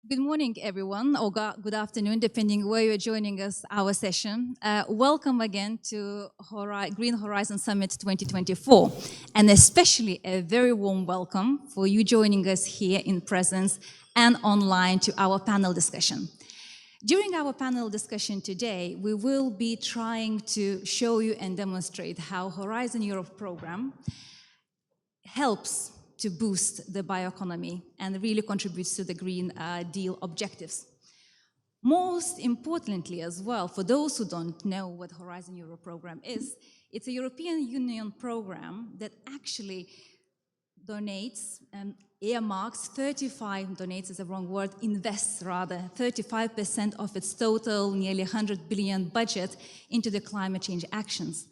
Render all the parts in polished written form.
Good morning, everyone, or good afternoon, depending where you're joining us, our session. Welcome again to Green Horizon Summit 2024, and especially a very warm welcome for you joining us here in presence and online to our panel discussion. During our panel discussion today, we will be trying to show you and demonstrate how Horizon Europe program helps to boost the bioeconomy and really contributes to the Green Deal objectives. Most importantly as well, for those who don't know what Horizon Europe program is, it's a European Union program that actually donates and earmarks 35% of its total nearly 100 billion budget into the climate change actions.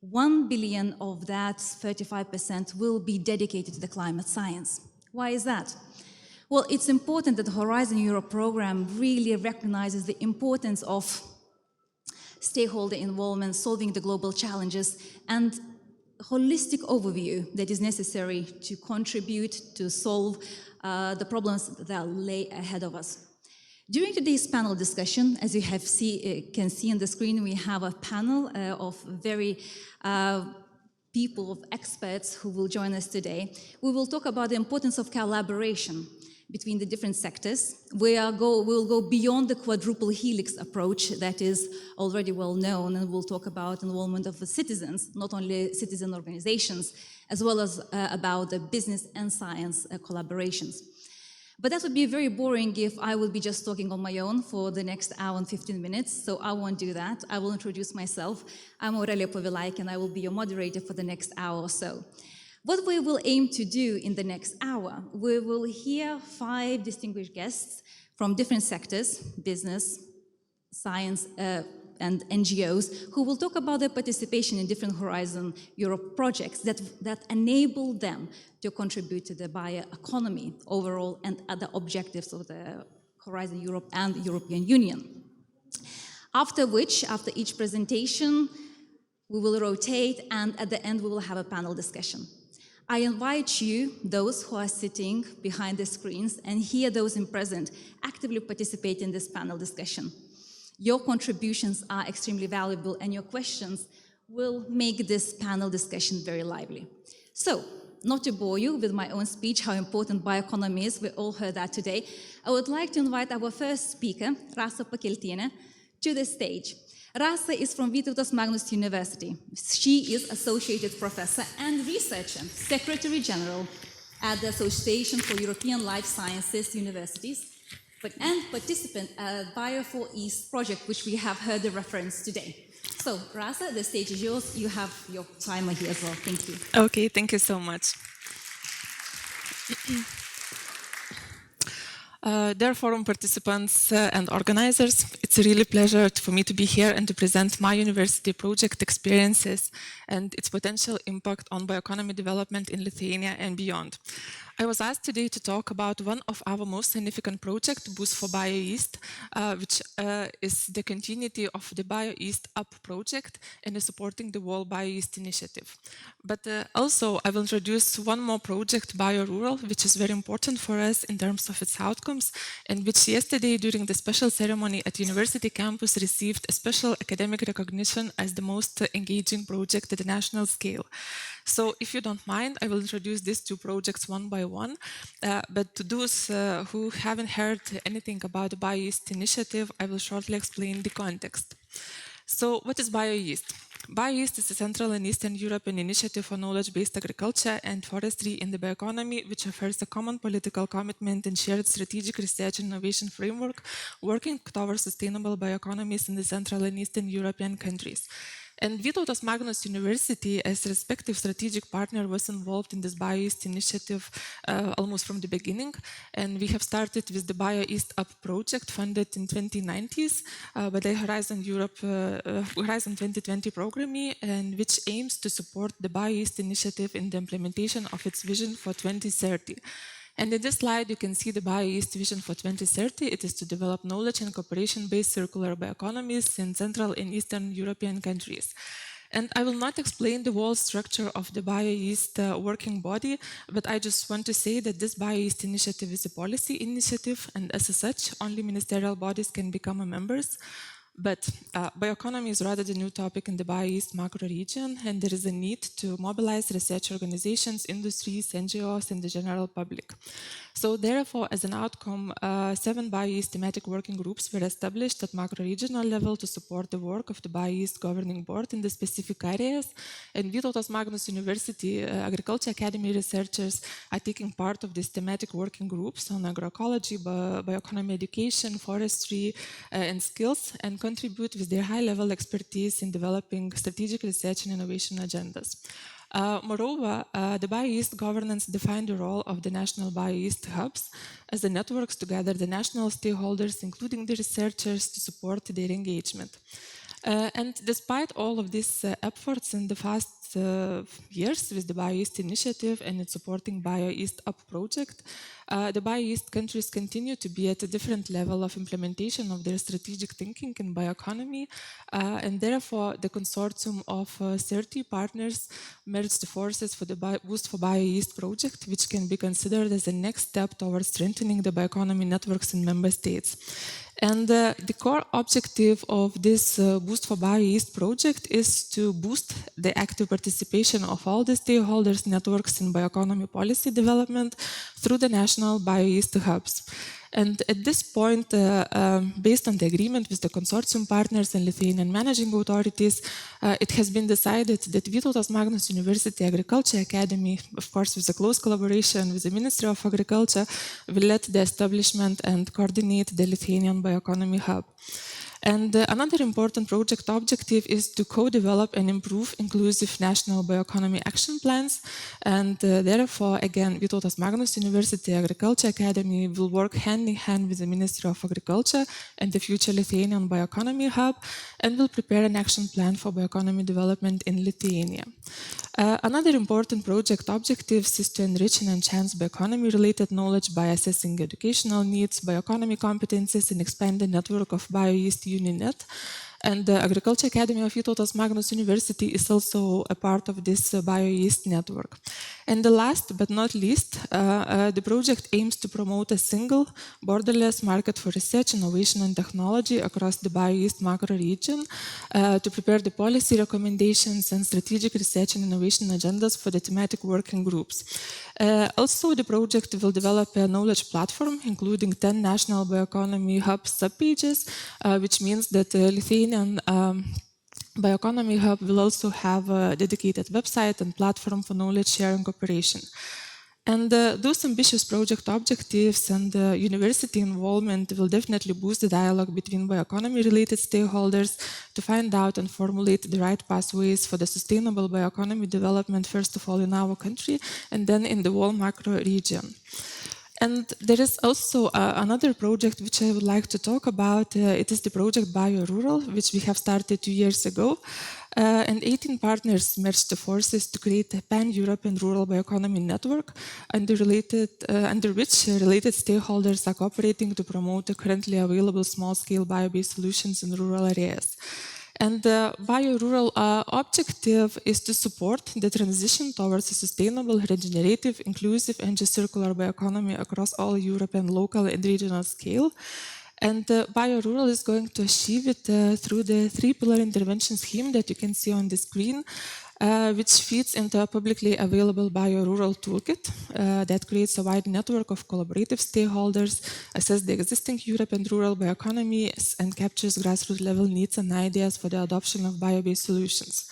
1 billion of that 35% will be dedicated to the climate science. Why is that? Well, it's important that the Horizon Europe program really recognizes the importance of stakeholder involvement, solving the global challenges, and holistic overview that is necessary to contribute to solve the problems that lay ahead of us. During today's panel discussion, as you can see on the screen, we have a panel of very people, of experts who will join us today. We will talk about the importance of collaboration between the different sectors. We'll go beyond the quadruple helix approach that is already well known, and we'll talk about involvement of the citizens, not only citizen organizations, as well as about the business and science collaborations. But that would be very boring if I would be just talking on my own for the next hour and 15 minutes, so I won't do that. I will introduce myself. I'm Aurelia Povilaik, and I will be your moderator for the next hour or so. What we will aim to do in the next hour, we will hear 5 distinguished guests from different sectors, business, science, and NGOs, who will talk about their participation in different Horizon Europe projects that enable them to contribute to the bioeconomy overall and other objectives of the Horizon Europe and the European Union. After each presentation, we will rotate, and at the end we will have a panel discussion. I invite you, those who are sitting behind the screens, and here those in present, actively participate in this panel discussion. Your contributions are extremely valuable, and your questions will make this panel discussion very lively. So, not to bore you with my own speech, how important bioeconomy is, we all heard that today, I would like to invite our first speaker, Rasa Pakeltine, to the stage. Rasa is from Vytautas Magnus University. She is Associated Professor and Researcher, Secretary General at the Association for European Life Sciences Universities, and participant at Bio4East project, which we have heard the reference today. So, Rasa, the stage is yours. You have your timer here as well. Thank you. Okay, thank you so much. Dear forum participants and organizers, it's a really pleasure for me to be here and to present my university project experiences and its potential impact on bioeconomy development in Lithuania and beyond. I was asked today to talk about one of our most significant projects, Boost for BioEast, which is the continuity of the BioEast Up project and is supporting the World BioEast initiative. But also I will introduce one more project, BioRural, which is very important for us in terms of its outcomes, and which yesterday during the special ceremony at university campus received a special academic recognition as the most engaging project at the national scale. So if you don't mind, I will introduce these 2 projects one by one. But to those who haven't heard anything about the BioEast initiative, I will shortly explain the context. So what is BioEast? BioEast is a Central and Eastern European initiative for knowledge-based agriculture and forestry in the bioeconomy, which offers a common political commitment and shared strategic research and innovation framework, working towards sustainable bioeconomies in the Central and Eastern European countries. And Vytautas Magnus University, as a respective strategic partner, was involved in this BioEast initiative almost from the beginning. And we have started with the BioEast Up project, funded in 2090s by the Horizon 2020 program, and which aims to support the BioEast initiative in the implementation of its vision for 2030. And in this slide, you can see the BioEast vision for 2030. It is to develop knowledge and cooperation-based circular bioeconomies in Central and Eastern European countries. And I will not explain the whole structure of the BioEast working body, but I just want to say that this BioEast initiative is a policy initiative, and as such, only ministerial bodies can become members. But bioeconomy is rather the new topic in the BioEast macro region, and there is a need to mobilize research organizations, industries, NGOs, and the general public. So therefore, as an outcome, 7 BioEast thematic working groups were established at macro-regional level to support the work of the BioEast governing board in the specific areas. And Vytautas Magnus University Agriculture Academy researchers are taking part of these thematic working groups on agroecology, bioeconomy education, forestry, and skills, and contribute with their high-level expertise in developing strategic research and innovation agendas. Moreover, the BioEast governance defined the role of the national BioEast hubs as the networks to gather the national stakeholders, including the researchers, to support their engagement. And despite all of these efforts in the past years with the BioEast initiative and its supporting BioEast Up project, the BioEast countries continue to be at a different level of implementation of their strategic thinking in bioeconomy, and therefore the consortium of 30 partners merged forces for the Boost for BioEast project, which can be considered as a next step towards strengthening the bioeconomy networks in member states. And the core objective of this Boost for BioEast project is to boost the active participation of all the stakeholders networks in bioeconomy policy development through the national BioEast hubs. And at this point, based on the agreement with the consortium partners and Lithuanian managing authorities, it has been decided that Vytautas Magnus University Agriculture Academy, of course with a close collaboration with the Ministry of Agriculture, will lead the establishment and coordinate the Lithuanian Bioeconomy Hub. And another important project objective is to co-develop and improve inclusive national bioeconomy action plans. And therefore, again, Vytautas Magnus University Agriculture Academy will work hand in hand with the Ministry of Agriculture and the future Lithuanian Bioeconomy Hub, and will prepare an action plan for bioeconomy development in Lithuania. Another important project objectives is to enrich and enhance bioeconomy-related knowledge by assessing educational needs, bioeconomy competencies, and expand the network of BioEast UniNet. And the Agriculture Academy of Vytautas Magnus University is also a part of this BioEast network. And the last but not least, the project aims to promote a single, borderless market for research, innovation, and technology across the BioEast macro region to prepare the policy recommendations and strategic research and innovation agendas for the thematic working groups. Also, the project will develop a knowledge platform, including 10 national bioeconomy hub subpages, which means that Lithuanian Bioeconomy Hub will also have a dedicated website and platform for knowledge sharing cooperation. And those ambitious project objectives and university involvement will definitely boost the dialogue between bioeconomy-related stakeholders to find out and formulate the right pathways for the sustainable bioeconomy development, first of all in our country, and then in the whole macro region. And there is also another project which I would like to talk about. It is the project BioRural, which we have started 2 years ago. And 18 partners merged the forces to create a pan-European rural bioeconomy network under which related stakeholders are cooperating to promote the currently available small-scale bio-based solutions in rural areas. And the BioRural objective is to support the transition towards a sustainable, regenerative, inclusive, and circular bioeconomy across all European local and regional scale. And BioRural is going to achieve it through the 3-pillar intervention scheme that you can see on the screen, which feeds into a publicly available BioRural toolkit that creates a wide network of collaborative stakeholders, assess the existing European rural bioeconomies, and captures grassroots level needs and ideas for the adoption of bio-based solutions.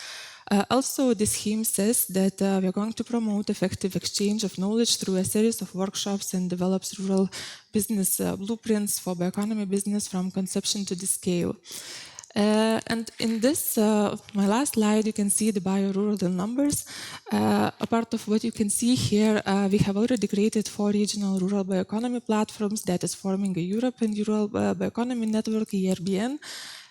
Also, the scheme says that we are going to promote effective exchange of knowledge through a series of workshops and develops rural business blueprints for bioeconomy business from conception to the scale. And in this, my last slide, you can see the BioRural numbers. A part of what you can see here, we have already created 4 regional rural bioeconomy platforms that is forming a European Rural Bioeconomy Network, ERBN.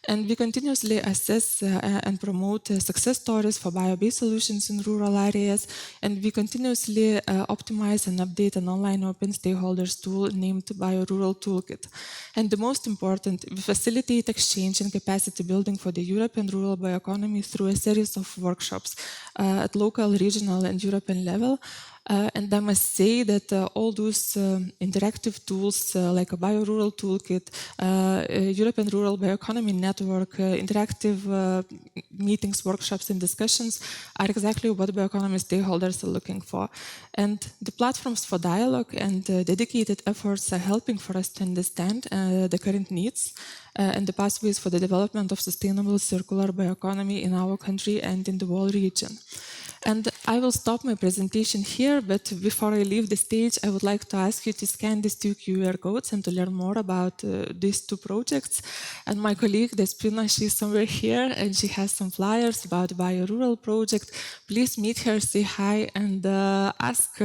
And we continuously assess and promote success stories for bio-based solutions in rural areas. And we continuously optimize and update an online open stakeholders tool named Bio-Rural Toolkit. And the most important, we facilitate exchange and capacity building for the European rural bioeconomy through a series of workshops at local, regional, and European level. And I must say that all those interactive tools like a Bio-Rural Toolkit, European Rural Bioeconomy Network, interactive meetings, workshops, and discussions are exactly what bioeconomy stakeholders are looking for. And the platforms for dialogue and dedicated efforts are helping for us to understand the current needs and the pathways for the development of sustainable circular bioeconomy in our country and in the whole region. And I will stop my presentation here, but before I leave the stage, I would like to ask you to scan these two QR codes and to learn more about these two projects. And my colleague, Despina, she's somewhere here, and she has some flyers about the Bio-Rural project. Please meet her, say hi, and ask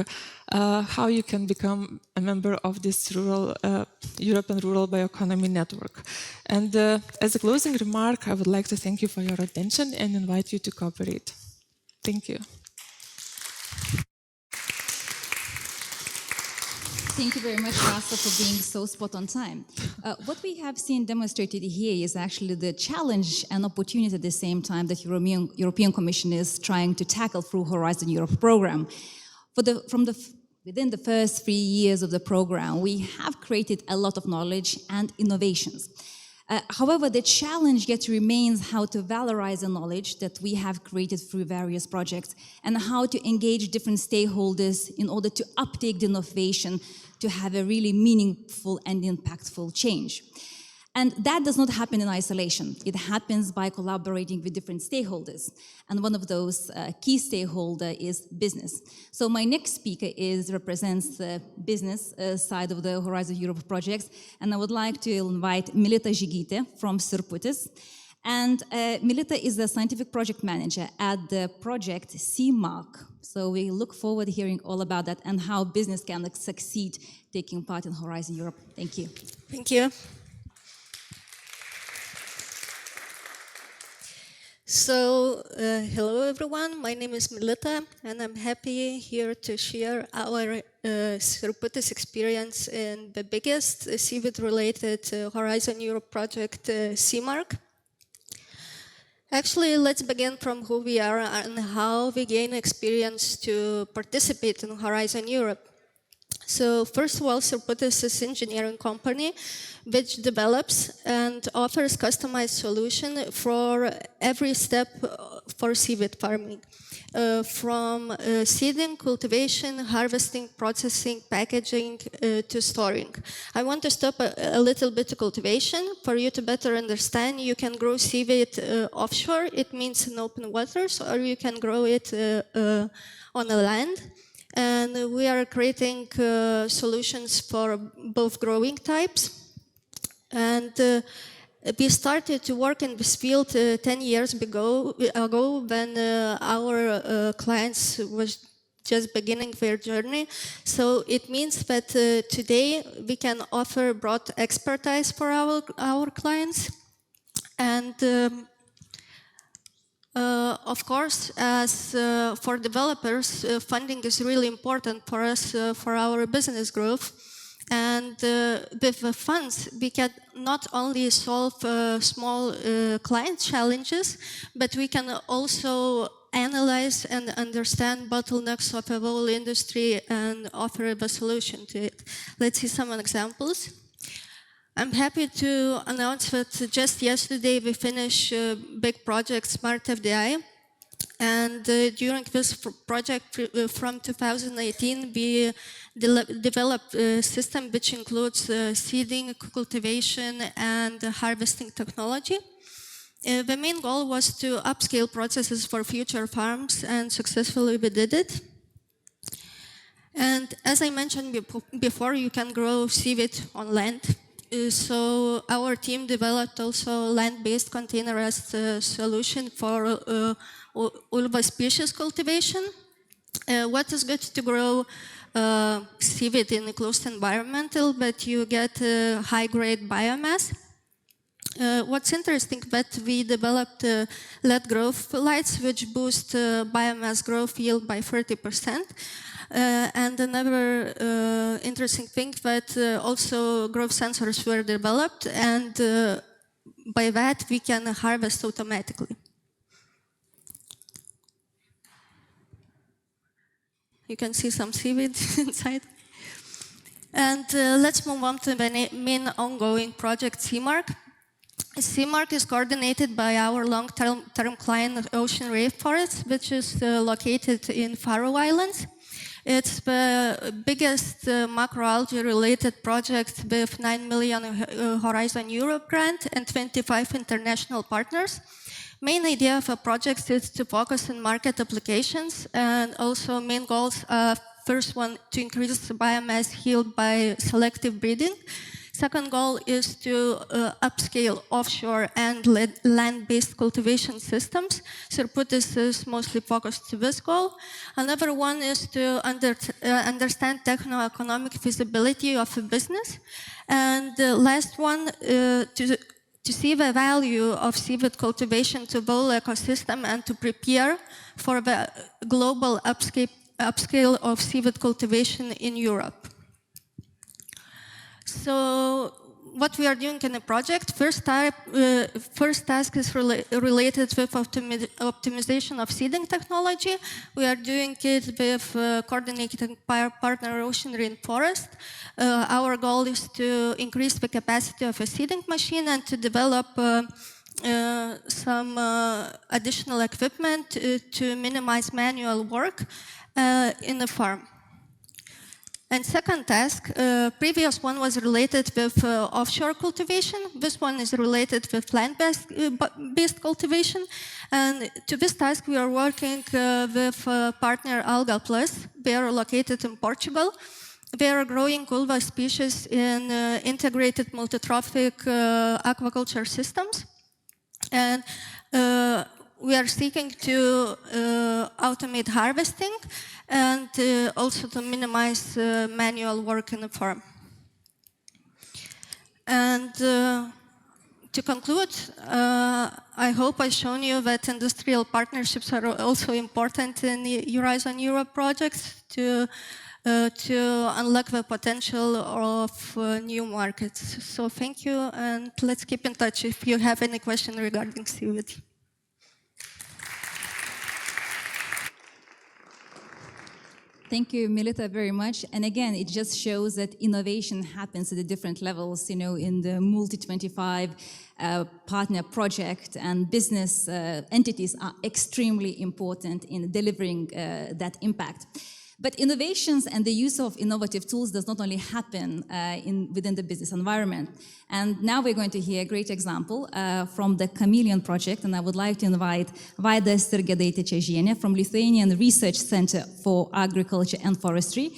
how you can become a member of this European Rural Bioeconomy Network. And as a closing remark, I would like to thank you for your attention and invite you to cooperate. Thank you. Thank you very much, Rasa, for being so spot on time. What we have seen demonstrated here is actually the challenge and opportunity at the same time that European Commission is trying to tackle through Horizon Europe program. Within the first 3 years of the program, we have created a lot of knowledge and innovations. However, the challenge yet remains how to valorize the knowledge that we have created through various projects and how to engage different stakeholders in order to uptake the innovation to have a really meaningful and impactful change. And that does not happen in isolation. It happens by collaborating with different stakeholders. And one of those key stakeholders is business. So my next speaker represents the business side of the Horizon Europe projects. And I would like to invite Milita Žygytė from Surputis. And Milita is the scientific project manager at the project CMARC. So we look forward to hearing all about that and how business can succeed taking part in Horizon Europe. Thank you. Thank you. So, hello everyone, my name is Milita and I'm happy here to share our Surputis experience in the biggest CVID-related Horizon Europe project, CMARC. Actually, let's begin from who we are and how we gain experience to participate in Horizon Europe. So first of all, Surputis is an engineering company which develops and offers customized solution for every step for seaweed farming, from seeding, cultivation, harvesting, processing, packaging, to storing. I want to stop a little bit to cultivation. For you to better understand, you can grow seaweed offshore, it means in open waters, or you can grow it on the land. And we are creating solutions for both growing types. And we started to work in this field 10 years ago when our clients was just beginning their journey. So it means that today we can offer broad expertise for our clients. And of course, as for developers, funding is really important for us for our business growth. And with the funds, we can not only solve small client challenges, but we can also analyze and understand bottlenecks of the whole industry and offer a solution to it. Let's see some examples. I'm happy to announce that just yesterday we finished a big project, Smart FDI. And during this project from 2018, we developed a system which includes seeding, cultivation, and harvesting technology. The main goal was to upscale processes for future farms, and successfully we did it. And as I mentioned before, you can grow seaweed on land. So our team developed also land-based containerized solution for ulva species cultivation. What is good to grow seaweed in a closed environment, but you get high-grade biomass. What's interesting that we developed LED growth lights which boost biomass growth yield by 30%. And another interesting thing that also growth sensors were developed, and by that we can harvest automatically. You can see some seaweed inside. And let's move on to the main ongoing project, CMARC. CMARC is coordinated by our long-term client, Ocean Rainforest, which is located in Faroe Islands. It's the biggest macroalgae-related project with 9 million Horizon Europe grant and 25 international partners. Main idea of a project is to focus on market applications, and also main goals are first one, to increase the biomass yield by selective breeding. Second goal is to upscale offshore and land-based cultivation systems. Serputis is mostly focused to this goal. Another one is to understand techno-economic feasibility of a business. And the last one, to see the value of seaweed cultivation to the whole ecosystem and to prepare for the global upscale of seaweed cultivation in Europe. So what we are doing in the project, first task is related with optimization of seeding technology. We are doing it with coordinated partner Ocean Rainforest. Our goal is to increase the capacity of a seeding machine and to develop some additional equipment to minimize manual work in the farm. And second task, previous one was related with offshore cultivation. This one is related with land-based cultivation. And to this task, we are working with partner Alga Plus. They are located in Portugal. They are growing ulva species in integrated multi-trophic aquaculture systems. And we are seeking to automate harvesting and also to minimize manual work in the farm. And to conclude, I hope I've shown you that industrial partnerships are also important in the Horizon Europe projects to unlock the potential of new markets. So thank you, and let's keep in touch if you have any question regarding seaweed. Thank you, Milita, very much. And again, it just shows that innovation happens at the different levels, in the multi-25 partner project, and business entities are extremely important in delivering that impact. But innovations and the use of innovative tools does not only happen within the business environment. And now we're going to hear a great example from the Kamerine project, and I would like to invite Vaida Stirgedaitė-Čežienė from Lithuanian Research Center for Agriculture and Forestry.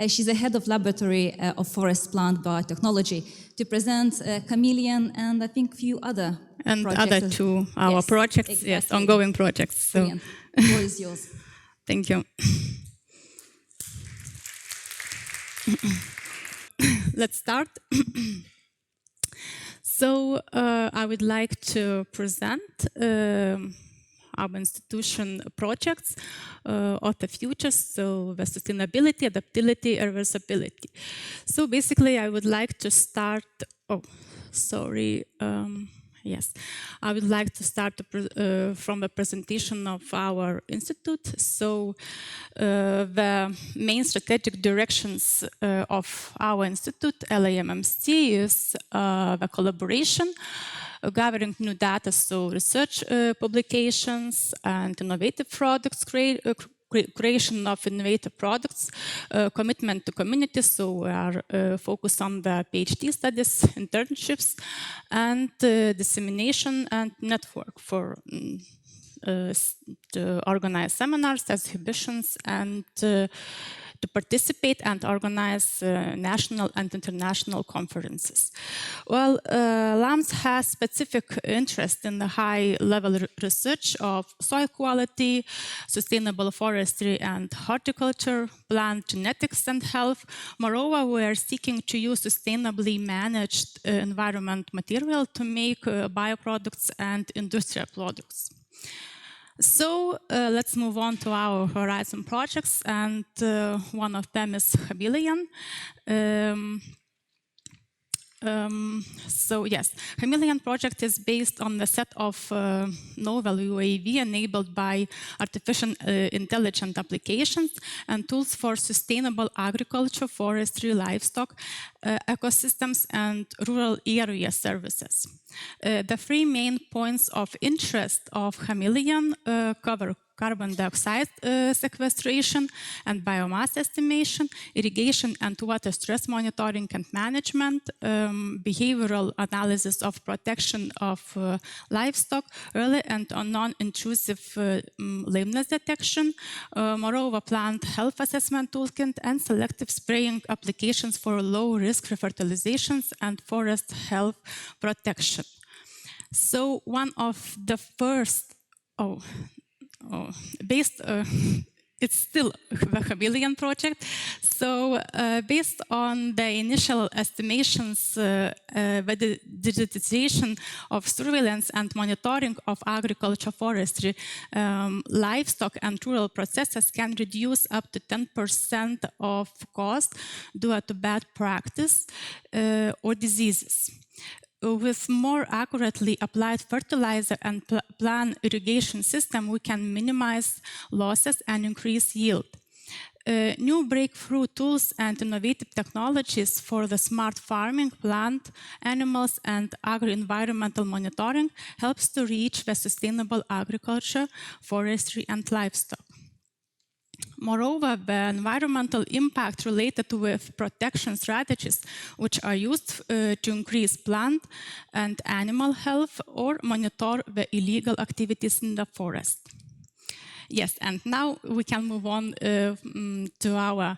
She's the head of Laboratory of Forest Plant Biotechnology, to present Kamerine and I think few other and projects. other two our projects, exactly. Yes, ongoing projects. So. Brilliant. The floor is yours. Thank you. Let's start. So I would like to present our institution projects of the future, so the sustainability, adaptability, and reversibility. So basically I would like to start, yes, I would like to start from the presentation of our institute. So the main strategic directions of our institute, LAMMC, is the collaboration, gathering new data, so research publications and innovative products, creation of innovative products, commitment to community, so we are focused on the PhD studies, internships, and dissemination and network for to organize seminars, exhibitions, and to to participate and organize national and international conferences. Well, LAMS has specific interest in the high-level research of soil quality, sustainable forestry and horticulture, plant genetics and health. Moreover, we are seeking to use sustainably managed environment material to make bioproducts and industrial products. So let's move on to our Horizon projects, and one of them is Kamerine. So yes, Kamerine project is based on the set of novel UAV enabled by artificial intelligence applications and tools for sustainable agriculture, forestry, livestock, ecosystems, and rural area services. The three main points of interest of Kamerine cover carbon dioxide sequestration and biomass estimation, irrigation and water stress monitoring and management, behavioral analysis of protection of livestock, early and non-intrusive lameness detection, moreover plant health assessment toolkit, and selective spraying applications for low-risk refertilizations and forest health protection. So one of the first, it's still the Kamerine project. So based on the initial estimations, the digitization of surveillance and monitoring of agriculture, forestry, livestock and rural processes can reduce up to 10% of cost due to bad practice or diseases. With more accurately applied fertilizer and plant irrigation system, we can minimize losses and increase yield. New breakthrough tools and innovative technologies for the smart farming, plant, animals, and agro-environmental monitoring helps to reach the sustainable agriculture, forestry, and livestock. Moreover, the environmental impact related with protection strategies, which are used to increase plant and animal health or monitor the illegal activities in the forest. Yes, and now we can move on to our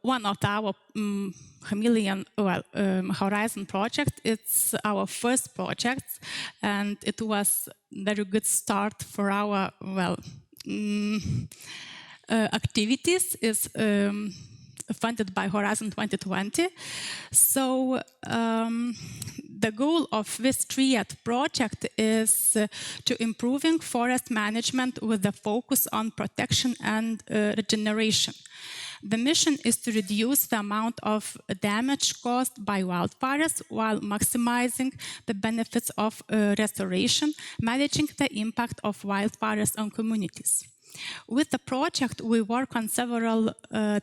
one of our Kamerine Horizon project. It's our first project, and it was a very good start for our activities. Is funded by Horizon 2020. So the goal of this triad project is to improving forest management with a focus on protection and regeneration. The mission is to reduce the amount of damage caused by wildfires while maximizing the benefits of restoration, managing the impact of wildfires on communities. With the project, we work on several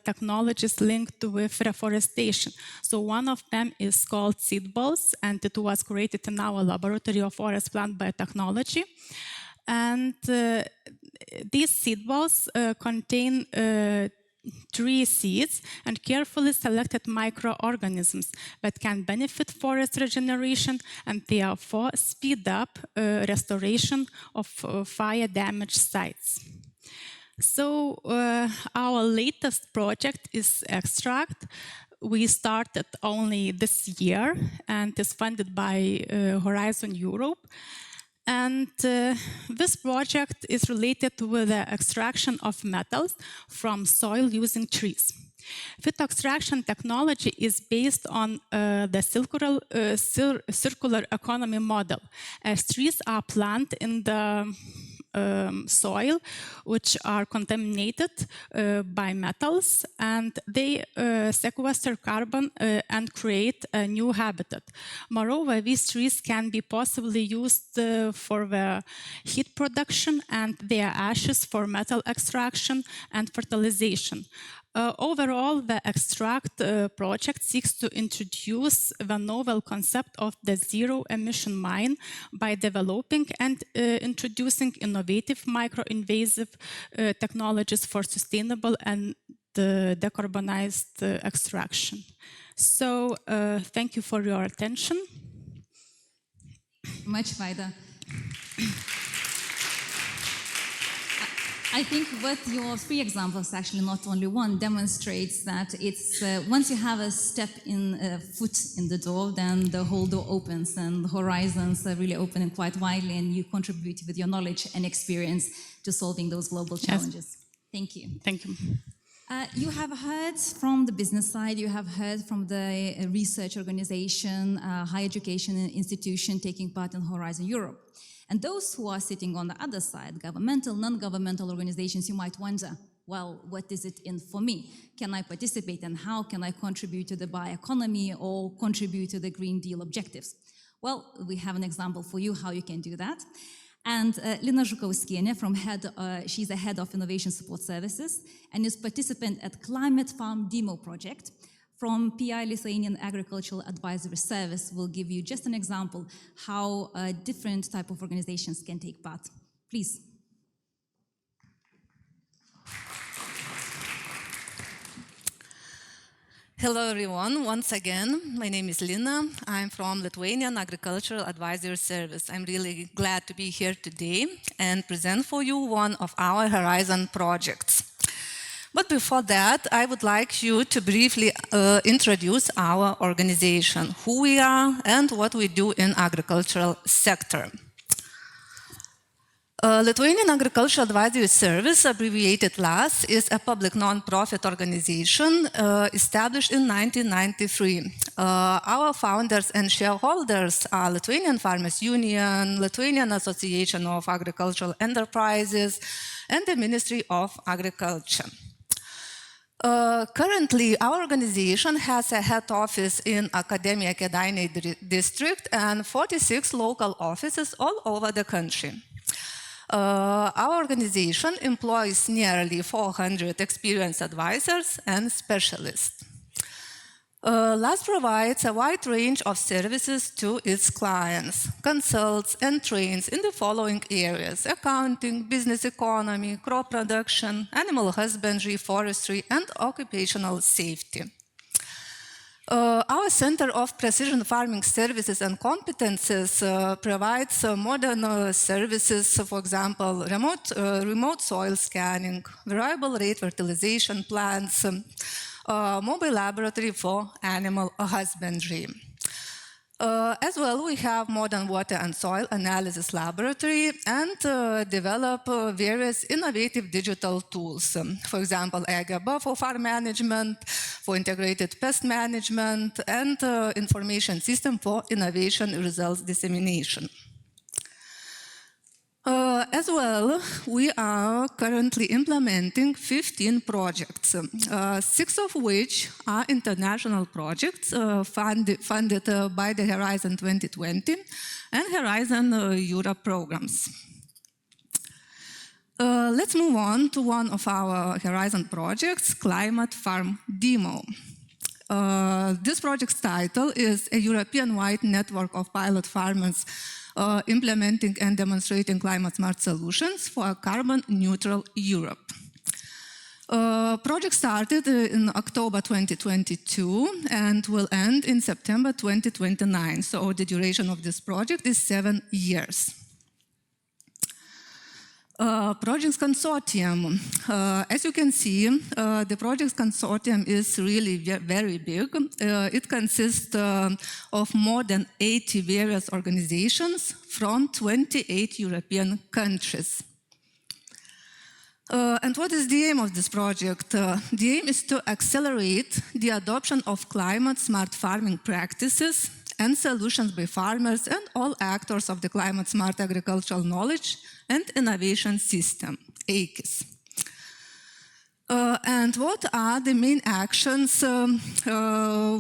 technologies linked with reforestation. So one of them is called seed balls, and it was created in our laboratory of forest plant biotechnology. And these seed balls contain tree seeds and carefully selected microorganisms that can benefit forest regeneration and therefore speed up restoration of fire-damaged sites. So our latest project is Extract. We started only this year and is funded by Horizon Europe. And this project is related with the extraction of metals from soil using trees. Phytoextraction technology is based on the circular economy model, as trees are planted in the soil, which are contaminated by metals, and they sequester carbon and create a new habitat. Moreover, these trees can be possibly used for the heat production and their ashes for metal extraction and fertilization. Overall, the Extract project seeks to introduce the novel concept of the zero-emission mine by developing and introducing innovative micro-invasive technologies for sustainable and decarbonized extraction. So, thank you for your attention. Much, Vaida. I think what your three examples, actually not only one, demonstrates that it's once you have a foot in the door, then the whole door opens and the horizons are really open and quite widely, and you contribute with your knowledge and experience to solving those global challenges. Yes. Thank you. Thank you. You have heard from the business side, you have heard from the research organization, higher education institution taking part in Horizon Europe. And those who are sitting on the other side, governmental, non-governmental organizations, you might wonder, well, what is it in for me? Can I participate and how can I contribute to the bioeconomy or contribute to the Green Deal objectives? Well, we have an example for you how you can do that. And Lina Zhukovskiene, she's a head of Innovation Support Services and is participant at Climate Farm Demo project from PI Lithuanian Agricultural Advisory Service. Will give you just an example how different type of organizations can take part. Please. Hello everyone, once again, my name is Lina. I'm from Lithuanian Agricultural Advisory Service. I'm really glad to be here today and present for you one of our Horizon projects. But before that, I would like you to briefly introduce our organization, who we are and what we do in agricultural sector. Lithuanian Agricultural Advisory Service, abbreviated LAS, is a public non-profit organization established in 1993. Our founders and shareholders are Lithuanian Farmers Union, Lithuanian Association of Agricultural Enterprises, and the Ministry of Agriculture. Currently, our organization has a head office in Akademija Kėdainiai district and 46 local offices all over the country. Our organization employs nearly 400 experienced advisors and specialists. LAS provides a wide range of services to its clients, consults and trains in the following areas: accounting, business economy, crop production, animal husbandry, forestry, and occupational safety. Our Center of Precision Farming Services and Competences provides modern services, for example, remote soil scanning, variable rate fertilization plants, mobile laboratory for animal husbandry. As well, we have modern water and soil analysis laboratory and develop various innovative digital tools. For example, AGABA for farm management, for integrated pest management, and information system for innovation results dissemination. As well, we are currently implementing 15 projects, 6 of which are international projects funded by the Horizon 2020 and Horizon Europe programs. Let's move on to one of our Horizon projects, Climate Farm Demo. This project's title is a European-wide network of pilot farmers implementing and demonstrating climate-smart solutions for a carbon-neutral Europe. Project started in October 2022 and will end in September 2029. So the duration of this project is 7 years. Projects Consortium. As you can see, the Projects Consortium is really very big. It consists of more than 80 various organizations from 28 European countries. And what is the aim of this project? The aim is to accelerate the adoption of climate-smart farming practices and solutions by farmers and all actors of the climate-smart agricultural knowledge and innovation system, AKIS. And what are the main actions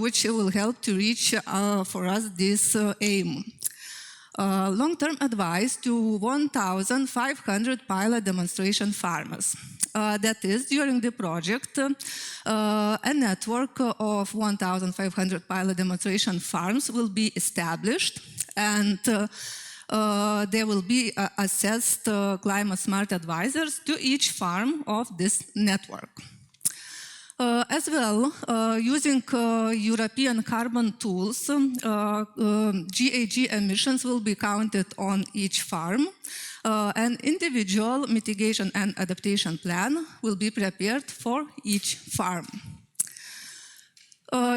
which will help to reach for us this aim? Long-term advice to 1,500 pilot demonstration farmers. That is, during the project, a network of 1,500 pilot demonstration farms will be established, and there will be assessed climate-smart advisors to each farm of this network. As well, using European carbon tools, GHG emissions will be counted on each farm. An individual mitigation and adaptation plan will be prepared for each farm.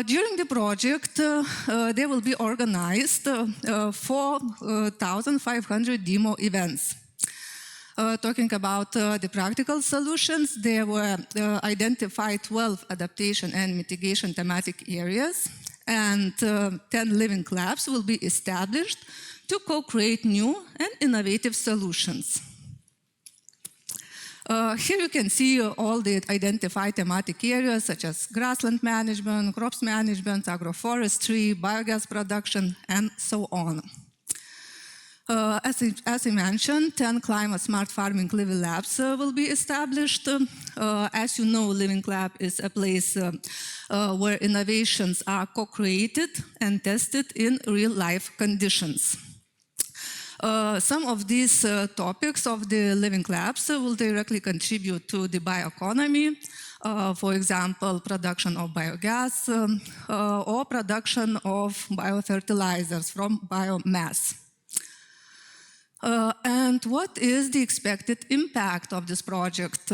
During the project, there will be organized 4,500 demo events. Talking about the practical solutions, there were identified 12 adaptation and mitigation thematic areas, and 10 living labs will be established to co-create new and innovative solutions. Here you can see all the identified thematic areas such as grassland management, crops management, agroforestry, biogas production, and so on. As I mentioned, 10 climate smart farming living labs will be established. As you know, Living Lab is a place where innovations are co-created and tested in real-life conditions. Some of these topics of the Living Labs will directly contribute to the bioeconomy, for example, production of biogas or production of biofertilizers from biomass. And what is the expected impact of this project?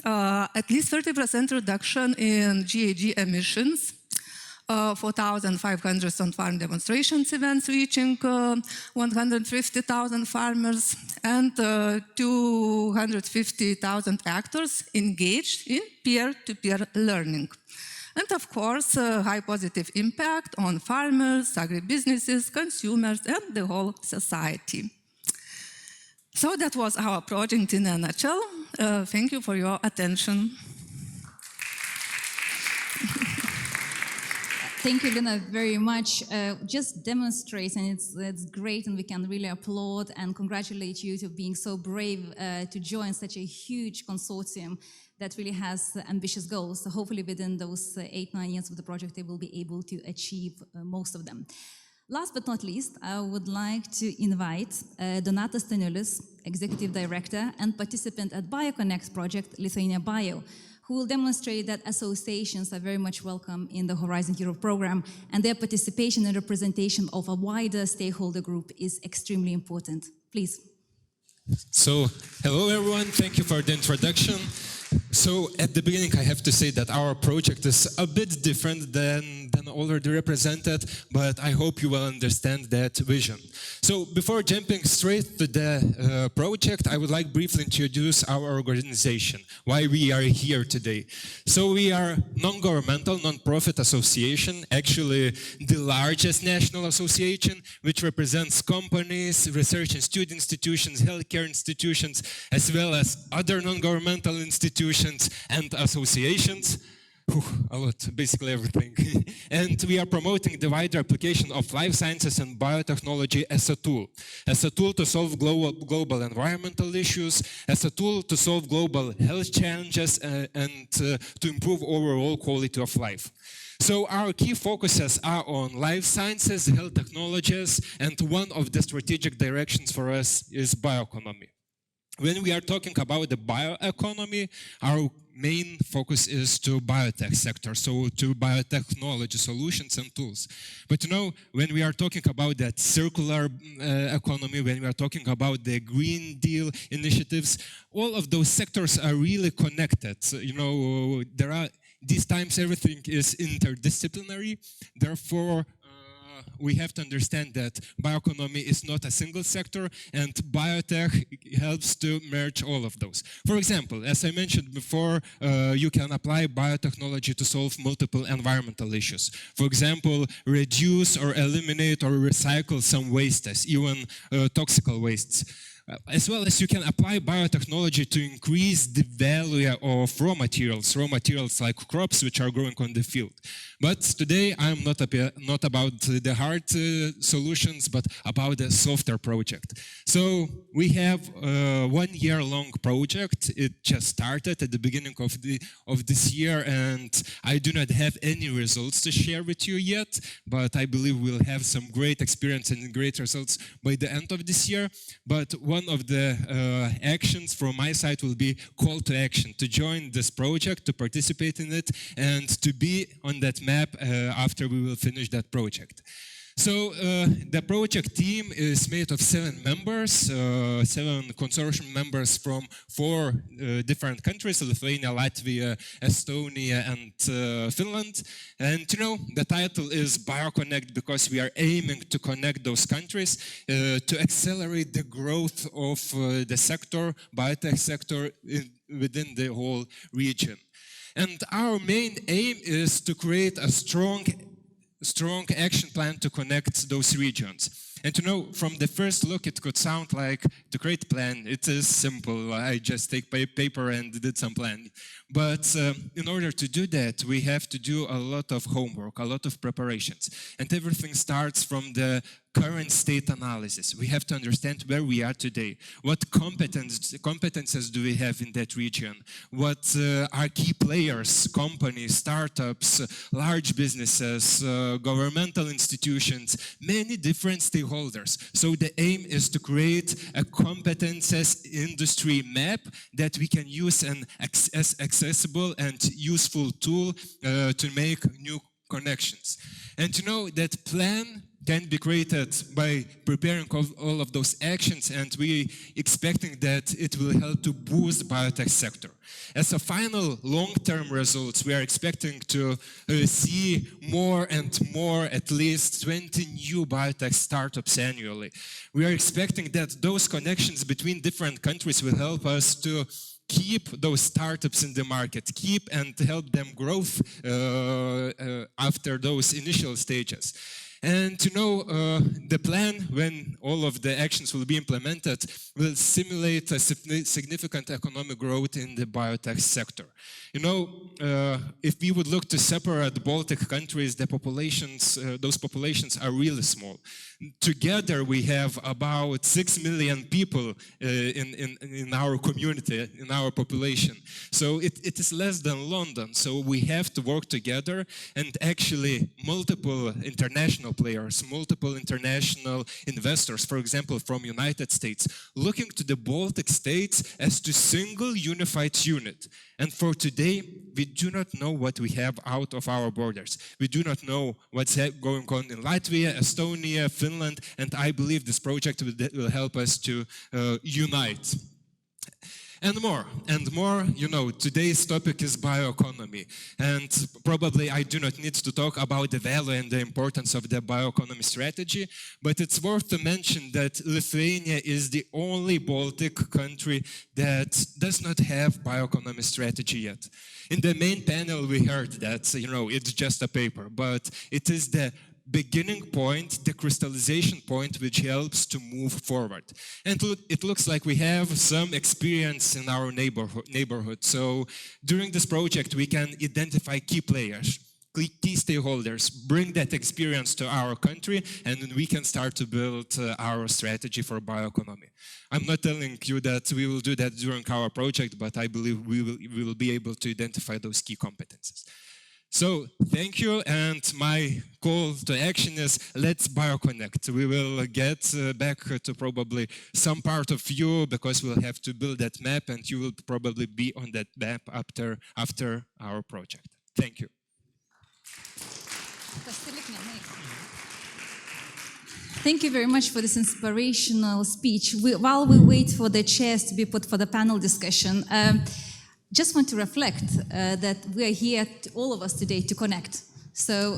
At least 30% reduction in GHG emissions, 4,500 on-farm demonstrations events reaching 150,000 farmers, and 250,000 actors engaged in peer-to-peer learning. And of course, high positive impact on farmers, agribusinesses, consumers, and the whole society. So that was our project in a nutshell. Thank you for your attention. Thank you, Lina, very much. Just demonstrates, and it's great, and we can really applaud and congratulate you to being so brave to join such a huge consortium that really has ambitious goals. So hopefully within those 8-9 years of the project, they will be able to achieve most of them. Last but not least, I would like to invite Donata Staniulis, Executive Director and participant at BioConnect project, Lithuania Bio, who will demonstrate that associations are very much welcome in the Horizon Europe program, and their participation and representation of a wider stakeholder group is extremely important. Please. So, hello everyone, thank you for the introduction. So, at the beginning I have to say that our project is a bit different than already represented, but I hope you will understand that vision. So, before jumping straight to the project, I would like briefly introduce our organization, why we are here today. So, we are non-governmental, non-profit association, actually the largest national association, which represents companies, research and student institutions, healthcare institutions, as well as other non-governmental institutions and associations. A lot, basically everything. And we are promoting the wider application of life sciences and biotechnology as a tool to solve global environmental issues, as a tool to solve global health challenges, and to improve overall quality of life. So our key focuses are on life sciences, health technologies, and one of the strategic directions for us is bioeconomy. When we are talking about the bioeconomy, our main focus is to biotech sector, so to biotechnology solutions and tools. But you know, when we are talking about that circular economy, when we are talking about the Green Deal initiatives, all of those sectors are really connected. So, you know, these times everything is interdisciplinary, therefore we have to understand that bioeconomy is not a single sector, and biotech helps to merge all of those. For example, as I mentioned before, you can apply biotechnology to solve multiple environmental issues. For example, reduce or eliminate or recycle some wastes, even toxic wastes. As well as you can apply biotechnology to increase the value of raw materials like crops which are growing on the field. But today I'm not about the hard solutions, but about the software project. So we have a 1-year-long project. It just started at the beginning of this year, and I do not have any results to share with you yet, but I believe we'll have some great experience and great results by the end of this year. But one of the actions from my side will be call to action, to join this project, to participate in it, and to be on that map after we will finish that project. So the project team is made of 7 members, 7 consortium members from 4 different countries: Lithuania, Latvia, Estonia, and Finland. And the title is BioConnect because we are aiming to connect those countries to accelerate the growth of the sector, biotech sector, within the whole region. And our main aim is to create a strong action plan to connect those regions. And from the first look, it could sound like to create a plan. It is simple. I just take paper and did some plan. But in order to do that, we have to do a lot of homework, a lot of preparations. And everything starts from the current state analysis. We have to understand where we are today. What competences do we have in that region? What are key players, companies, startups, large businesses, governmental institutions, many different stakeholders. So the aim is to create a competences industry map that we can use as accessible and useful tool to make new connections. And that plan can be created by preparing all of those actions, and we expecting that it will help to boost biotech sector. As a final long-term results, we are expecting to see more and more, at least 20 new biotech startups annually. We are expecting that those connections between different countries will help us to keep those startups in the market, keep and help them grow after those initial stages. And the plan, when all of the actions will be implemented, will simulate a significant economic growth in the biotech sector. If we would look to separate Baltic countries, the populations, those populations are really small. Together, we have about 6 million people in our community, in our population. So it is less than London. So we have to work together, and actually multiple international players, multiple international investors, for example, from United States, looking to the Baltic states as to single unified unit. And for today, we do not know what we have out of our borders. We do not know what's going on in Latvia, Estonia, Finland, and I believe this project will help us to unite. And more, today's topic is bioeconomy. And probably I do not need to talk about the value and the importance of the bioeconomy strategy, but it's worth to mention that Lithuania is the only Baltic country that does not have bioeconomy strategy yet. In the main panel, we heard that, it's just a paper, but it is the beginning point, the crystallization point, which helps to move forward. And it looks like we have some experience in our neighborhood. So during this project, we can identify key players, key stakeholders, bring that experience to our country, and then we can start to build our strategy for bioeconomy. I'm not telling you that we will do that during our project, but I believe we will be able to identify those key competences. So, thank you, and my call to action is let's BioConnect. We will get back to probably some part of you because we'll have to build that map, and you will probably be on that map after our project. Thank you. Thank you very much for this inspirational speech. While we wait for the chairs to be put for the panel discussion, just want to reflect that we are here, all of us today, to connect. So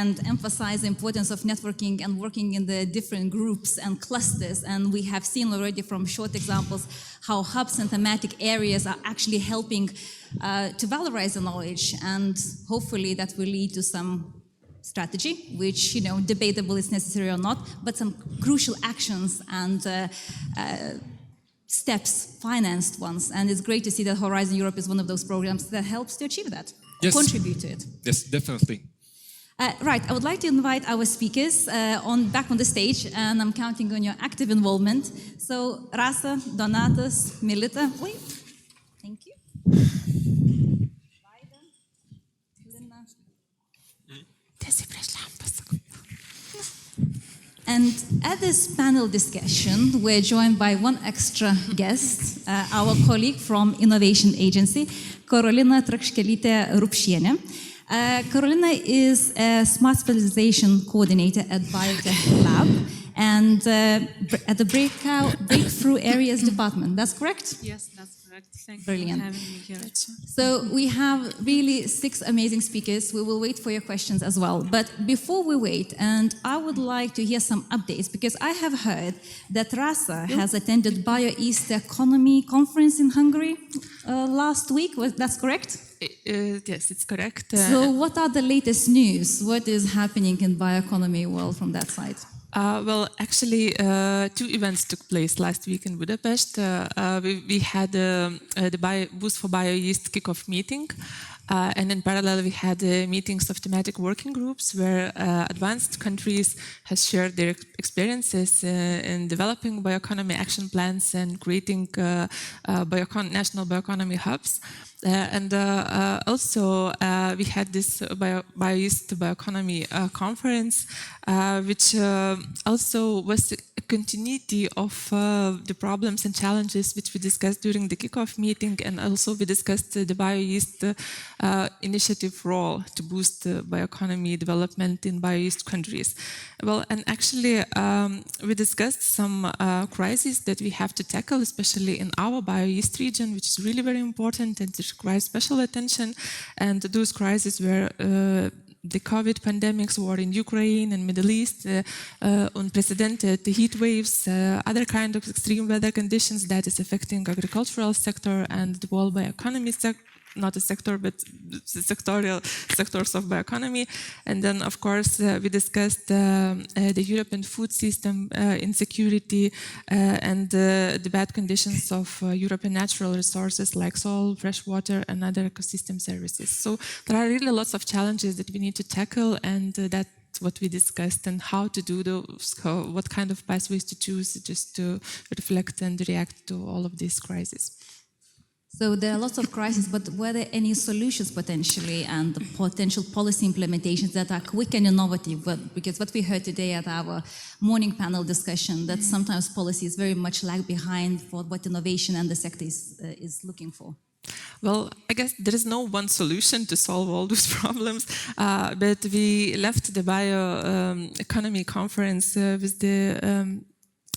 and emphasize the importance of networking and working in the different groups and clusters. And we have seen already from short examples how hubs and thematic areas are actually helping to valorize the knowledge. And hopefully that will lead to some strategy, which, debatable is necessary or not, but some crucial actions and steps, financed ones, and it's great to see that Horizon Europe is one of those programs that helps to achieve that, yes, contribute to it. Yes, definitely. Right, I would like to invite our speakers back on the stage, and I'm counting on your active involvement. So, Rasa, Donatas, Milita, wait, thank you. And at this panel discussion, we're joined by one extra guest, our colleague from Innovation Agency, Karolina Trakškelytė-Rupšienė. Karolina is a Smart Specialization Coordinator at Biotech Lab and at the Breakthrough Areas Department. That's correct? Yes, that's correct. Thank Brilliant. you for having me here. So we have really 6 amazing speakers. We will wait for your questions as well. But before we wait, and I would like to hear some updates because I have heard that Rasa has attended Bio-East Economy Conference in Hungary last week. That's correct? Yes, it's correct. So what are the latest news? What is happening in bioeconomy world from that side? Well, actually, 2 events took place last week in Budapest. We had the Boost for Bio-East kickoff meeting, and in parallel we had meetings of thematic working groups where advanced countries have shared their experiences in developing bioeconomy action plans and creating national bioeconomy hubs. Also, we had this Bio-East Bioeconomy Conference, which also was a continuity of the problems and challenges which we discussed during the kickoff meeting, and also we discussed the Bio-East initiative role to boost bioeconomy development in Bio-East countries. Well, and actually, we discussed some crises that we have to tackle, especially in our Bio-East region, which is really very important and requires special attention. And those crises were the COVID pandemics, war in Ukraine and Middle East, unprecedented heat waves, other kind of extreme weather conditions that is affecting agricultural sector and the whole bioeconomy sector. Not a sector, but sectorial sectors of bioeconomy. And then, of course, we discussed the European food system insecurity and the bad conditions of European natural resources like soil, fresh water, and other ecosystem services. So there are really lots of challenges that we need to tackle, and that's what we discussed, and how to do those, what kind of pathways to choose just to reflect and react to all of these crises. So there are lots of crises, but were there any solutions potentially and potential policy implementations that are quick and innovative? Because what we heard today at our morning panel discussion, that sometimes policies very much lag behind for what innovation and the sector is looking for. Well, I guess there is no one solution to solve all those problems, but we left the bioeconomy conference with the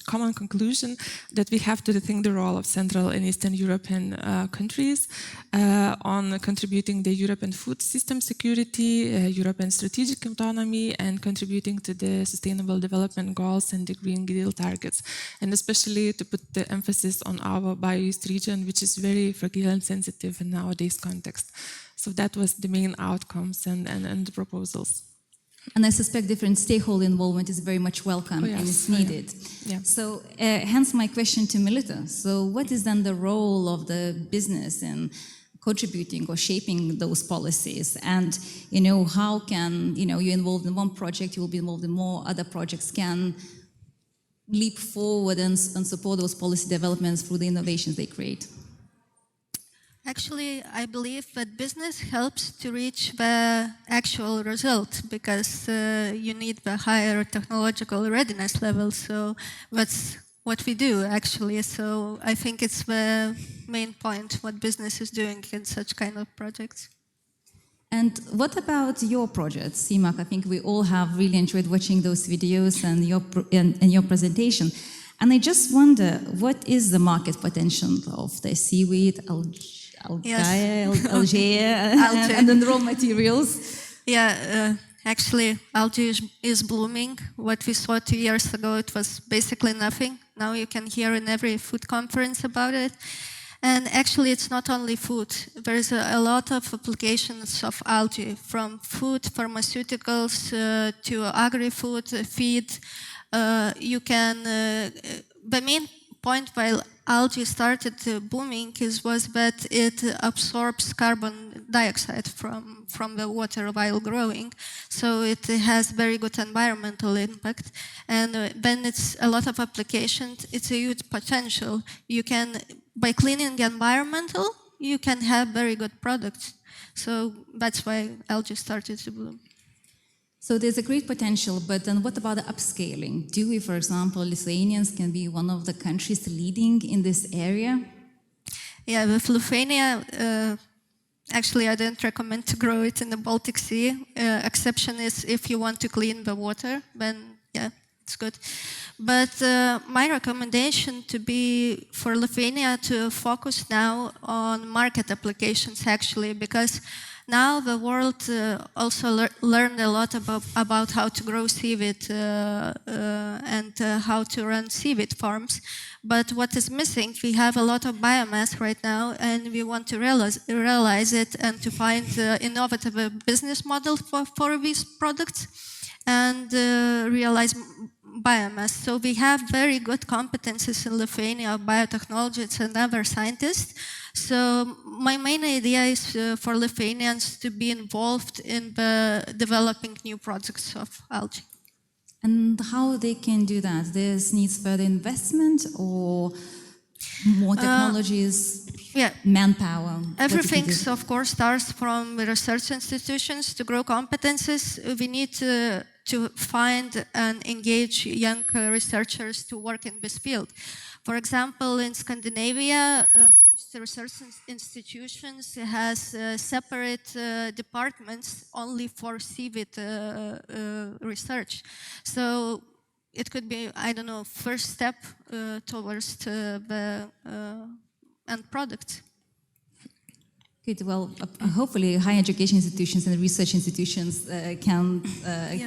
common conclusion that we have to rethink the role of Central and Eastern European countries on contributing the European food system security, European strategic autonomy, and contributing to the Sustainable Development Goals and the Green Deal targets, and especially to put the emphasis on our Bio-East region, which is very fragile and sensitive in nowadays context. So that was the main outcomes and the proposals. And I suspect different stakeholder involvement is very much welcome and is needed. Yeah. So hence my question to Melita. So what is then the role of the business in contributing or shaping those policies? And, how can, you're involved in one project, you will be involved in more other projects, can leap forward and support those policy developments through the innovations they create? Actually, I believe that business helps to reach the actual result because you need the higher technological readiness level. So that's what we do, actually. So I think it's the main point, what business is doing in such kind of projects. And what about your project, CIMAC? I think we all have really enjoyed watching those videos and your presentation. And I just wonder, what is the market potential of the seaweed, algae, and then raw materials? Yeah, actually, algae is blooming. What we saw 2 years ago, it was basically nothing. Now you can hear in every food conference about it. And actually, it's not only food. There's a lot of applications of algae, from food, pharmaceuticals, to agri-food, feed. The main point while algae started booming was that it absorbs carbon dioxide from the water while growing. So it has very good environmental impact. And then it's a lot of applications. It's a huge potential. You can, by cleaning the environmental, you can have very good products. So that's why algae started to bloom. So there's a great potential, but then what about the upscaling? Do we, for example, Lithuanians can be one of the countries leading in this area? Yeah, with Lithuania, actually I don't recommend to grow it in the Baltic Sea. Exception is if you want to clean the water, then yeah, it's good. But my recommendation to be for Lithuania to focus now on market applications actually, because now the world also learned a lot about how to grow seaweed and how to run seaweed farms. But what is missing, we have a lot of biomass right now, and we want to realize it and to find innovative business models for these products and realize biomass. So we have very good competencies in Lithuania of biotechnologists and other scientists. So my main idea is for Lithuanians to be involved in the developing new projects of algae. And how they can do that? This needs further investment or more technologies, manpower? Everything, of course, starts from research institutions to grow competences. We need to find and engage young researchers to work in this field. For example, in Scandinavia, most research institutions has separate departments only for seaweed research. So it could be, I don't know, first step towards the end product. Good. Well, hopefully higher education institutions and research institutions can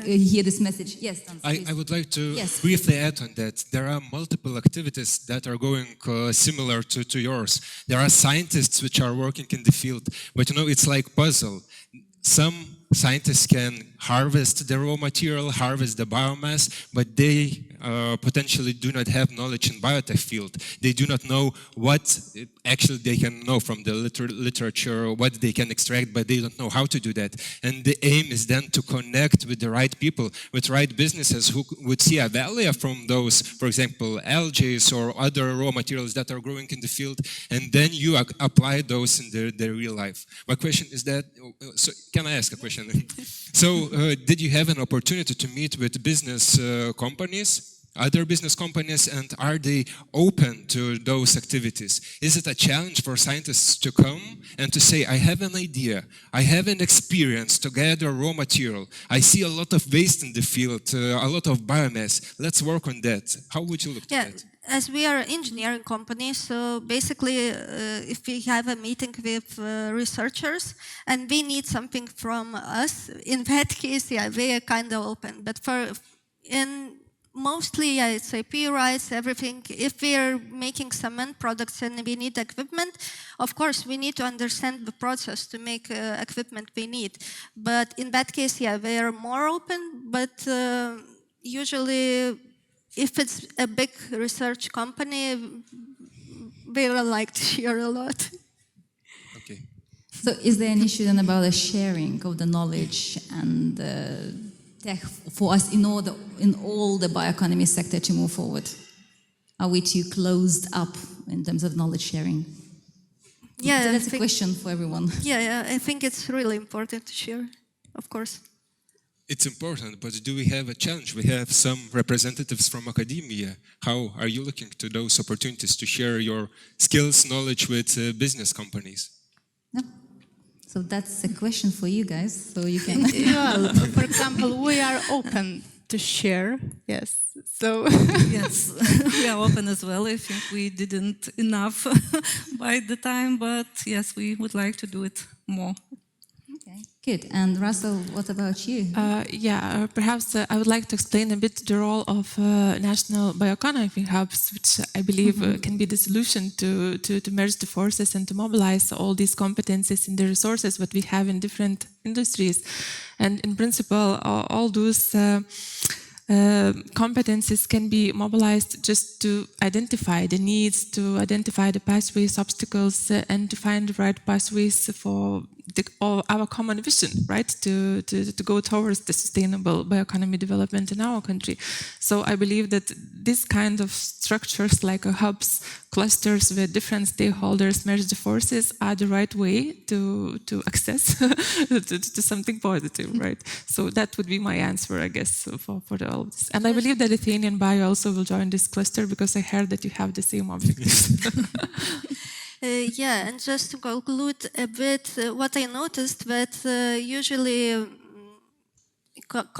hear this message. Yes, Dan, I would like to briefly add on that. There are multiple activities that are going similar to yours. There are scientists which are working in the field, but you know, it's like puzzle. Some scientists can harvest the raw material, harvest the biomass, but they potentially do not have knowledge in biotech field. They do not know what actually they can know from the literature, what they can extract, but they don't know how to do that. And the aim is then to connect with the right people, with right businesses who would see a value from those, for example, algae or other raw materials that are growing in the field, and then you apply those in their real life. My question is that, so can I ask a question? So did you have an opportunity to meet with business companies, other business companies, and are they open to those activities? Is it a challenge for scientists to come and to say, I have an idea, I have an experience to gather raw material, I see a lot of waste in the field, a lot of biomass, let's work on that. How would you look at that? As we are an engineering company, so basically if we have a meeting with researchers and we need something from us, in that case, yeah, we are kind of open. But mostly, it's IP rights, everything. If we are making some end products and we need equipment, of course, we need to understand the process to make equipment we need. But in that case, yeah, we are more open, but usually if it's a big research company, they don't like to share a lot. Okay. So is there an issue then about the sharing of the knowledge and tech for us in all the bioeconomy sector to move forward? Are we too closed up in terms of knowledge sharing? Yeah, so that's a question for everyone. Yeah, I think it's really important to share, of course. It's important, but do we have a challenge? We have some representatives from academia. How are you looking to those opportunities to share your skills, knowledge with business companies? No. So that's a question for you guys, so you can... For example, we are open to share, yes. So yes, we are open as well. I think we didn't enough by the time, but yes, we would like to do it more. Okay, good. And Russell, what about you? Perhaps I would like to explain a bit the role of national bioeconomy hubs, which I believe can be the solution to merge the forces and to mobilize all these competencies and the resources that we have in different industries. And in principle, all those competencies can be mobilized just to identify the needs, to identify the pathways, obstacles, and to find the right pathways for our common vision, right? To go towards the sustainable bioeconomy development in our country. So I believe that this kind of structures like hubs clusters where different stakeholders merge the forces are the right way to access to something positive, right? So that would be my answer, I guess, for all of this. And I believe that Lithuanian Bio also will join this cluster because I heard that you have the same objectives. Yeah, and just to conclude a bit, what I noticed that usually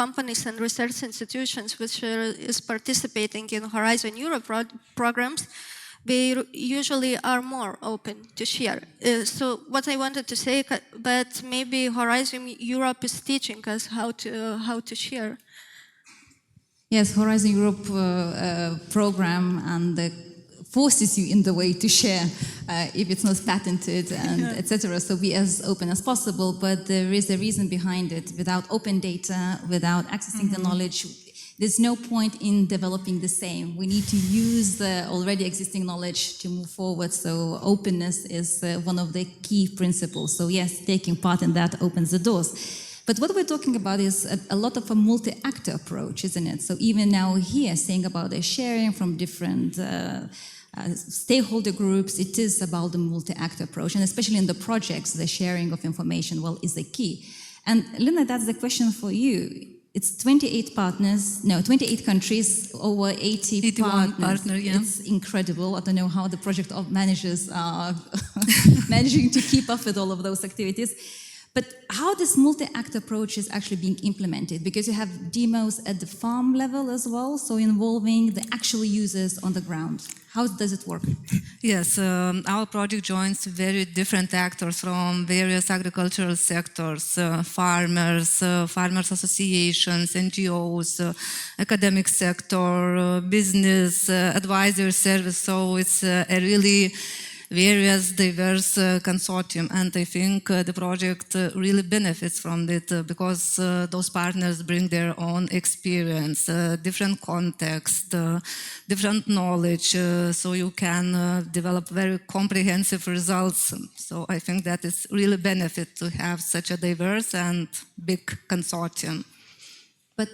companies and research institutions which is participating in Horizon Europe programs, they usually are more open to share. So what I wanted to say, that maybe Horizon Europe is teaching us how to share. Yes, Horizon Europe program and forces you in the way to share if it's not patented and etc. So be as open as possible, but there is a reason behind it. Without open data, without accessing the knowledge, there's no point in developing the same. We need to use the already existing knowledge to move forward. So openness is one of the key principles. So yes, taking part in that opens the doors. But what we're talking about is a lot of a multi-actor approach, isn't it? So even now here, saying about the sharing from different stakeholder groups, it is about the multi-actor approach. And especially in the projects, the sharing of information, well, is the key. And Lina, that's the question for you. It's 28 partners, no, 28 countries, over 80 partners. Yeah. It's incredible. I don't know how the project managers are managing to keep up with all of those activities. But how this multi-act approach is actually being implemented? Because you have demos at the farm level as well, so involving the actual users on the ground. How does it work? Yes, our project joins very different actors from various agricultural sectors, farmers, farmers associations, NGOs, academic sector, business, advisory service. So it's a really various diverse consortium, and I think the project really benefits from it because those partners bring their own experience, different context, different knowledge, so you can develop very comprehensive results. So I think that is really benefit to have such a diverse and big consortium. But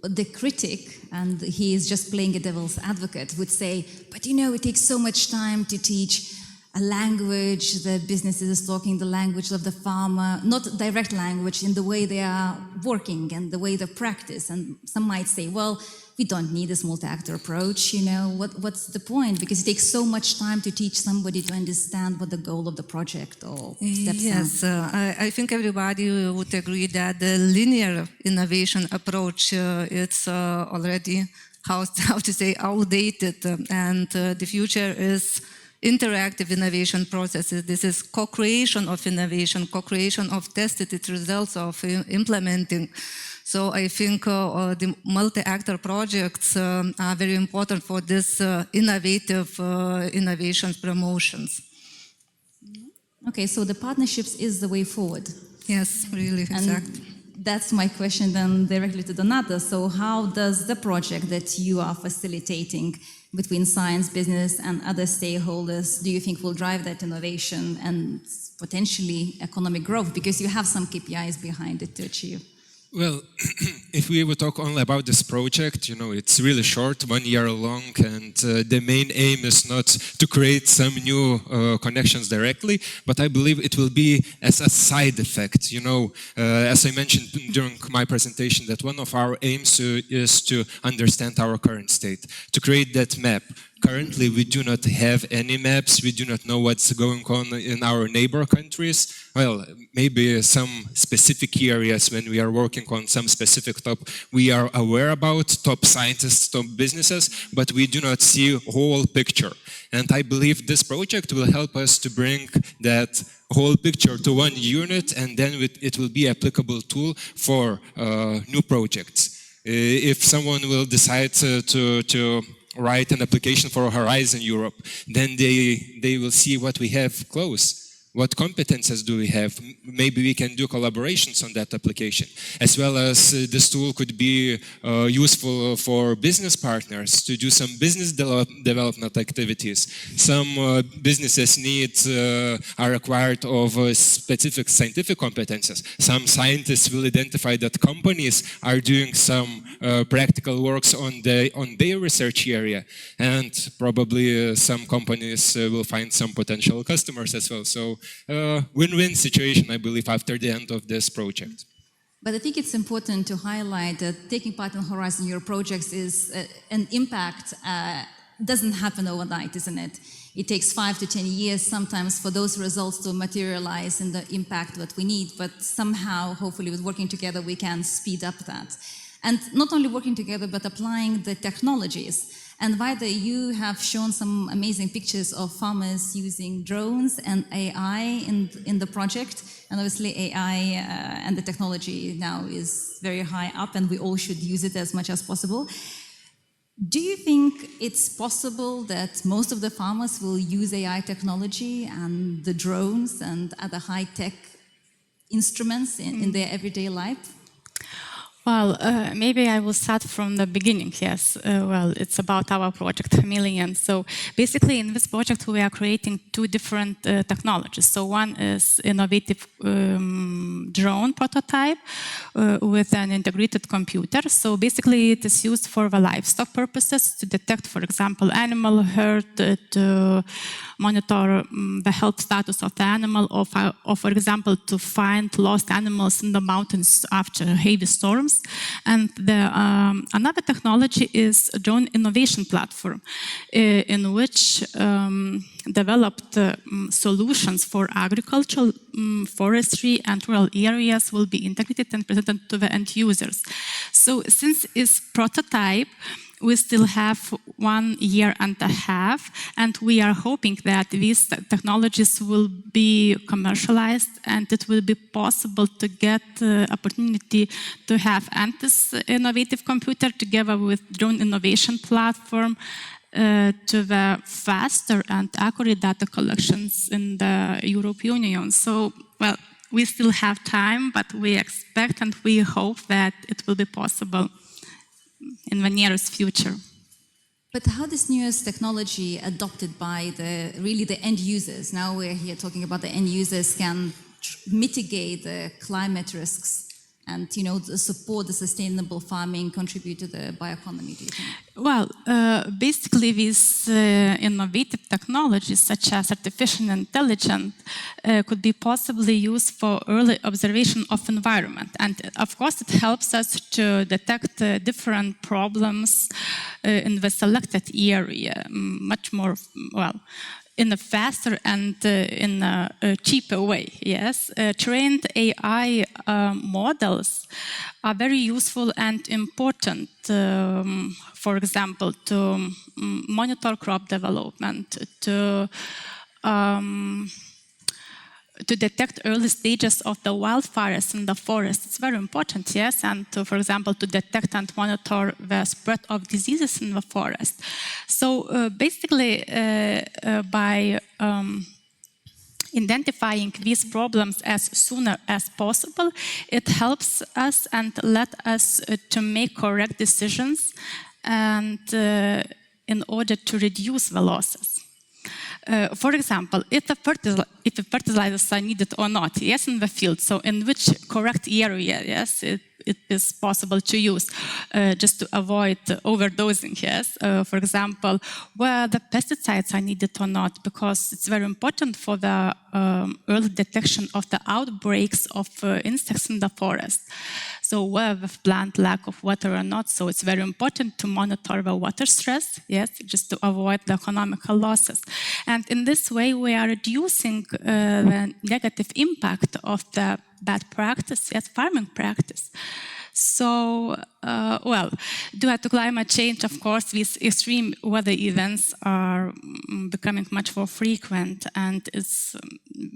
the critic, and he is just playing a devil's advocate, would say, but you know, it takes so much time to teach a language, the business is talking the language of the farmer, not direct language, in the way they are working and the way they practice. And some might say, well, we don't need this multi-actor approach, you know, what's the point? Because it takes so much time to teach somebody to understand what the goal of the project or steps are. Yes, I think everybody would agree that the linear innovation approach, it's already, how to say, outdated, and the future is interactive innovation processes. This is co-creation of innovation, co-creation of tested results of implementing. So I think the multi-actor projects are very important for this innovative innovation promotions. Okay, so the partnerships is the way forward. Yes, really, exactly. That's my question then directly to Donata. So how does the project that you are facilitating between science, business, and other stakeholders, do you think will drive that innovation and potentially economic growth? Because you have some KPIs behind it to achieve. Well, if we would talk only about this project, you know, it's really short, 1 year long, and the main aim is not to create some new connections directly, but I believe it will be as a side effect. You know, as I mentioned during my presentation, that one of our aims is to understand our current state, to create that map. Currently, we do not have any maps. We do not know what's going on in our neighbor countries. Well, maybe some specific areas when we are working on some specific topic, we are aware about top scientists, top businesses, but we do not see whole picture. And I believe this project will help us to bring that whole picture to one unit, and then it will be an applicable tool for new projects. If someone will decide to write an application for Horizon Europe, then they will see what we have close. What competences do we have? Maybe we can do collaborations on that application, as well as this tool could be useful for business partners to do some business development activities. Some businesses are required of specific scientific competences. Some scientists will identify that companies are doing some practical works on their research area, and probably some companies will find some potential customers as well. So win-win situation, I believe, after the end of this project. But I think it's important to highlight that taking part in Horizon Europe projects is an impact doesn't happen overnight, isn't it? It takes 5 to 10 years sometimes for those results to materialize in the impact that we need, but somehow, hopefully with working together, we can speed up that. And not only working together, but applying the technologies. And Vaida, you have shown some amazing pictures of farmers using drones and AI in the project. And obviously AI and the technology now is very high up, and we all should use it as much as possible. Do you think it's possible that most of the farmers will use AI technology and the drones and other high-tech instruments in their everyday life? Well, maybe I will start from the beginning, yes. Well, it's about our project, Kamerine. So basically in this project we are creating two different technologies. So one is innovative drone prototype with an integrated computer. So basically it is used for the livestock purposes to detect, for example, animal herd, to monitor the health status of the animal, or for example, to find lost animals in the mountains after heavy storms. And another technology is a drone innovation platform, in which developed solutions for agriculture, forestry, and rural areas will be integrated and presented to the end users. So since it's prototype, we still have 1.5 years, and we are hoping that these technologies will be commercialized and it will be possible to get the opportunity to have this innovative computer together with drone innovation platform to the faster and accurate data collections in the European Union. So, well, we still have time, but we expect and we hope that it will be possible in the nearest future. But how this newest technology adopted by the end users, now we're here talking about the end users, can mitigate the climate risks and support the sustainable farming, contribute to the bioeconomy, do you think? Well, basically these innovative technologies such as artificial intelligence could be possibly used for early observation of environment. And of course it helps us to detect different problems in the selected area much more, well, in a faster and in a cheaper way, yes. Trained AI models are very useful and important, for example, to monitor crop development, to detect early stages of the wildfires in the forest. It's very important, yes, and for example, to detect and monitor the spread of diseases in the forest. So basically, by identifying these problems as sooner as possible, it helps us and let us to make correct decisions and in order to reduce the losses. For example, if the fertilizers are needed or not, yes, in the field, so in which correct area, yes, it is possible to use just to avoid overdosing, yes. For example, where the pesticides are needed or not, because it's very important for the early detection of the outbreaks of insects in the forest. So whether the plant lack of water or not, so it's very important to monitor the water stress, yes, just to avoid the economical losses. And in this way, we are reducing the negative impact of the bad practice, yes, farming practice. So, well, due to climate change, of course, these extreme weather events are becoming much more frequent, and it's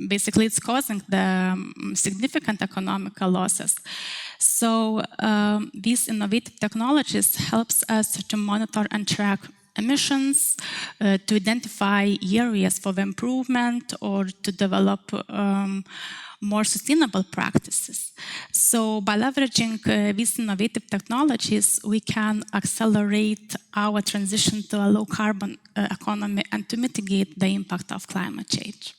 basically it's causing the significant economical losses. So these innovative technologies helps us to monitor and track emissions, to identify areas for the improvement, or to develop more sustainable practices. So by leveraging these innovative technologies, we can accelerate our transition to a low carbon economy and to mitigate the impact of climate change.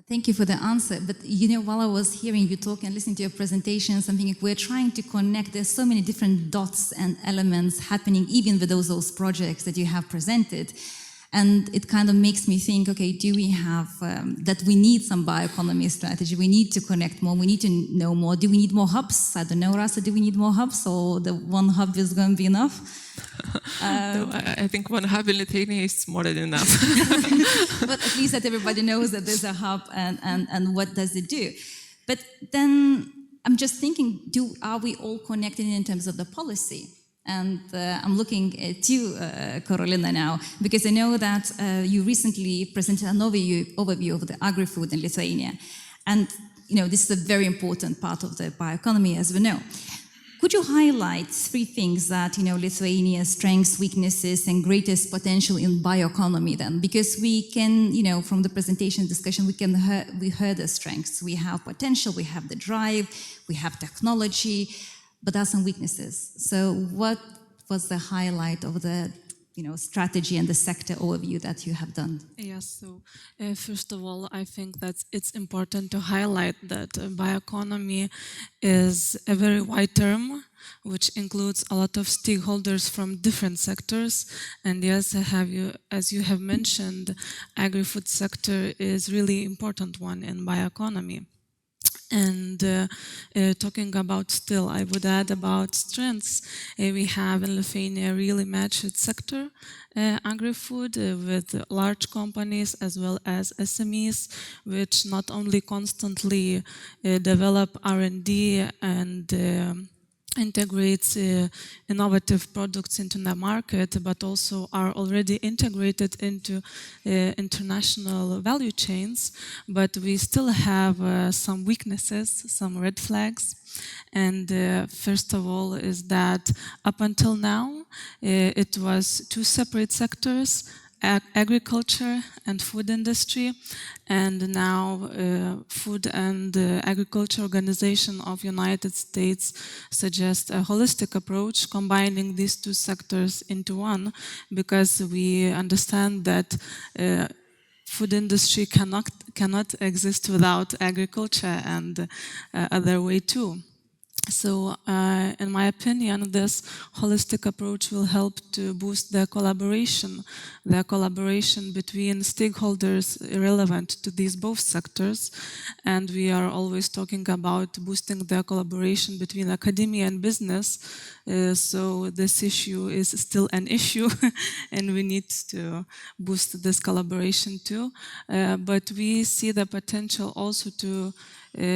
Thank you for the answer. But you know, while I was hearing you talk and listening to your presentation, something we're trying to connect. There's so many different dots and elements happening, even with those projects that you have presented. And it kind of makes me think, okay, do we have, that we need some bioeconomy strategy? We need to connect more. We need to know more. Do we need more hubs? I don't know, Rasa, do we need more hubs? Or the one hub is going to be enough? No, I think one hub in Lithuania is more than enough. But at least that everybody knows that there's a hub and what does it do. But then I'm just thinking, are we all connected in terms of the policy? And I'm looking at you, Karolina, now, because I know that you recently presented an overview of the agri-food in Lithuania. And, you know, this is a very important part of the bioeconomy, as we know. Could you highlight 3 things that, you know, Lithuania's strengths, weaknesses, and greatest potential in bioeconomy then? Because we can, you know, from the presentation discussion, we heard the strengths. We have potential, we have the drive, we have technology, but there are some weaknesses. So what was the highlight of the, you know, strategy and the sector overview that you have done? Yes, so first of all, I think that it's important to highlight that bioeconomy is a very wide term, which includes a lot of stakeholders from different sectors. And yes, as you have mentioned, agri-food sector is really important one in bioeconomy. And talking about still, I would add about strengths. We have in Lithuania a really matched sector, agri-food, with large companies as well as SMEs, which not only constantly develop R&D and integrates innovative products into the market, but also are already integrated into international value chains. But we still have some weaknesses, some red flags. And first of all is that up until now, it was 2 separate sectors, agriculture and food industry, and now Food and Agriculture Organization of United States suggests a holistic approach combining these 2 sectors into one, because we understand that food industry cannot exist without agriculture and other way too. So, in my opinion, this holistic approach will help to boost the collaboration between stakeholders relevant to these both sectors. And we are always talking about boosting the collaboration between academia and business. So this issue is still an issue, and we need to boost this collaboration too. But we see the potential also to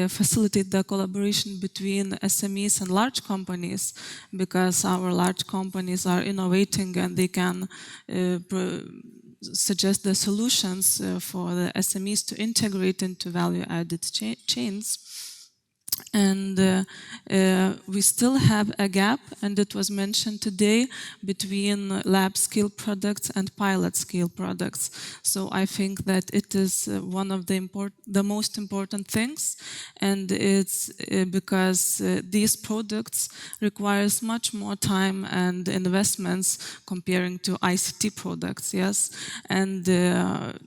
facilitate the collaboration between SMEs and large companies, because our large companies are innovating and they can suggest the solutions for the SMEs to integrate into value-added chains. And we still have a gap, and it was mentioned today, between lab-scale products and pilot-scale products. So I think that it is one of the most important things, and it's because these products requires much more time and investments comparing to ICT products, yes? And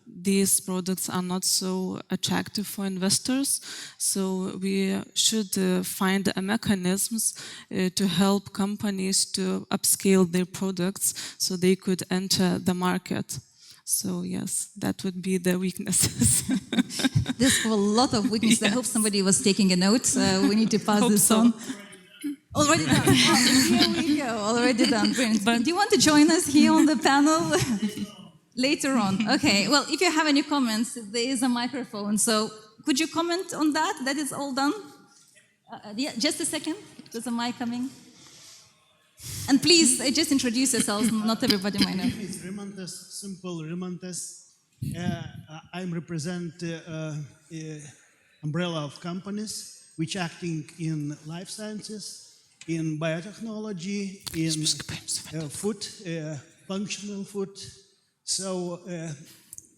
these products are not so attractive for investors, so we should find mechanisms to help companies to upscale their products so they could enter the market. So yes, that would be the weaknesses. There's a lot of weaknesses. Yes. I hope somebody was taking a note. We need to pass this on. Already done. Here we go. Already done. Brilliant. But do you want to join us here on the panel? Later on. Okay. Well, if you have any comments, there is a microphone. So could you comment on that? That is all done? Yeah, just a second. There's a mic coming. And please, just introduce yourselves. Not everybody might know. It's Rimantas, simple Rimantas. I represent umbrella of companies which acting in life sciences, in biotechnology, in food functional food. So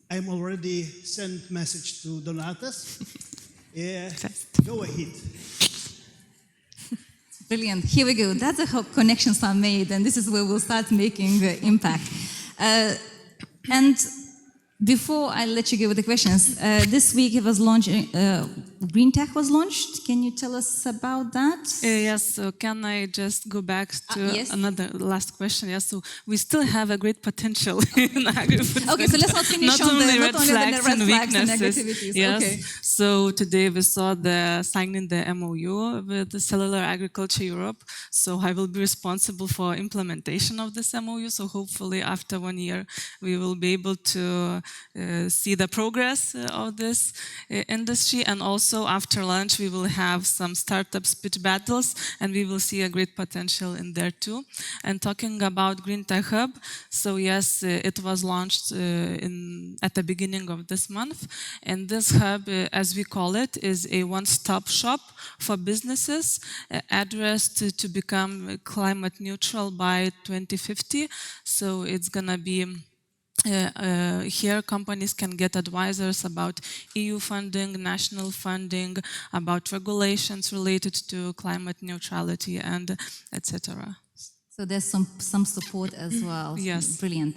I'm already sent message to Donatas. Go ahead. Brilliant. Here we go. That's how connections are made, and this is where we'll start making impact. And before I let you go with the questions, this week it was launched, Green Tech was launched. Can you tell us about that? Yes, so can I just go back to yes. another last question? Yes, so we still have a great potential in agri-food. Okay, so let's not finish on the red flags and weaknesses. negativities. Yes, Okay. so today we saw the signing the MOU with the Cellular Agriculture Europe. So I will be responsible for implementation of this MOU. So hopefully after 1 year, we will be able to see the progress of this industry. And also after lunch, we will have some startup pitch battles, and we will see a great potential in there too. And talking about Green Tech Hub, so yes, it was launched at the beginning of this month. And this hub, as we call it, is a one-stop shop for businesses addressed to become climate neutral by 2050. So it's gonna be here companies can get advisors about EU funding, national funding, about regulations related to climate neutrality, and etc. So there's some support as well. Yes. Brilliant.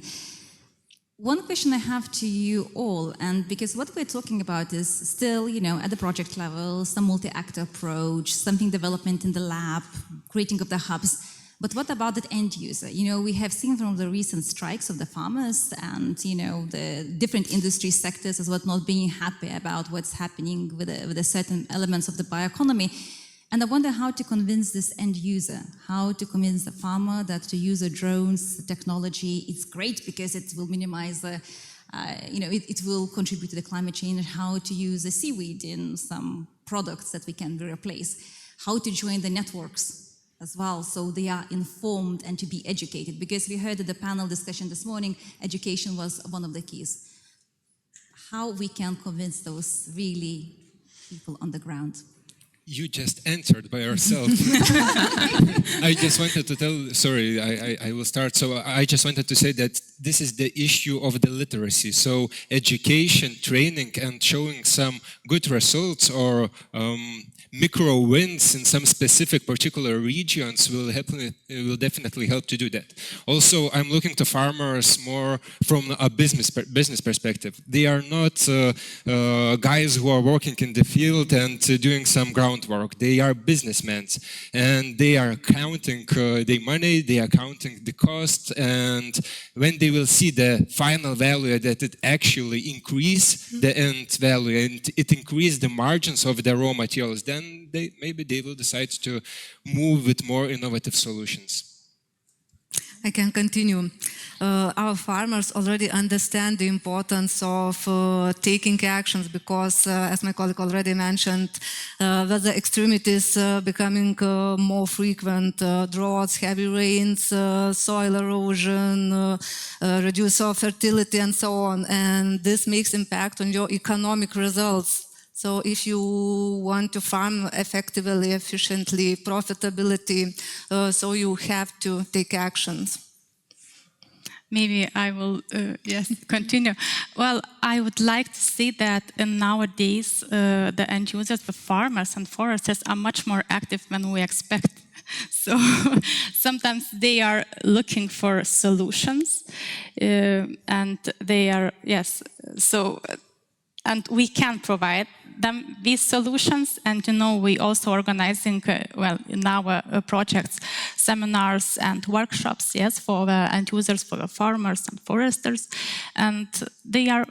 One question I have to you all, and because what we're talking about is still, at the project level, some multi-actor approach, something development in the lab, creating of the hubs. But what about the end user? We have seen from the recent strikes of the farmers and, the different industry sectors as well not being happy about what's happening with the certain elements of the bioeconomy. And I wonder how to convince this end user, how to convince the farmer that to use the drones technology, it's great because it will minimize it will contribute to the climate change, and how to use the seaweed in some products that we can replace, how to join the networks as well, so they are informed and to be educated. Because we heard at the panel discussion this morning, education was one of the keys. How we can convince those really people on the ground? You just answered by yourself. I just wanted to tell, sorry, I will start. So I just wanted to say that this is the issue of the literacy. So education, training, and showing some good results or micro wins in some specific particular regions will definitely help to do that. Also, I'm looking to farmers more from a business perspective. They are not guys who are working in the field and doing some groundwork. They are businessmen, and they are counting their money, they are counting the cost, and when they will see the final value, that it actually increase the end value and it increase the margins of the raw materials, then maybe they will decide to move with more innovative solutions. I can continue. Our farmers already understand the importance of taking actions because, as my colleague already mentioned, weather extremities becoming more frequent, droughts, heavy rains, soil erosion, reduce soil fertility, and so on. And this makes impact on your economic results. So if you want to farm effectively, efficiently, profitability, so you have to take actions. Maybe I will, continue. Well, I would like to say that nowadays, the end users, the farmers and foresters are much more active than we expect. So sometimes they are looking for solutions, and they are, and we can provide them these solutions. And we also organizing in our projects seminars and workshops, for the end users, for the farmers and foresters, and they are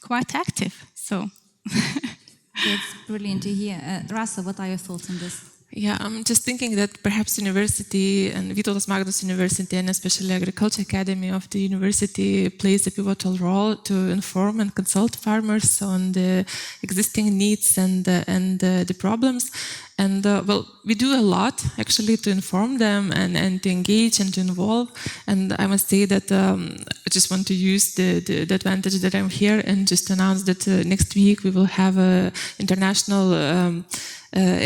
quite active. So it's brilliant to hear. Rasa, what are your thoughts on this? Yeah, I'm just thinking that perhaps university and Vytautas Magdas University and especially Agriculture Academy of the university plays a pivotal role to inform and consult farmers on the existing needs and the problems. And well, we do a lot actually to inform them and to engage and to involve. And I must say that I just want to use the advantage that I'm here and just announce that next week we will have an international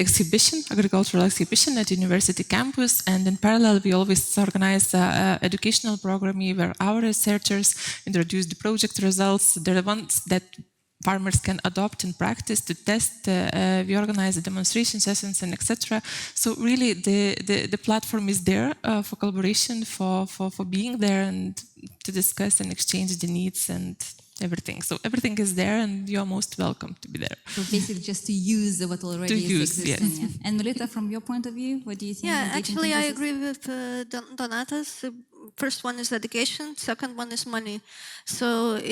exhibition, agricultural exhibition at university campus, and in parallel we always organize an educational program where our researchers introduce the project results. They're the ones that farmers can adopt in practice to test. We organize the demonstration sessions and etc. So really the platform is there for collaboration, for being there and to discuss and exchange the needs and everything. So everything is there and you're most welcome to be there. So basically just to use what already is existing. Yes. Yeah. And Melita, from your point of view, what do you think? Yeah, actually I agree with Donatas. First one is education, second one is money. So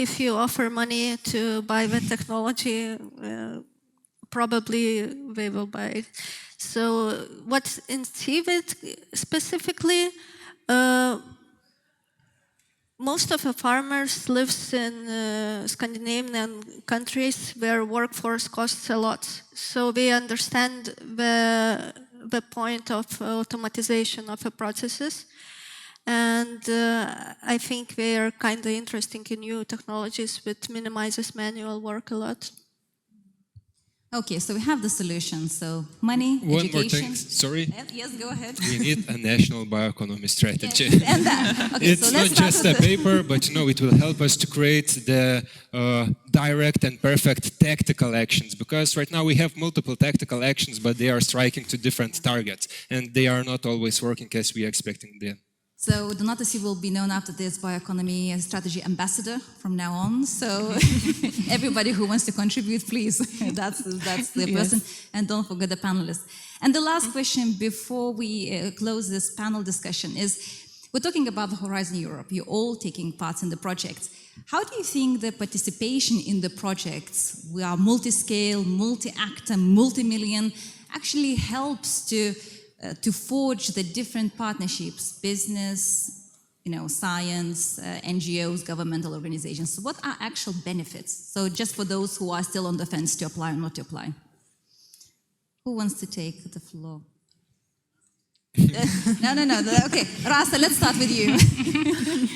if you offer money to buy the technology, probably they will buy it. So what's in CVIT specifically, most of the farmers lives in Scandinavian countries where workforce costs a lot. So they understand the point of automatization of the processes. And I think they are kind of interested in new technologies which minimizes manual work a lot. Okay, so we have the solution. So money, One education. more thing, sorry. Yes, go ahead. We need a national bioeconomy strategy. And that. Okay, It's so let's not start just with a paper, but it will help us to create the direct and perfect tactical actions. Because right now we have multiple tactical actions, but they are striking to different targets, and they are not always working as we are expecting them. So Donatas will be known after this bioeconomy strategy ambassador from now on. So everybody who wants to contribute, please, that's the person. And don't forget the panelists. And the last question before we close this panel discussion is, we're talking about the Horizon Europe. You're all taking part in the project. How do you think the participation in the projects, we are multi-scale, multi-actor, multi-million, actually helps to forge the different partnerships, business, science, NGOs, governmental organizations? So what are actual benefits? So just for those who are still on the fence to apply or not to apply. Who wants to take the floor? No. Okay, Rasa, let's start with you.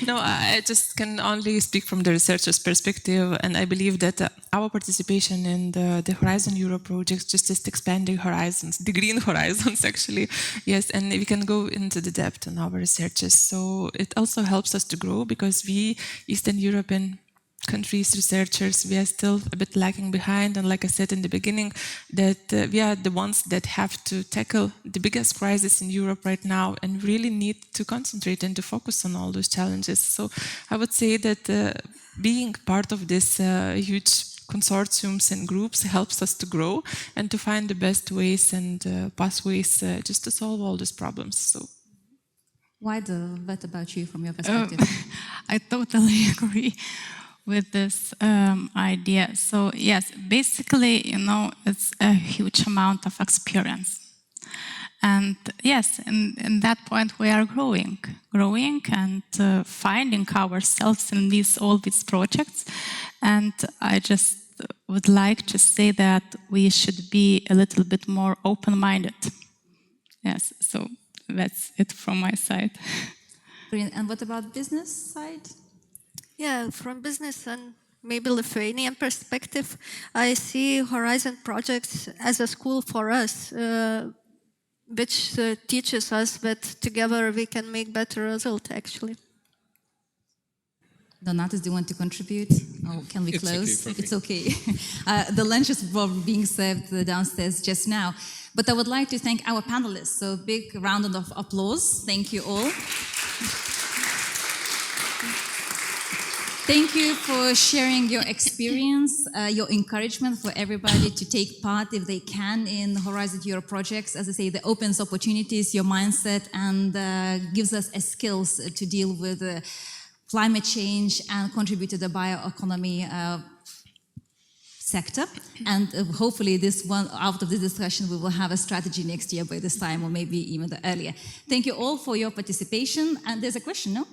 No, I just can only speak from the researcher's perspective, and I believe that our participation in the Horizon Europe projects just is expanding horizons, the green horizons actually, yes, and we can go into the depth on our researches. So it also helps us to grow because we, Eastern European countries, researchers, we are still a bit lagging behind. And like I said in the beginning, that we are the ones that have to tackle the biggest crisis in Europe right now and really need to concentrate and to focus on all those challenges. So I would say that being part of this huge consortiums and groups helps us to grow and to find the best ways and pathways just to solve all these problems. So. What about you from your perspective? I totally agree with this idea. So yes, basically, it's a huge amount of experience. And yes, in that point we are growing and finding ourselves in all these projects. And I just would like to say that we should be a little bit more open-minded. Yes, so that's it from my side. Brilliant. And what about business side? Yeah, from business and maybe Lithuanian perspective, I see Horizon projects as a school for us, which teaches us that together we can make better results, actually. Donatas, do you want to contribute? Or can we close? It's okay. The lunch is being served downstairs just now. But I would like to thank our panelists. So big round of applause. Thank you all. Thank you for sharing your experience, your encouragement for everybody to take part if they can in Horizon Europe projects. As I say, it opens opportunities, your mindset, and gives us skills to deal with climate change and contribute to the bioeconomy sector. And hopefully out of this discussion, we will have a strategy next year by this time, or maybe even earlier. Thank you all for your participation. And there's a question, no?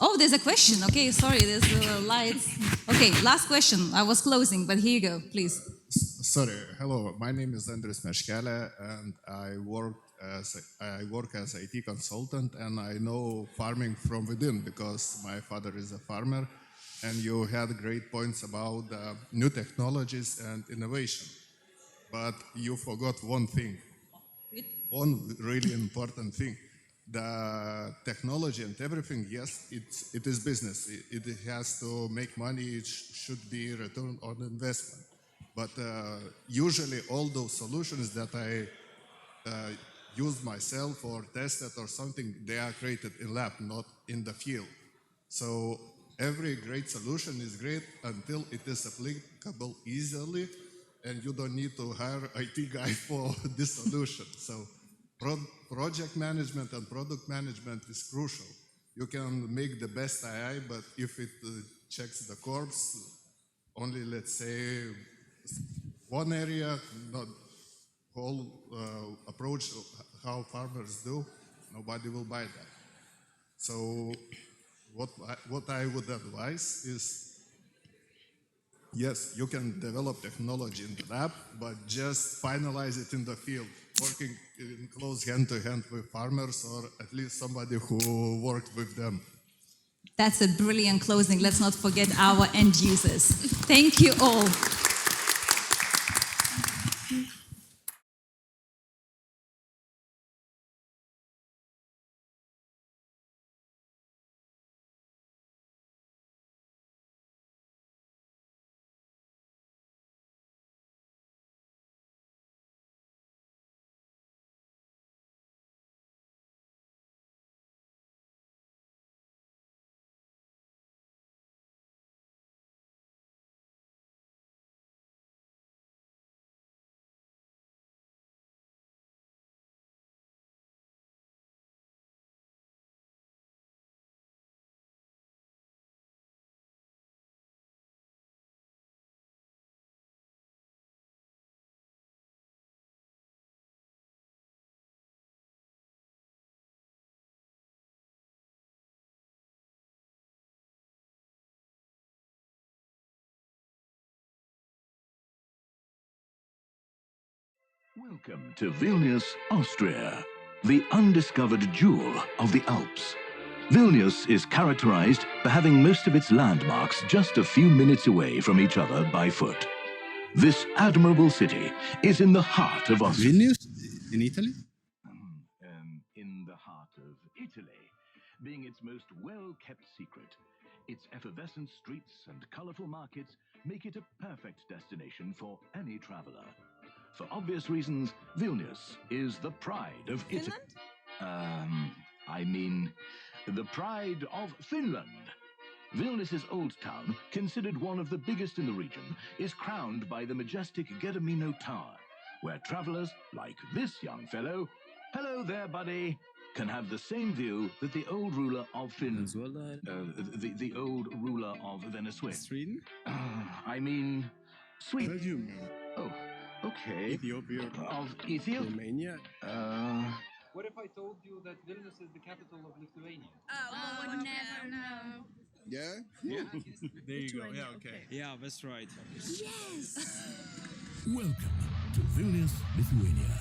Oh, there's a question. Okay, sorry, there's lights. Okay, last question. I was closing, but here you go, please. Sorry, hello. My name is Andres Meškelė, and I work as IT consultant, and I know farming from within because my father is a farmer, and you had great points about new technologies and innovation. But you forgot one thing, one really important thing. The technology and everything, yes, it is business. It has to make money. It should be return on investment. But usually all those solutions that I used myself or tested or something, they are created in lab, not in the field. So every great solution is great until it is applicable easily, and you don't need to hire IT guy for this solution. So project management and product management is crucial. You can make the best AI, but if it checks the corpse, only let's say one area, not whole approach of how farmers do, nobody will buy that. So what I would advise is, yes, you can develop technology in the lab, but just finalize it in the field, working in close hand-to-hand with farmers or at least somebody who worked with them. That's a brilliant closing. Let's not forget our end users. Thank you all. Welcome to Vilnius, Austria, the undiscovered jewel of the Alps. Vilnius is characterized by having most of its landmarks just a few minutes away from each other by foot. This admirable city is in the heart of Austria. Vilnius in Italy? In the heart of Italy, being its most well-kept secret. Its effervescent streets and colorful markets make it a perfect destination for any traveler. For obvious reasons, Vilnius is the pride of Italy. I mean, the pride of Finland. Vilnius's old town, considered one of the biggest in the region, is crowned by the majestic Kamerine Tower, where travelers like this young fellow, hello there, buddy, can have the same view that the old ruler of Finland, the old ruler of Venezuela. Sweden? I mean, Sweden. Belgium. Oh, okay. Ethiopia. Of Ethiopia? Romania. What if I told you that Vilnius is the capital of Lithuania? Oh, would never know. Yeah? Yeah. There you go. Yeah, okay. Yeah, that's right. Yes! Welcome to Vilnius, Lithuania.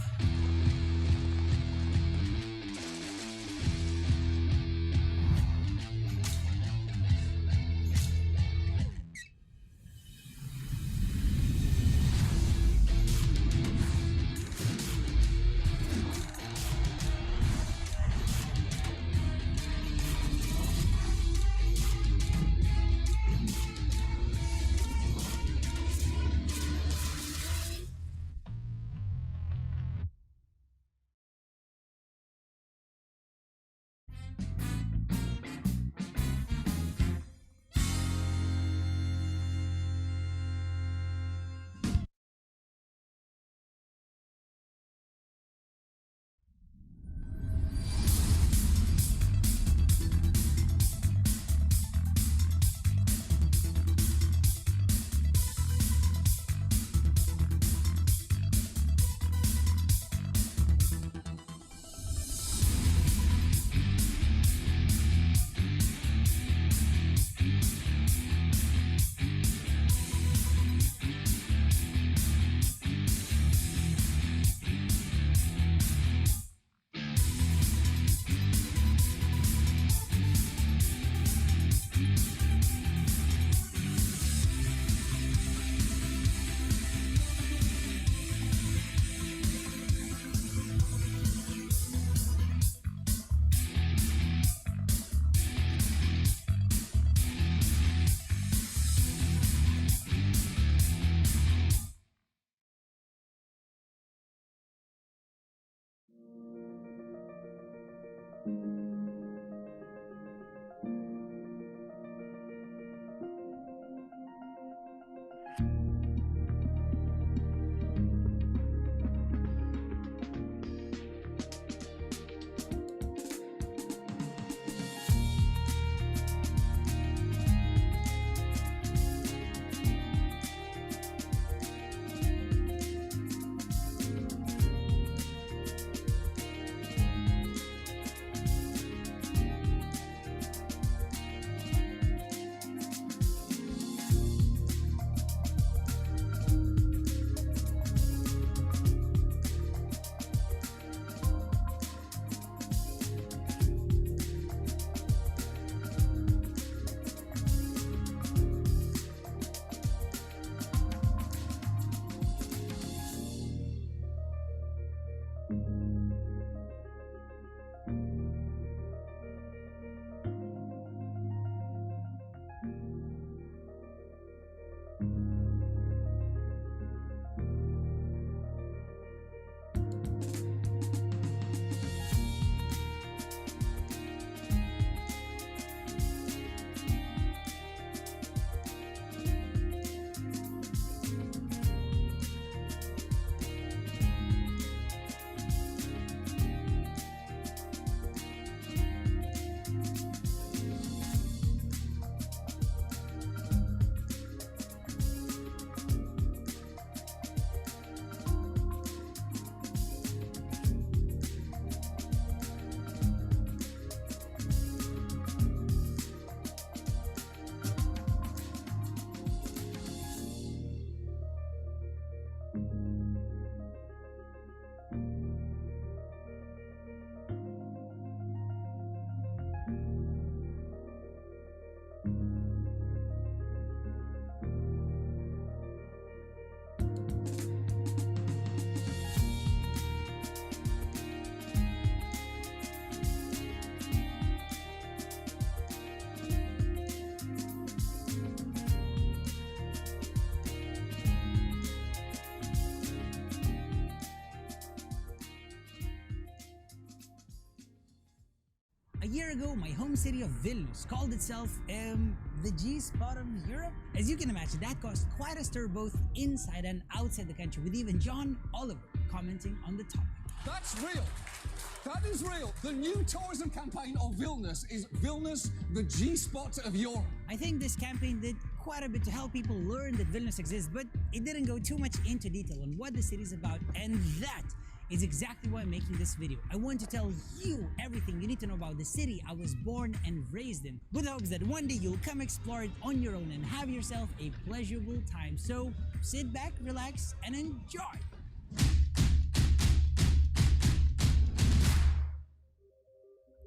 year ago, my home city of Vilnius called itself the G-spot of Europe. As you can imagine, that caused quite a stir both inside and outside the country, with even John Oliver commenting on the topic. That's real. That is real. The new tourism campaign of Vilnius is Vilnius, the G-spot of Europe. I think this campaign did quite a bit to help people learn that Vilnius exists, but it didn't go too much into detail on what the city is about, and that is exactly why I'm making this video. I want to tell you everything you need to know about the city I was born and raised in, with hopes that one day you'll come explore it on your own and have yourself a pleasurable time. So sit back, relax, and enjoy.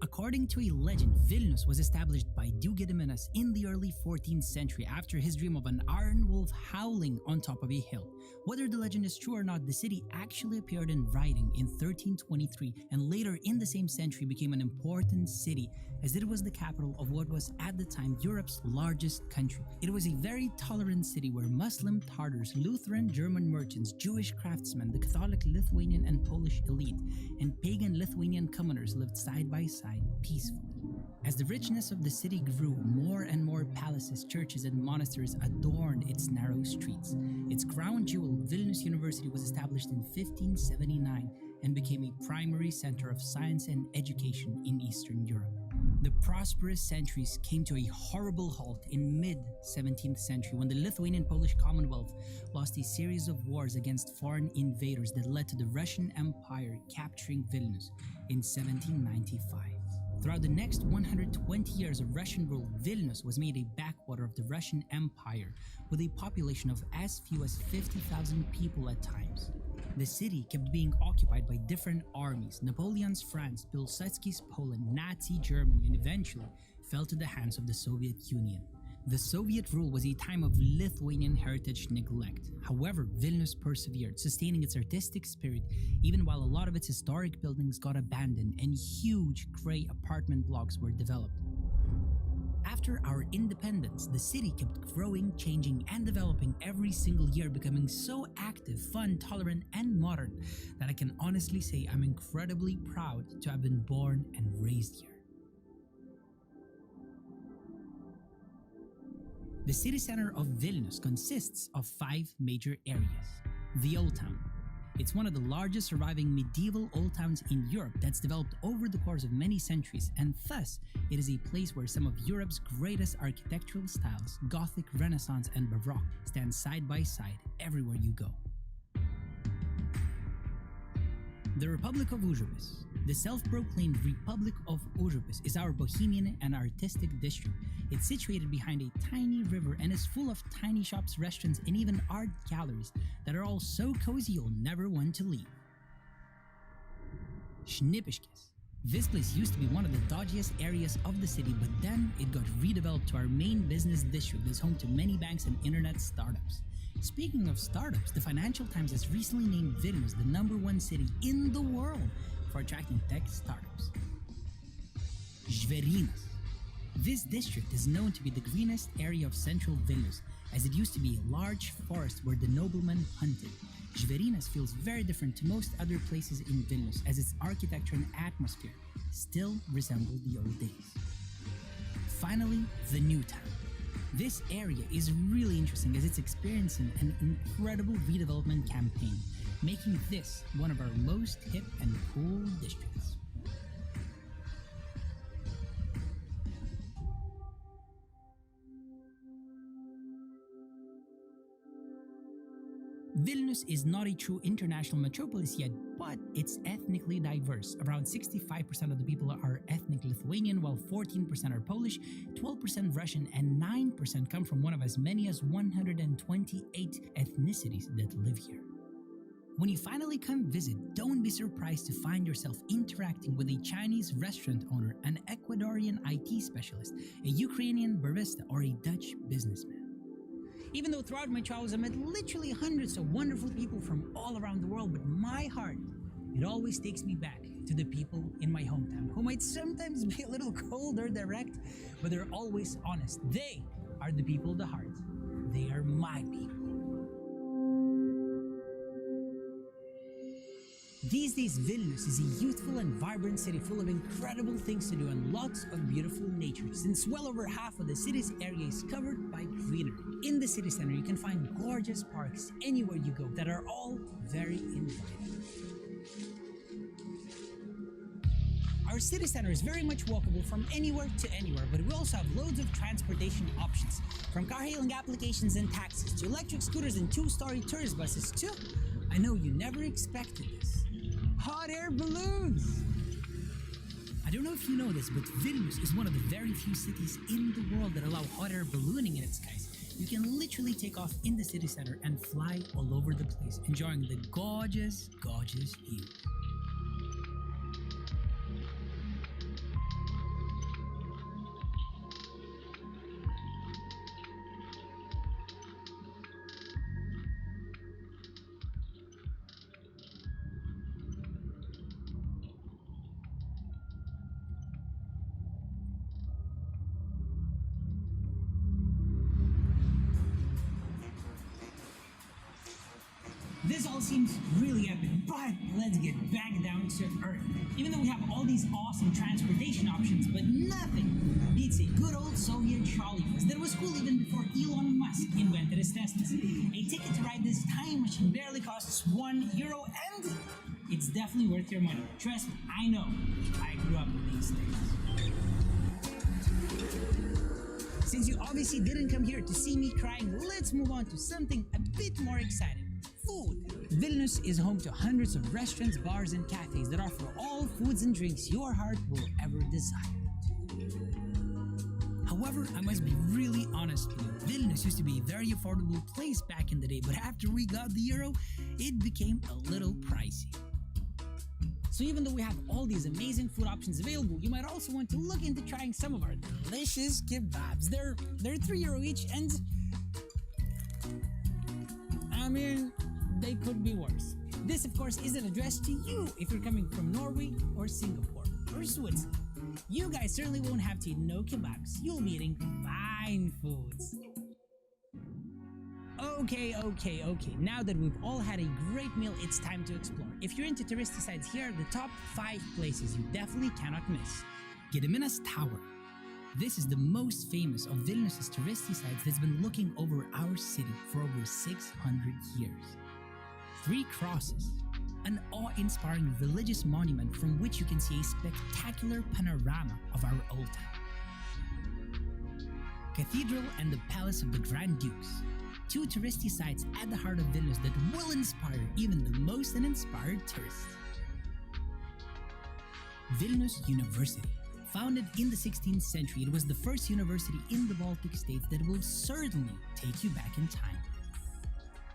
According to a legend, Vilnius was established by Duke Gediminas in the early 14th century after his dream of an iron wolf howling on top of a hill. Whether the legend is true or not, the city actually appeared in writing in 1323 and later in the same century became an important city, as it was the capital of what was at the time Europe's largest country. It was a very tolerant city where Muslim Tartars, Lutheran German merchants, Jewish craftsmen, the Catholic Lithuanian and Polish elite, and pagan Lithuanian commoners lived side by side peacefully. As the richness of the city grew, more and more palaces, churches, and monasteries adorned its narrow streets. Its crown jewel, Vilnius University, was established in 1579 and became a primary center of science and education in Eastern Europe. The prosperous centuries came to a horrible halt in mid-17th century when the Lithuanian-Polish Commonwealth lost a series of wars against foreign invaders that led to the Russian Empire capturing Vilnius in 1795. Throughout the next 120 years of Russian rule, Vilnius was made a backwater of the Russian Empire, with a population of as few as 50,000 people at times. The city kept being occupied by different armies: Napoleon's France, Pilsudski's Poland, Nazi Germany, and eventually fell to the hands of the Soviet Union. The Soviet rule was a time of Lithuanian heritage neglect. However, Vilnius persevered, sustaining its artistic spirit even while a lot of its historic buildings got abandoned and huge grey apartment blocks were developed. After our independence, the city kept growing, changing, and developing every single year, becoming so active, fun, tolerant, and modern that I can honestly say I'm incredibly proud to have been born and raised here. The city center of Vilnius consists of 5 major areas. The Old Town. It's one of the largest surviving medieval old towns in Europe that's developed over the course of many centuries, and thus it is a place where some of Europe's greatest architectural styles, Gothic, Renaissance, and Baroque, stand side by side everywhere you go. The Republic of Užupis. The self-proclaimed Republic of Užupis is our bohemian and artistic district. It's situated behind a tiny river and is full of tiny shops, restaurants, and even art galleries that are all so cozy you'll never want to leave. Šnipiškės. This place used to be one of the dodgiest areas of the city, but then it got redeveloped to our main business district that's home to many banks and internet startups. Speaking of startups, the Financial Times has recently named Vilnius the #1 city in the world for attracting tech startups. Žvėrynas. This district is known to be the greenest area of central Vilnius, as it used to be a large forest where the noblemen hunted. Žvėrynas feels very different to most other places in Vilnius, as its architecture and atmosphere still resemble the old days. Finally, the New Town. This area is really interesting as it's experiencing an incredible redevelopment campaign, making this one of our most hip and cool districts. Vilnius is not a true international metropolis yet, but it's ethnically diverse. Around 65% of the people are ethnic Lithuanian, while 14% are Polish, 12% Russian, and 9% come from one of as many as 128 ethnicities that live here. When you finally come visit, don't be surprised to find yourself interacting with a Chinese restaurant owner, an Ecuadorian IT specialist, a Ukrainian barista, or a Dutch businessman. Even though throughout my travels I met literally hundreds of wonderful people from all around the world, but my heart, it always takes me back to the people in my hometown, who might sometimes be a little cold or direct, but they're always honest. They are the people of the heart. They are my people. These days, Vilnius is a youthful and vibrant city full of incredible things to do and lots of beautiful nature, since well over half of the city's area is covered by greenery. In the city center, you can find gorgeous parks anywhere you go that are all very inviting. Our city center is very much walkable from anywhere to anywhere, but we also have loads of transportation options, from car-hailing applications and taxis to electric scooters and two-story tourist buses to, I know you never expected this, hot air balloons! I don't know if you know this, but Vilnius is one of the very few cities in the world that allow hot air ballooning in its skies. You can literally take off in the city center and fly all over the place, enjoying the gorgeous, gorgeous views. This all seems really epic, but let's get back down to earth. Even though we have all these awesome transportation options, but nothing beats a good old Soviet trolley bus that was cool even before Elon Musk invented his Teslas. A ticket to ride this time machine barely costs €1, and it's definitely worth your money. Trust me, I know. I grew up with these things. Since you obviously didn't come here to see me crying, let's move on to something a bit more exciting. Food. Vilnius is home to hundreds of restaurants, bars, and cafes that offer all foods and drinks your heart will ever desire. However, I must be really honest with you. Vilnius used to be a very affordable place back in the day, but after we got the euro, it became a little pricey. So even though we have all these amazing food options available, you might also want to look into trying some of our delicious kebabs. They're €3 each, and I mean, they could be worse. This, of course, isn't addressed to you if you're coming from Norway or Singapore or Switzerland. You guys certainly won't have to eat no kebabs. You'll be eating fine foods. Okay. Now that we've all had a great meal, it's time to explore. If you're into touristy sites, here are the top 5 places you definitely cannot miss. Gediminas Tower. This is the most famous of Vilnius' touristy sites that's been looking over our city for over 600 years. 3 Crosses, an awe-inspiring religious monument from which you can see a spectacular panorama of our old town. Cathedral and the Palace of the Grand Dukes, 2 touristy sites at the heart of Vilnius that will inspire even the most uninspired tourists. Vilnius University. Founded in the 16th century, it was the first university in the Baltic states that will certainly take you back in time.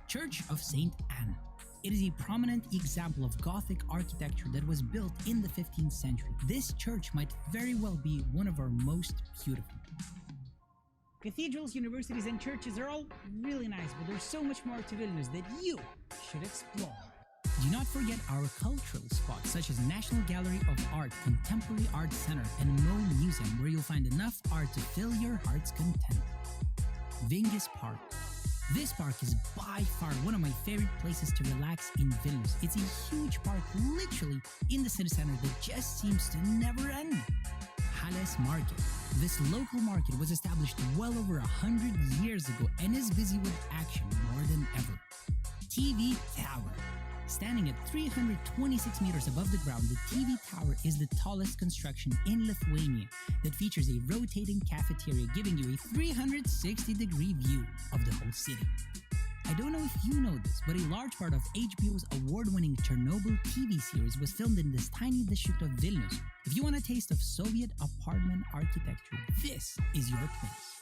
Church of St. Anne. It is a prominent example of Gothic architecture that was built in the 15th century. This church might very well be one of our most beautiful. Cathedrals, universities, and churches are all really nice, but there's so much more to Vilnius that you should explore. Do not forget our cultural spots such as National Gallery of Art, Contemporary Art Center, and Mo Museum, where you'll find enough art to fill your heart's content. Vingis Park. This park is by far one of my favorite places to relax in Vilnius. It's a huge park literally in the city center that just seems to never end. Halės Market. This local market was established well over 100 years ago and is busy with action more than ever. TV Tower. Standing at 326 meters above the ground, the TV tower is the tallest construction in Lithuania that features a rotating cafeteria giving you a 360-degree view of the whole city. I don't know if you know this, but a large part of HBO's award-winning Chernobyl TV series was filmed in this tiny district of Vilnius. If you want a taste of Soviet apartment architecture, this is your place.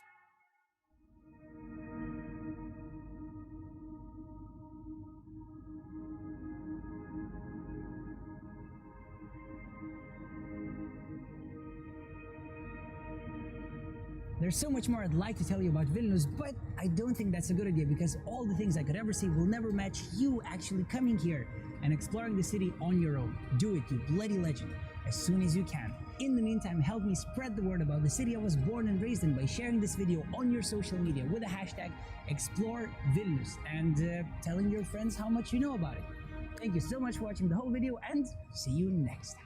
There's so much more I'd like to tell you about Vilnius, but I don't think that's a good idea because all the things I could ever say will never match you actually coming here and exploring the city on your own. Do it, you bloody legend, as soon as you can. In the meantime, help me spread the word about the city I was born and raised in by sharing this video on your social media with the hashtag ExploreVilnius and telling your friends how much you know about it. Thank you so much for watching the whole video and see you next time.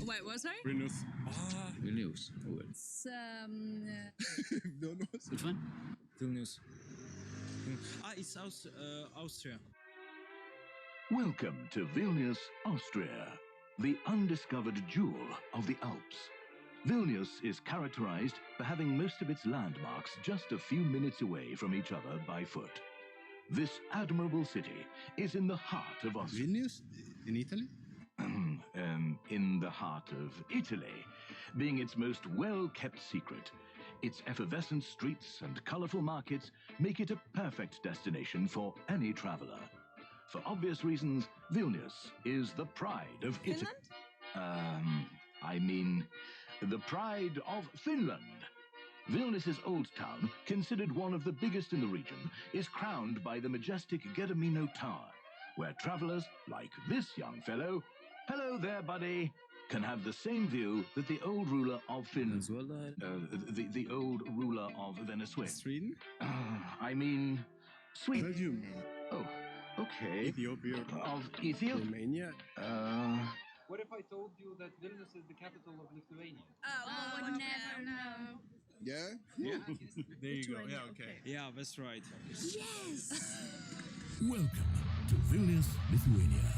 Wait, what, sorry? Vilnius. Vilnius. It's, Vilnius. Which one? Vilnius. It's Austria. Welcome to Vilnius, Austria, the undiscovered jewel of the Alps. Vilnius is characterized for having most of its landmarks just a few minutes away from each other by foot. This admirable city is in the heart of Austria. Vilnius? In Italy? In the heart of Italy, being its most well-kept secret. Its effervescent streets and colorful markets make it a perfect destination for any traveler. For obvious reasons, Vilnius is the pride of Italy. I mean, the pride of Finland. Vilnius's old town, considered one of the biggest in the region, is crowned by the majestic Kamerine Tower, where travelers like this young fellow, hello there, buddy, can have the same view that the old ruler of Finland, the old ruler of Venezuela. Sweden? I mean, Sweden. Belgium. Oh, okay. Ethiopia. Of Ethiopia? Romania. What if I told you that Vilnius is the capital of Lithuania? Oh, would never know. Yeah? Yeah. There you go. Yeah, okay. Yeah, that's right. Yes! Welcome to Vilnius, Lithuania.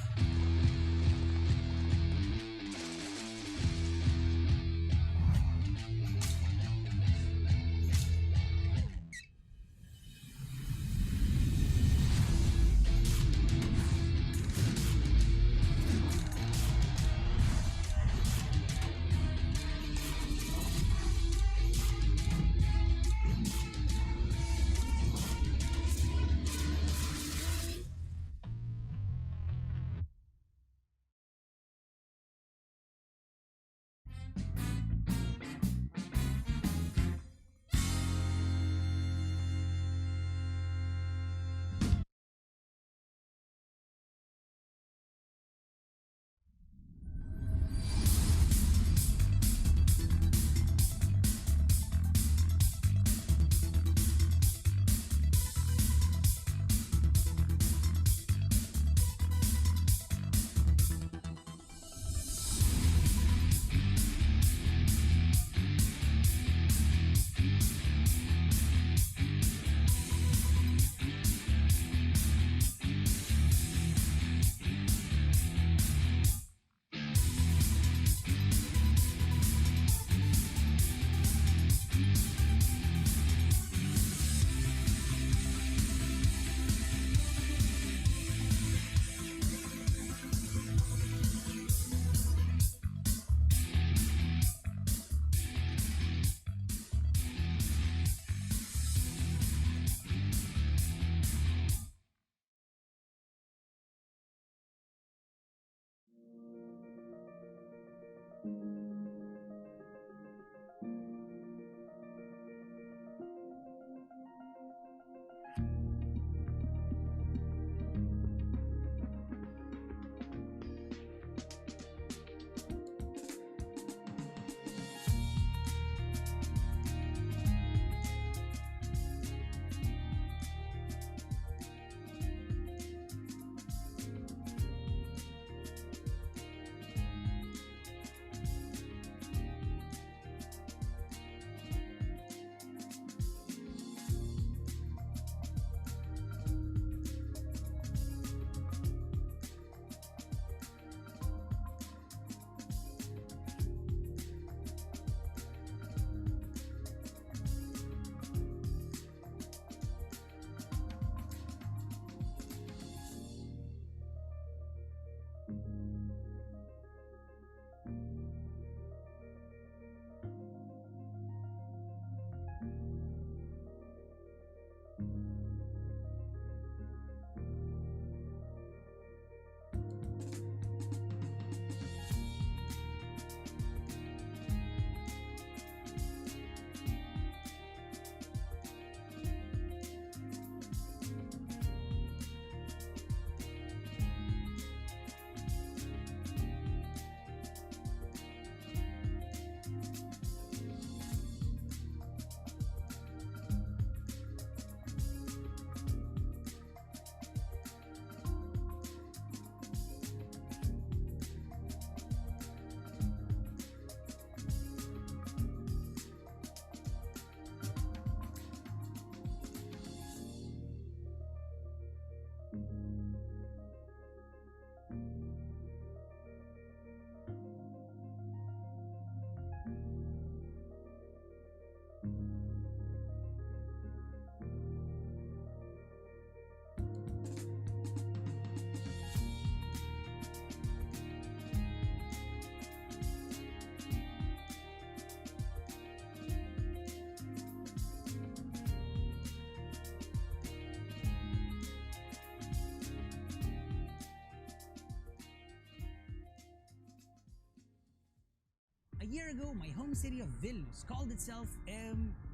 year ago, my home city of Vilnius called itself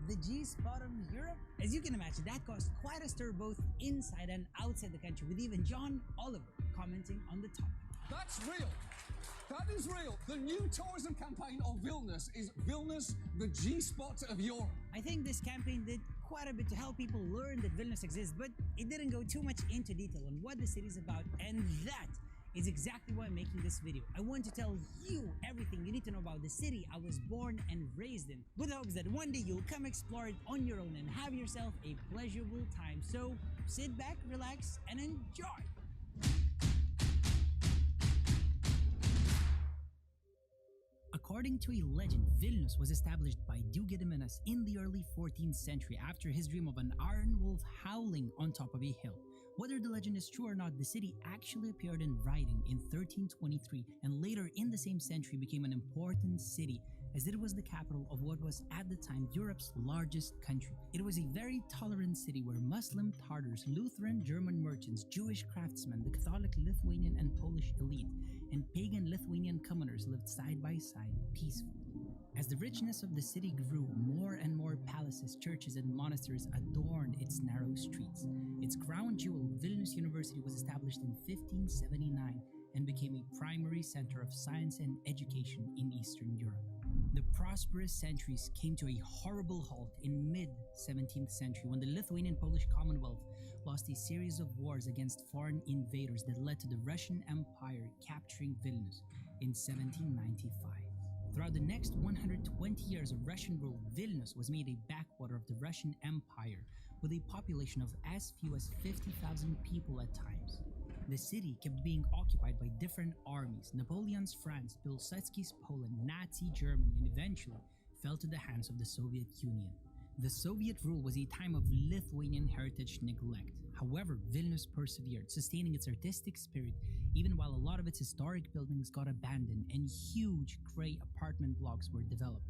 the G-spot of Europe. As you can imagine, that caused quite a stir both inside and outside the country, with even John Oliver commenting on the topic. That's real. That is real. The new tourism campaign of Vilnius is Vilnius, the G-spot of Europe. I think this campaign did quite a bit to help people learn that Vilnius exists, but it didn't go too much into detail on what the city is about, and that is exactly why I'm making this video. I want to tell you everything you need to know about the city I was born and raised in, with hopes that one day you'll come explore it on your own and have yourself a pleasurable time. So sit back, relax, and enjoy! According to a legend, Vilnius was established by Duke Gediminas in the early 14th century after his dream of an iron wolf howling on top of a hill. Whether the legend is true or not, the city actually appeared in writing in 1323 and later in the same century became an important city, as it was the capital of what was at the time Europe's largest country. It was a very tolerant city where Muslim Tartars, Lutheran German merchants, Jewish craftsmen, the Catholic Lithuanian and Polish elite, and pagan Lithuanian commoners lived side by side peacefully. As the richness of the city grew, more and more palaces, churches, and monasteries adorned its narrow streets. Its crown jewel, Vilnius University, was established in 1579 and became a primary center of science and education in Eastern Europe. The prosperous centuries came to a horrible halt in mid-17th century when the Lithuanian-Polish Commonwealth lost a series of wars against foreign invaders that led to the Russian Empire capturing Vilnius in 1795. Throughout the next 120 years of Russian rule, Vilnius was made a backwater of the Russian Empire, with a population of as few as 50,000 people at times. The city kept being occupied by different armies: Napoleon's France, Pilsudski's Poland, Nazi Germany, and eventually fell to the hands of the Soviet Union. The Soviet rule was a time of Lithuanian heritage neglect. However, Vilnius persevered, sustaining its artistic spirit even while a lot of its historic buildings got abandoned and huge grey apartment blocks were developed.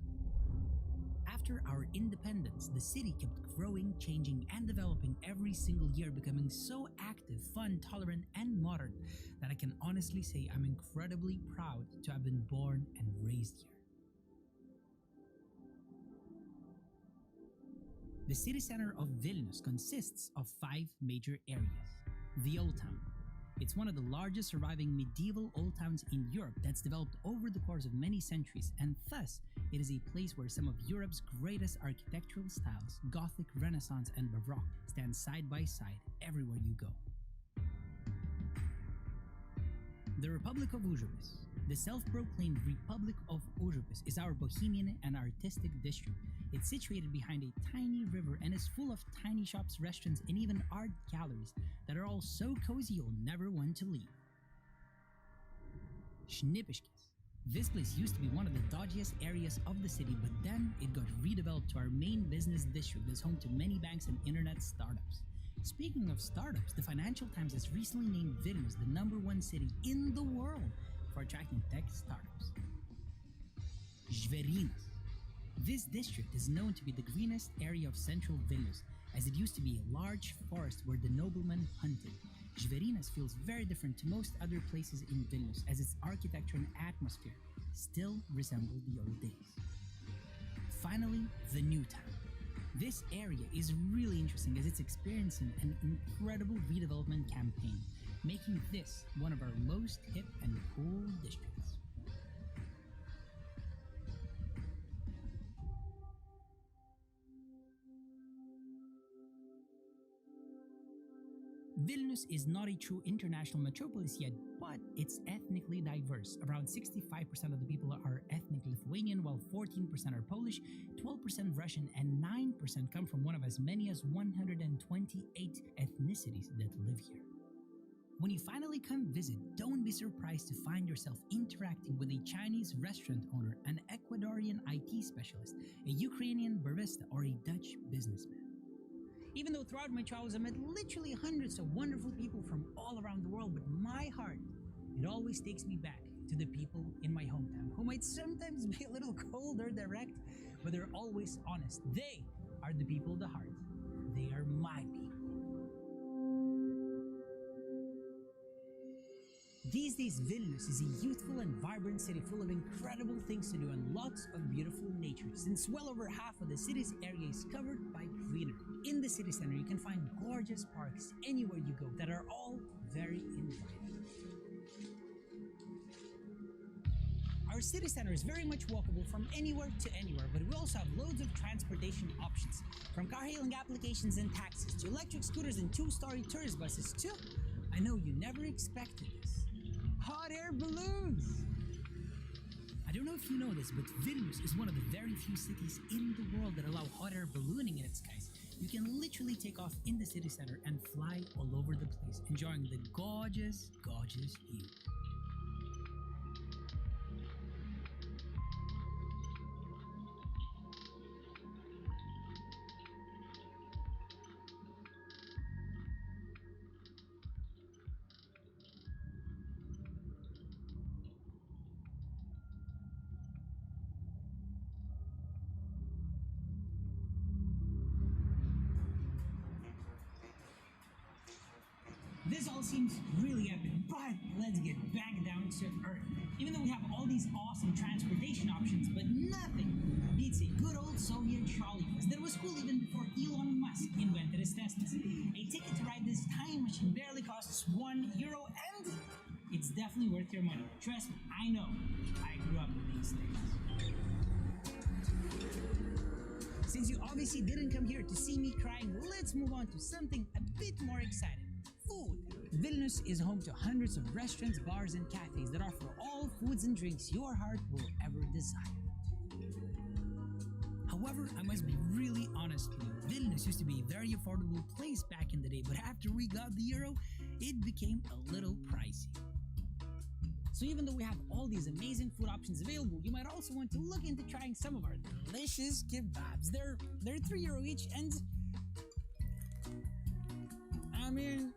After our independence, the city kept growing, changing, and developing every single year, becoming so active, fun, tolerant, and modern that I can honestly say I'm incredibly proud to have been born and raised here. The city center of Vilnius consists of 5 major areas. The Old Town. It's one of the largest surviving medieval old towns in Europe that's developed over the course of many centuries, and thus it is a place where some of Europe's greatest architectural styles, Gothic, Renaissance, and Baroque, stand side by side everywhere you go. The Republic of Užupis. The self-proclaimed Republic of Užupis is our bohemian and artistic district. It's situated behind a tiny river and is full of tiny shops, restaurants, and even art galleries that are all so cozy you'll never want to leave. Šnipiškės. This place used to be one of the dodgiest areas of the city, but then it got redeveloped to our main business district that's home to many banks and internet startups. Speaking of startups, the Financial Times has recently named Vilnius the #1 city in the world for attracting tech startups. Žvėrynas. This district is known to be the greenest area of central Vilnius, as it used to be a large forest where the noblemen hunted. Žvėrynas feels very different to most other places in Vilnius, as its architecture and atmosphere still resemble the old days. Finally, the New Town. This area is really interesting as it's experiencing an incredible redevelopment campaign, making this one of our most hip and cool districts. Vilnius is not a true international metropolis yet, but it's ethnically diverse. Around 65% of the people are ethnic Lithuanian, while 14% are Polish, 12% Russian, and 9% come from one of as many as 128 ethnicities that live here. When you finally come visit, don't be surprised to find yourself interacting with a Chinese restaurant owner, an Ecuadorian IT specialist, a Ukrainian barista, or a Dutch businessman. Even though throughout my travels I met literally hundreds of wonderful people from all around the world, but my heart, it always takes me back to the people in my hometown, who might sometimes be a little cold or direct, but they're always honest. They are the people of the heart. They are my people. These days, Vilnius is a youthful and vibrant city full of incredible things to do and lots of beautiful nature, since well over half of the city's area is covered by greenery. In the city center, you can find gorgeous parks anywhere you go that are all very inviting. Our city center is very much walkable from anywhere to anywhere, but we also have loads of transportation options, from car-hailing applications and taxis to electric scooters and two-story tourist buses too. I know you never expected this. Hot air balloons! I don't know if you know this, but Vilnius is one of the very few cities in the world that allow hot air ballooning in its skies. You can literally take off in the city center and fly all over the place, enjoying the gorgeous, gorgeous view. This all seems really epic, but let's get back down to earth. Even though we have all these awesome transportation options, but nothing beats a good old Soviet trolley bus that was cool even before Elon Musk invented his Teslas. A ticket to ride this time machine barely costs €1, and it's definitely worth your money. Trust me, I know. I grew up with these things. Since you obviously didn't come here to see me crying, let's move on to something a bit more exciting. Food. Vilnius is home to hundreds of restaurants, bars, and cafes that offer all foods and drinks your heart will ever desire. However, I must be really honest with you. Vilnius used to be a very affordable place back in the day, but after we got the euro, it became a little pricey. So even though we have all these amazing food options available, you might also want to look into trying some of our delicious kebabs. They're €3 each, and I mean,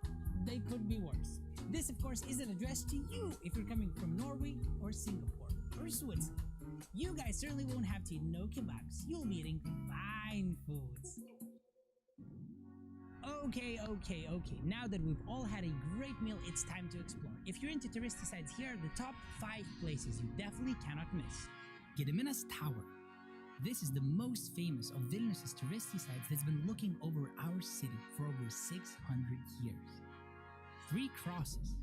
they could be worse. This, of course, isn't addressed to you if you're coming from Norway or Singapore or Switzerland. You guys certainly won't have to eat no kebabs. You'll be eating fine foods. Okay. Now that we've all had a great meal, it's time to explore. If you're into touristy sites, here are the top 5 places you definitely cannot miss. Gediminas Tower. This is the most famous of Vilnius' touristy sites that's been looking over our city for over 600 years. 3 Crosses,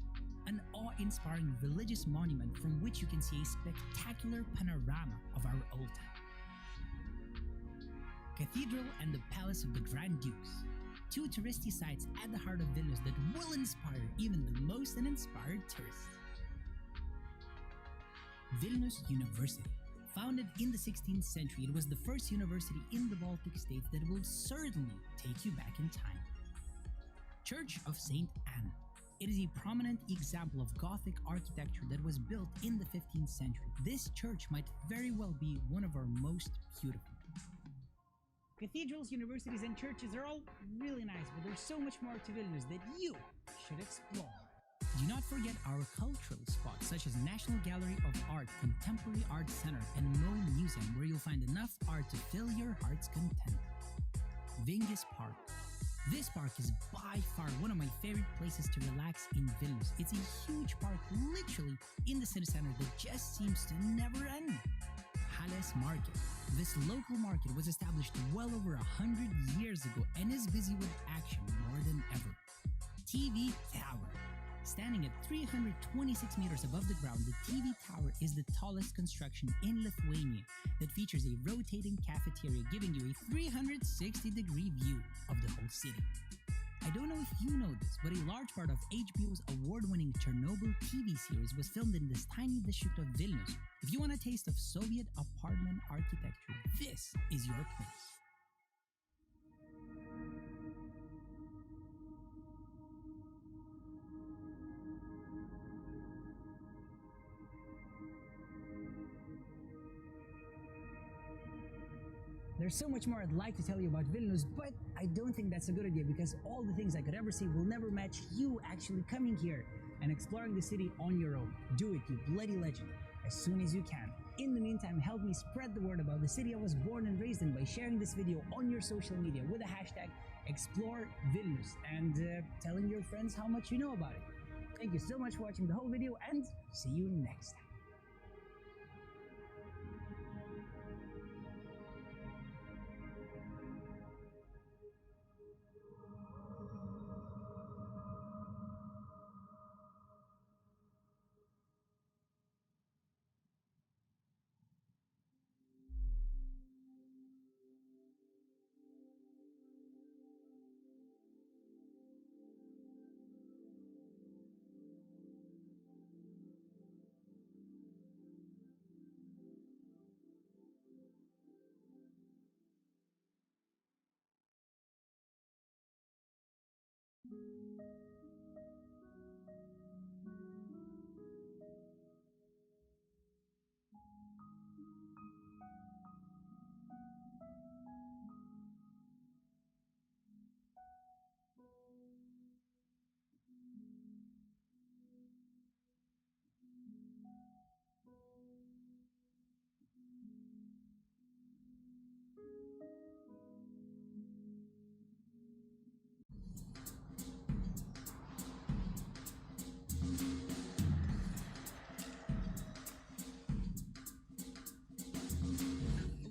an awe-inspiring religious monument from which you can see a spectacular panorama of our old town. Cathedral and the Palace of the Grand Dukes, 2 touristy sites at the heart of Vilnius that will inspire even the most uninspired tourists. Vilnius University. Founded in the 16th century, it was the first university in the Baltic states that will certainly take you back in time. Church of St. Anne. It is a prominent example of Gothic architecture that was built in the 15th century. This church might very well be one of our most beautiful. Cathedrals, universities, and churches are all really nice, but there's so much more to Vilnius that you should explore. Do not forget our cultural spots such as National Gallery of Art, Contemporary Art Center, and Mo Museum, where you'll find enough art to fill your heart's content. Vingis Park. This park is by far one of my favorite places to relax in Vilnius. It's a huge park literally in the city center that just seems to never end. Halės Market. This local market was established well over 100 years ago and is busy with action more than ever. TV Tower. Standing at 326 meters above the ground, the TV tower is the tallest construction in Lithuania that features a rotating cafeteria giving you a 360-degree view of the whole city. I don't know if you know this, but a large part of HBO's award-winning Chernobyl TV series was filmed in this tiny district of Vilnius. If you want a taste of Soviet apartment architecture, this is your place. There's so much more I'd like to tell you about Vilnius, but I don't think that's a good idea because all the things I could ever say will never match you actually coming here and exploring the city on your own. Do it, you bloody legend, as soon as you can. In the meantime, help me spread the word about the city I was born and raised in by sharing this video on your social media with the hashtag ExploreVilnius and telling your friends how much you know about it. Thank you so much for watching the whole video and see you next time.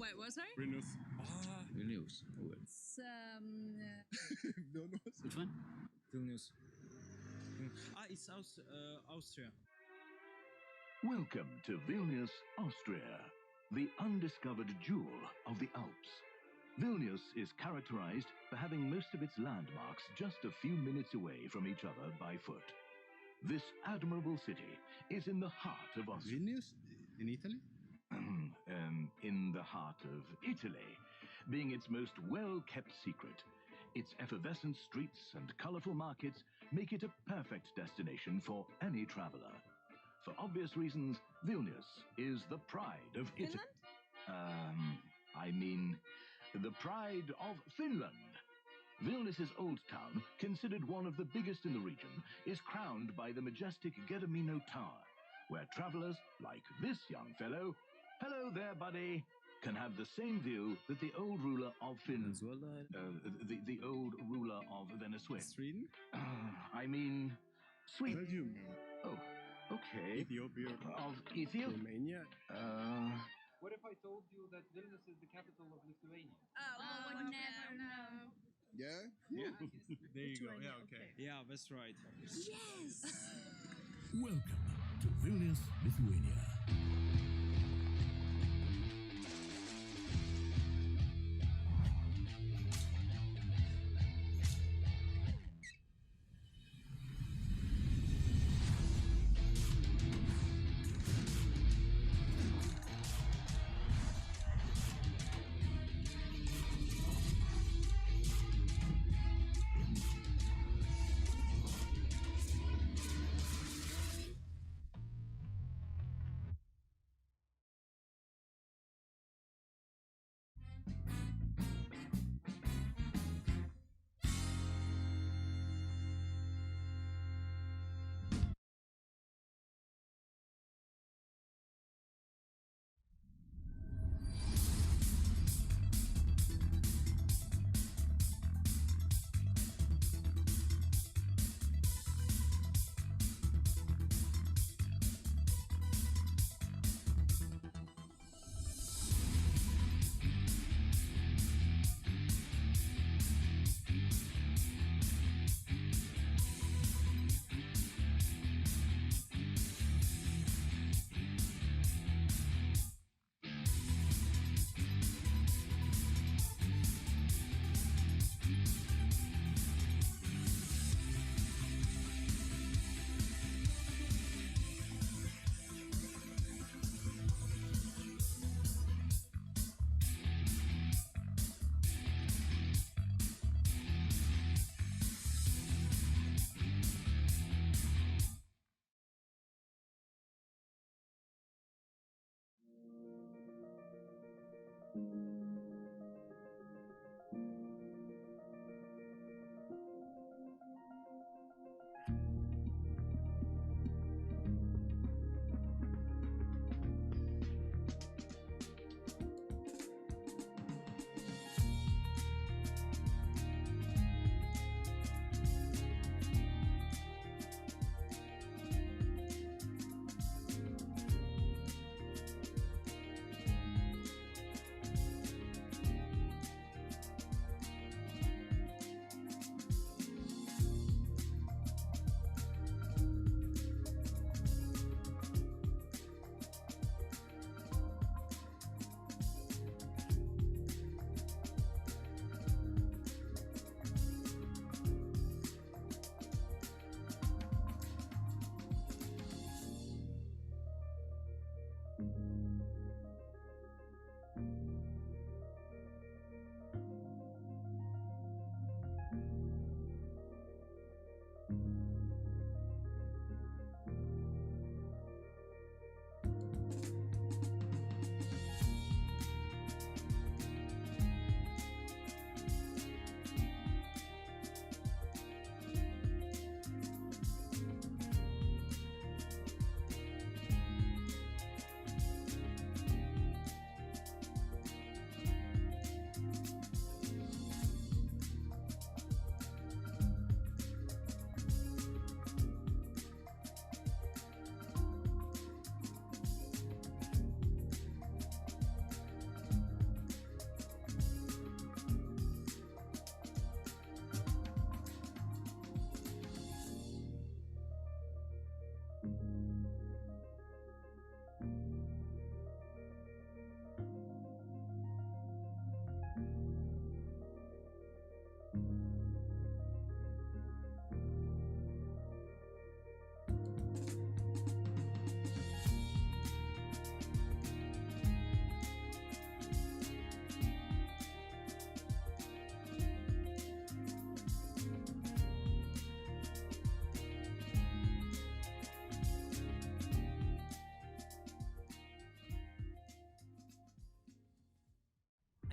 Wait, what, sorry? Vilnius. Vilnius. It's Vilnius. Which one? Vilnius. It's Austria. Welcome to Vilnius, Austria, the undiscovered jewel of the Alps. Vilnius is characterized for having most of its landmarks just a few minutes away from each other by foot. This admirable city is in the heart of Austria. Vilnius? In Italy? In the heart of Italy, being its most well-kept secret. Its effervescent streets and colorful markets make it a perfect destination for any traveler. For obvious reasons, Vilnius is the pride of Italy. I mean, the pride of Finland. Vilnius's old town, considered one of the biggest in the region, is crowned by the majestic Kamerine Tower, where travelers like this young fellow, hello there, buddy, can have the same view that the old ruler of Finland, the old ruler of Venezuela. Sweden? I mean, Sweden. Belgium. Oh, okay. Ethiopia. Of Ethiopia? Romania. What if I told you that Vilnius is the capital of Lithuania? Oh, would never know. Yeah? Yeah. There you go. Yeah, okay. Yeah, that's right. Yes! Welcome to Vilnius, Lithuania.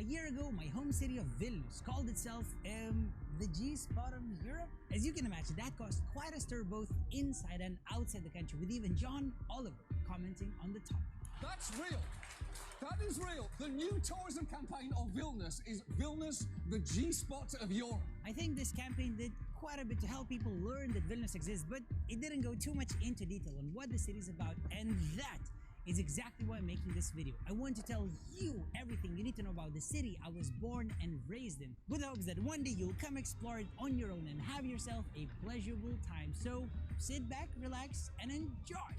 year ago, my home city of Vilnius called itself the G-spot of Europe. As you can imagine, that caused quite a stir both inside and outside the country, with even John Oliver commenting on the topic. That's real. That is real. The new tourism campaign of Vilnius is Vilnius, the G-spot of Europe. I think this campaign did quite a bit to help people learn that Vilnius exists, but it didn't go too much into detail on what the city is about, and that is exactly why I'm making this video. I want to tell you everything you need to know about the city I was born and raised in, with hopes that one day you'll come explore it on your own and have yourself a pleasurable time. So sit back, relax, and enjoy.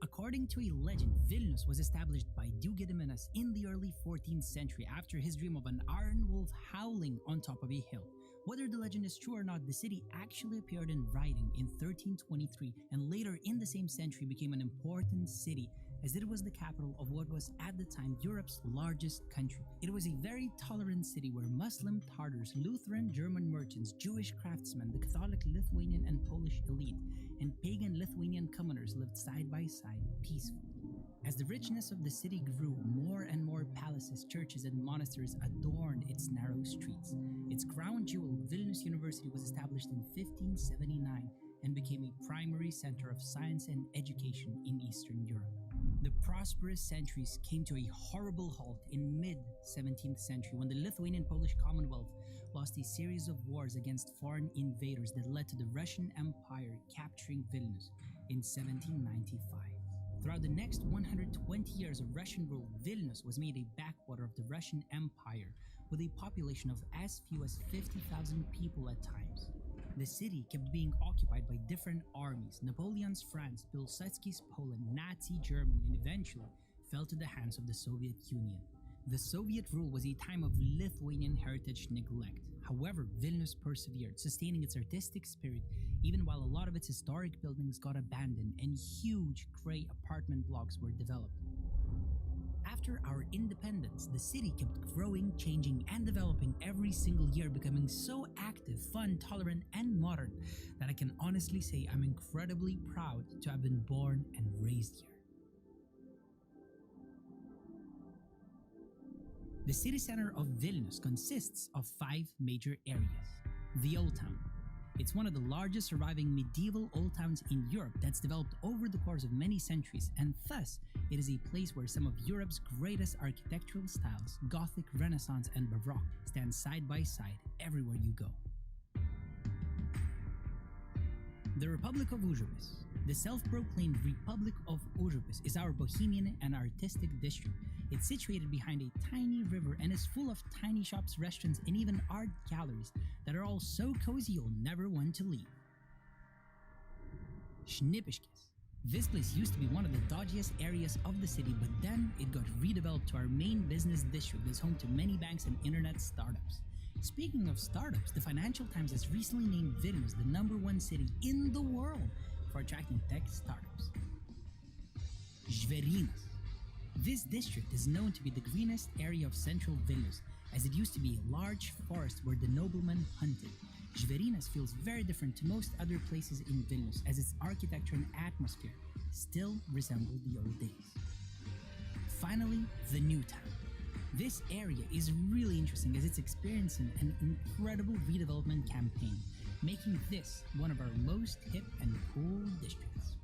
According to a legend, Vilnius was established by Duke Gediminas in the early 14th century after his dream of an iron wolf howling on top of a hill. Whether the legend is true or not, the city actually appeared in writing in 1323 and later in the same century became an important city, as it was the capital of what was at the time Europe's largest country. It was a very tolerant city where Muslim Tartars, Lutheran German merchants, Jewish craftsmen, the Catholic Lithuanian and Polish elite, and pagan Lithuanian commoners lived side by side peacefully. As the richness of the city grew, more and more palaces, churches, and monasteries adorned its narrow streets. Its crown jewel, Vilnius University, was established in 1579 and became a primary center of science and education in Eastern Europe. The prosperous centuries came to a horrible halt in mid-17th century when the Lithuanian-Polish Commonwealth lost a series of wars against foreign invaders that led to the Russian Empire capturing Vilnius in 1795. Throughout the next 120 years of Russian rule, Vilnius was made a backwater of the Russian Empire, with a population of as few as 50,000 people at times. The city kept being occupied by different armies: Napoleon's France, Pilsudski's Poland, Nazi Germany, and eventually fell to the hands of the Soviet Union. The Soviet rule was a time of Lithuanian heritage neglect. However, Vilnius persevered, sustaining its artistic spirit even while a lot of its historic buildings got abandoned and huge grey apartment blocks were developed. After our independence, the city kept growing, changing, and developing every single year, becoming so active, fun, tolerant, and modern that I can honestly say I'm incredibly proud to have been born and raised here. The city center of Vilnius consists of 5 major areas. The Old Town. It's one of the largest surviving medieval old towns in Europe that's developed over the course of many centuries, and thus it is a place where some of Europe's greatest architectural styles, Gothic, Renaissance, and Baroque, stand side by side everywhere you go. The Republic of Užupis. The self-proclaimed Republic of Užupis is our bohemian and artistic district. It's situated behind a tiny river and is full of tiny shops, restaurants, and even art galleries that are all so cozy you'll never want to leave. Šnipiškės. This place used to be one of the dodgiest areas of the city, but then it got redeveloped to our main business district that's home to many banks and internet startups. Speaking of startups, the Financial Times has recently named Vilnius the #1 city in the world for attracting tech startups. Žvėrynas. This district is known to be the greenest area of central Vilnius, as it used to be a large forest where the noblemen hunted. Žvėrynas feels very different to most other places in Vilnius, as its architecture and atmosphere still resemble the old days. Finally, the New Town. This area is really interesting as it's experiencing an incredible redevelopment campaign, making this one of our most hip and cool districts.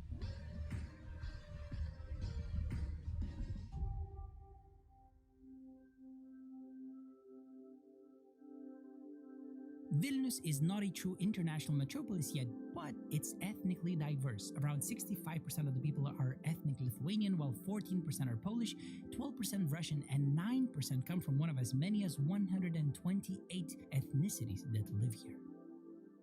Vilnius is not a true international metropolis yet, but it's ethnically diverse. Around 65% of the people are ethnic Lithuanian, while 14% are Polish, 12% Russian, and 9% come from one of as many as 128 ethnicities that live here.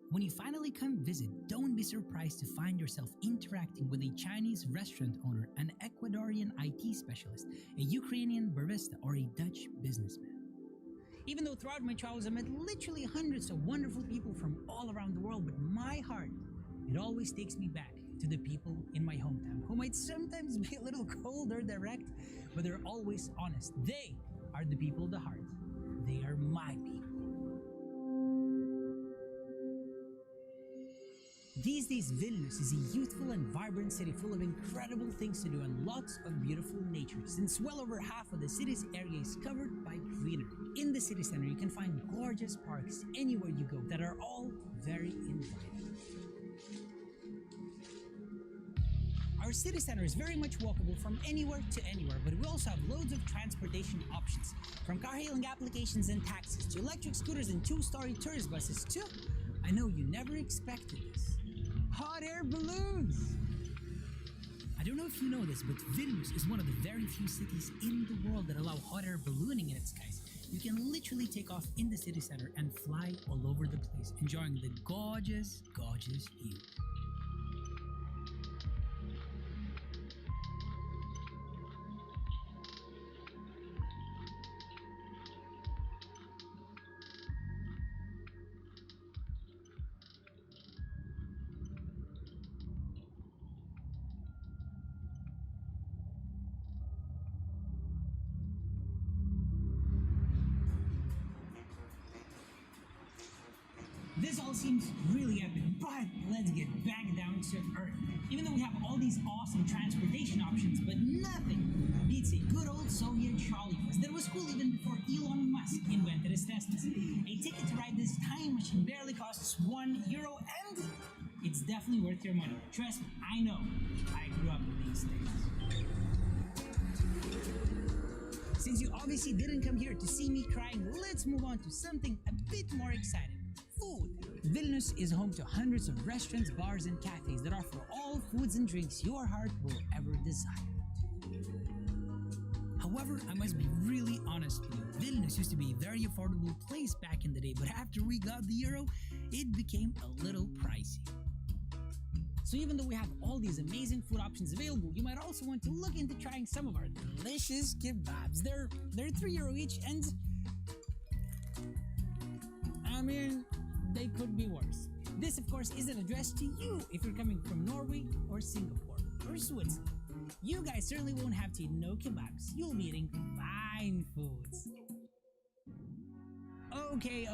When you finally come visit, don't be surprised to find yourself interacting with a Chinese restaurant owner, an Ecuadorian IT specialist, a Ukrainian barista, or a Dutch businessman. Even though throughout my travels I met literally hundreds of wonderful people from all around the world, but my heart, it always takes me back to the people in my hometown, who might sometimes be a little cold or direct, but they're always honest. They are the people of the heart. They are my people. These days, Vilnius is a youthful and vibrant city full of incredible things to do and lots of beautiful nature, since well over half of the city's area is covered by greenery. In the city center, you can find gorgeous parks anywhere you go that are all very inviting. Our city center is very much walkable from anywhere to anywhere, but we also have loads of transportation options, from car-hailing applications and taxis to electric scooters and two-story tourist buses to, I know you never expected this, hot air balloons! I don't know if you know this, but Vilnius is one of the very few cities in the world that allow hot air ballooning in its skies. You can literally take off in the city center and fly all over the place, enjoying the gorgeous, gorgeous view. This all seems really epic, but let's get back down to earth. Even though we have all these awesome transportation options, but nothing beats a good old Soviet trolley bus that was cool even before Elon Musk invented his Teslas. A ticket to ride this time machine barely costs €1, and it's definitely worth your money. Trust me, I know. I grew up in these days. Since you obviously didn't come here to see me crying, let's move on to something a bit more exciting. Food. Vilnius is home to hundreds of restaurants, bars, and cafes that offer all foods and drinks your heart will ever desire. However, I must be really honest with you. Vilnius used to be a very affordable place back in the day, but after we got the euro, it became a little pricey. So even though we have all these amazing food options available, you might also want to look into trying some of our delicious kebabs. They're €3 each, and I mean, they could be worse. This, of course, isn't addressed to you if you're coming from Norway or Singapore or Switzerland. You guys certainly won't have to eat no kebabs. You'll be eating fine foods. Okay.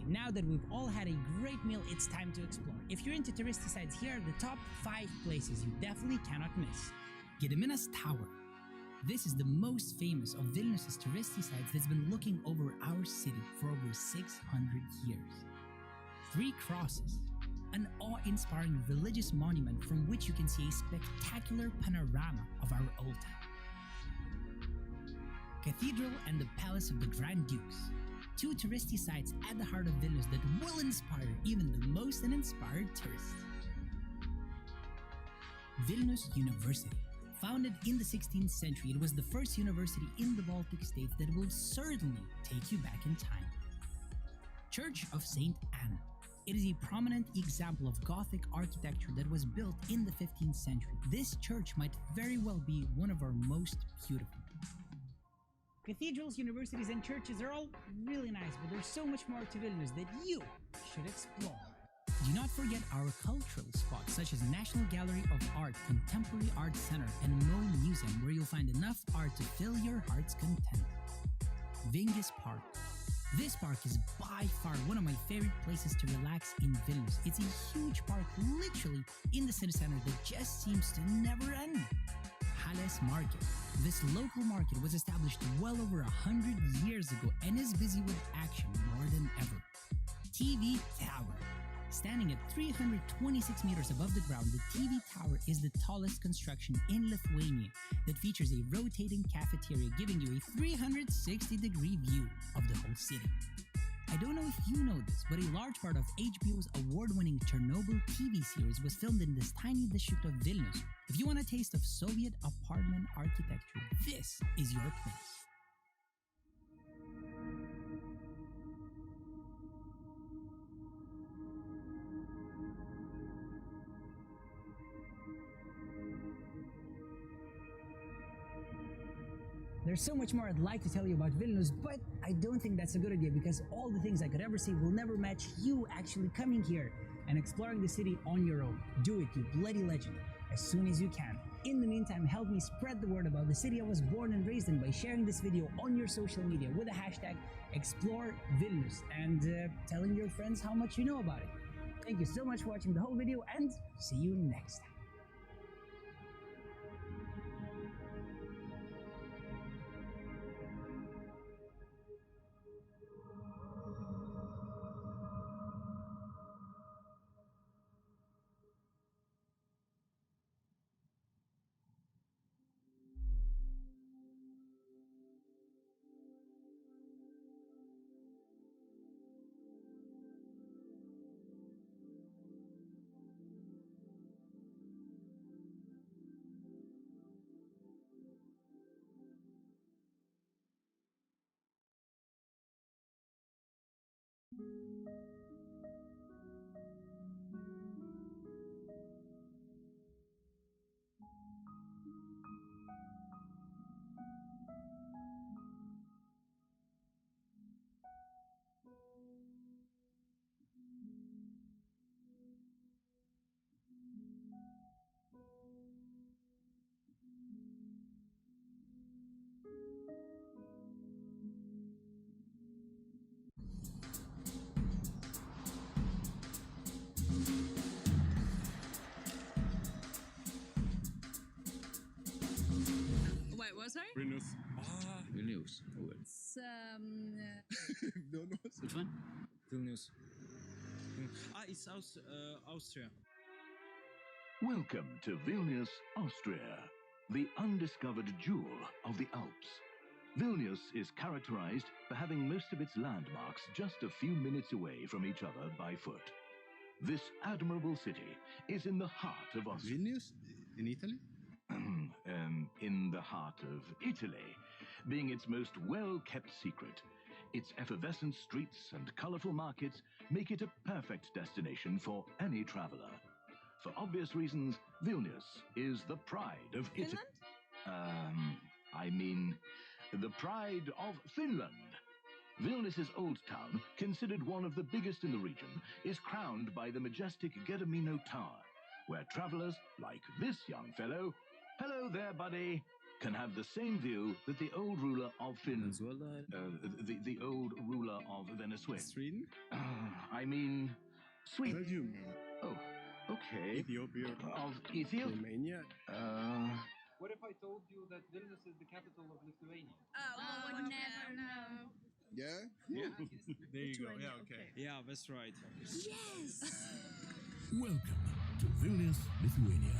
Now that we've all had a great meal, it's time to explore. If you're into touristy sites, here are the top 5 places you definitely cannot miss. Gediminas Tower. This is the most famous of Vilnius' touristy sites that's been looking over our city for over 600 years. 3 Crosses, an awe-inspiring religious monument from which you can see a spectacular panorama of our old town. Cathedral and the Palace of the Grand Dukes, 2 touristy sites at the heart of Vilnius that will inspire even the most uninspired tourists. Vilnius University. Founded in the 16th century, it was the first university in the Baltic states that will certainly take you back in time. Church of St. Anne. It is a prominent example of Gothic architecture that was built in the 15th century. This church might very well be one of our most beautiful. Cathedrals, universities, and churches are all really nice, but there's so much more to Vilnius that you should explore. Do not forget our cultural spots such as National Gallery of Art, Contemporary Art Center, and Mo Museum, where you'll find enough art to fill your heart's content. Vingis Park. This park is by far one of my favorite places to relax in Vilnius. It's a huge park literally in the city center that just seems to never end. Halės Market. This local market was established well over 100 years ago and is busy with action more than ever. TV Tower. Standing at 326 meters above the ground, the TV tower is the tallest construction in Lithuania that features a rotating cafeteria giving you a 360-degree view of the whole city. I don't know if you know this, but a large part of HBO's award-winning Chernobyl TV series was filmed in this tiny district of Vilnius. If you want a taste of Soviet apartment architecture, this is your place. There's so much more I'd like to tell you about Vilnius, but I don't think that's a good idea because all the things I could ever say will never match you actually coming here and exploring the city on your own. Do it, you bloody legend, as soon as you can. In the meantime, help me spread the word about the city I was born and raised in by sharing this video on your social media with the hashtag ExploreVilnius and telling your friends how much you know about it. Thank you so much for watching the whole video and see you next time. Wait, what? Sorry? Vilnius. Vilnius. It's Vilnius. Which one? Vilnius. It's Austria. Welcome to Vilnius, Austria, the undiscovered jewel of the Alps. Vilnius is characterized for having most of its landmarks just a few minutes away from each other by foot. This admirable city is in the heart of Austria. Vilnius? In Italy? In the heart of Italy, being its most well-kept secret. Its effervescent streets and colorful markets make it a perfect destination for any traveler. For obvious reasons, Vilnius is the pride of Italy. I mean, the pride of Finland. Vilnius's old town, considered one of the biggest in the region, is crowned by the majestic Kamerine Tower, where travelers like this young fellow, hello there, buddy, can have the same view that the old ruler of Finland, the old ruler of Venezuela. Sweden? I mean, Sweden. Belgium. Oh, okay. Ethiopia. Of Ethiopia? Romania. What if I told you that Vilnius is the capital of Lithuania? Oh, would never know. Yeah? Yeah. There you go. Yeah, okay. Yeah, that's right. Yes! Welcome to Vilnius, Lithuania.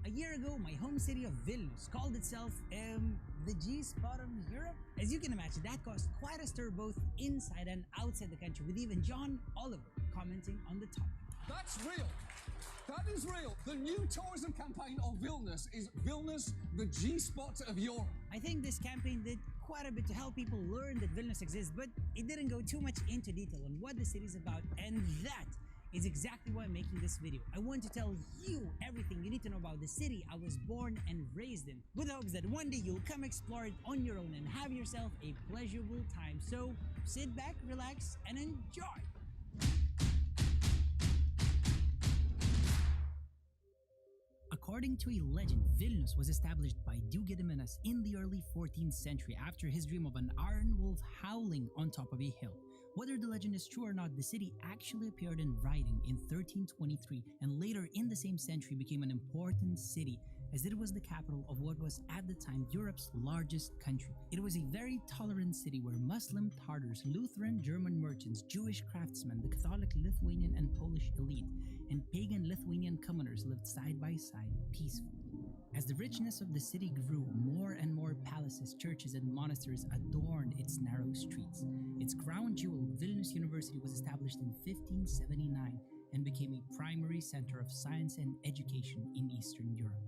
A year ago, my home city of Vilnius called itself the G-spot of Europe. As you can imagine, that caused quite a stir both inside and outside the country, with even John Oliver commenting on the topic. That's real. That is real. The new tourism campaign of Vilnius is Vilnius, the G-spot of Europe. I think this campaign did quite a bit to help people learn that Vilnius exists, but it didn't go too much into detail on what the city is about, and that is exactly why I'm making this video. I want to tell you everything you need to know about the city I was born and raised in, with hopes that one day you'll come explore it on your own and have yourself a pleasurable time. So sit back, relax, and enjoy! According to a legend, Vilnius was established by Duke Gediminas in the early 14th century after his dream of an iron wolf howling on top of a hill. Whether the legend is true or not, the city actually appeared in writing in 1323 and later in the same century became an important city, as it was the capital of what was at the time Europe's largest country. It was a very tolerant city where Muslim, Tartars, Lutheran, German merchants, Jewish craftsmen, the Catholic Lithuanian and Polish elite, and pagan Lithuanian commoners lived side by side peacefully. As the richness of the city grew, more and more palaces, churches, and monasteries adorned its narrow streets. Its crown jewel, Vilnius University, was established in 1579 and became a primary center of science and education in Eastern Europe.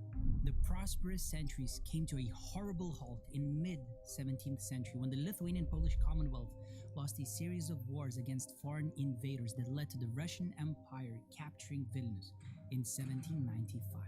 The prosperous centuries came to a horrible halt in mid-17th century when the Lithuanian-Polish Commonwealth lost a series of wars against foreign invaders that led to the Russian Empire capturing Vilnius in 1795.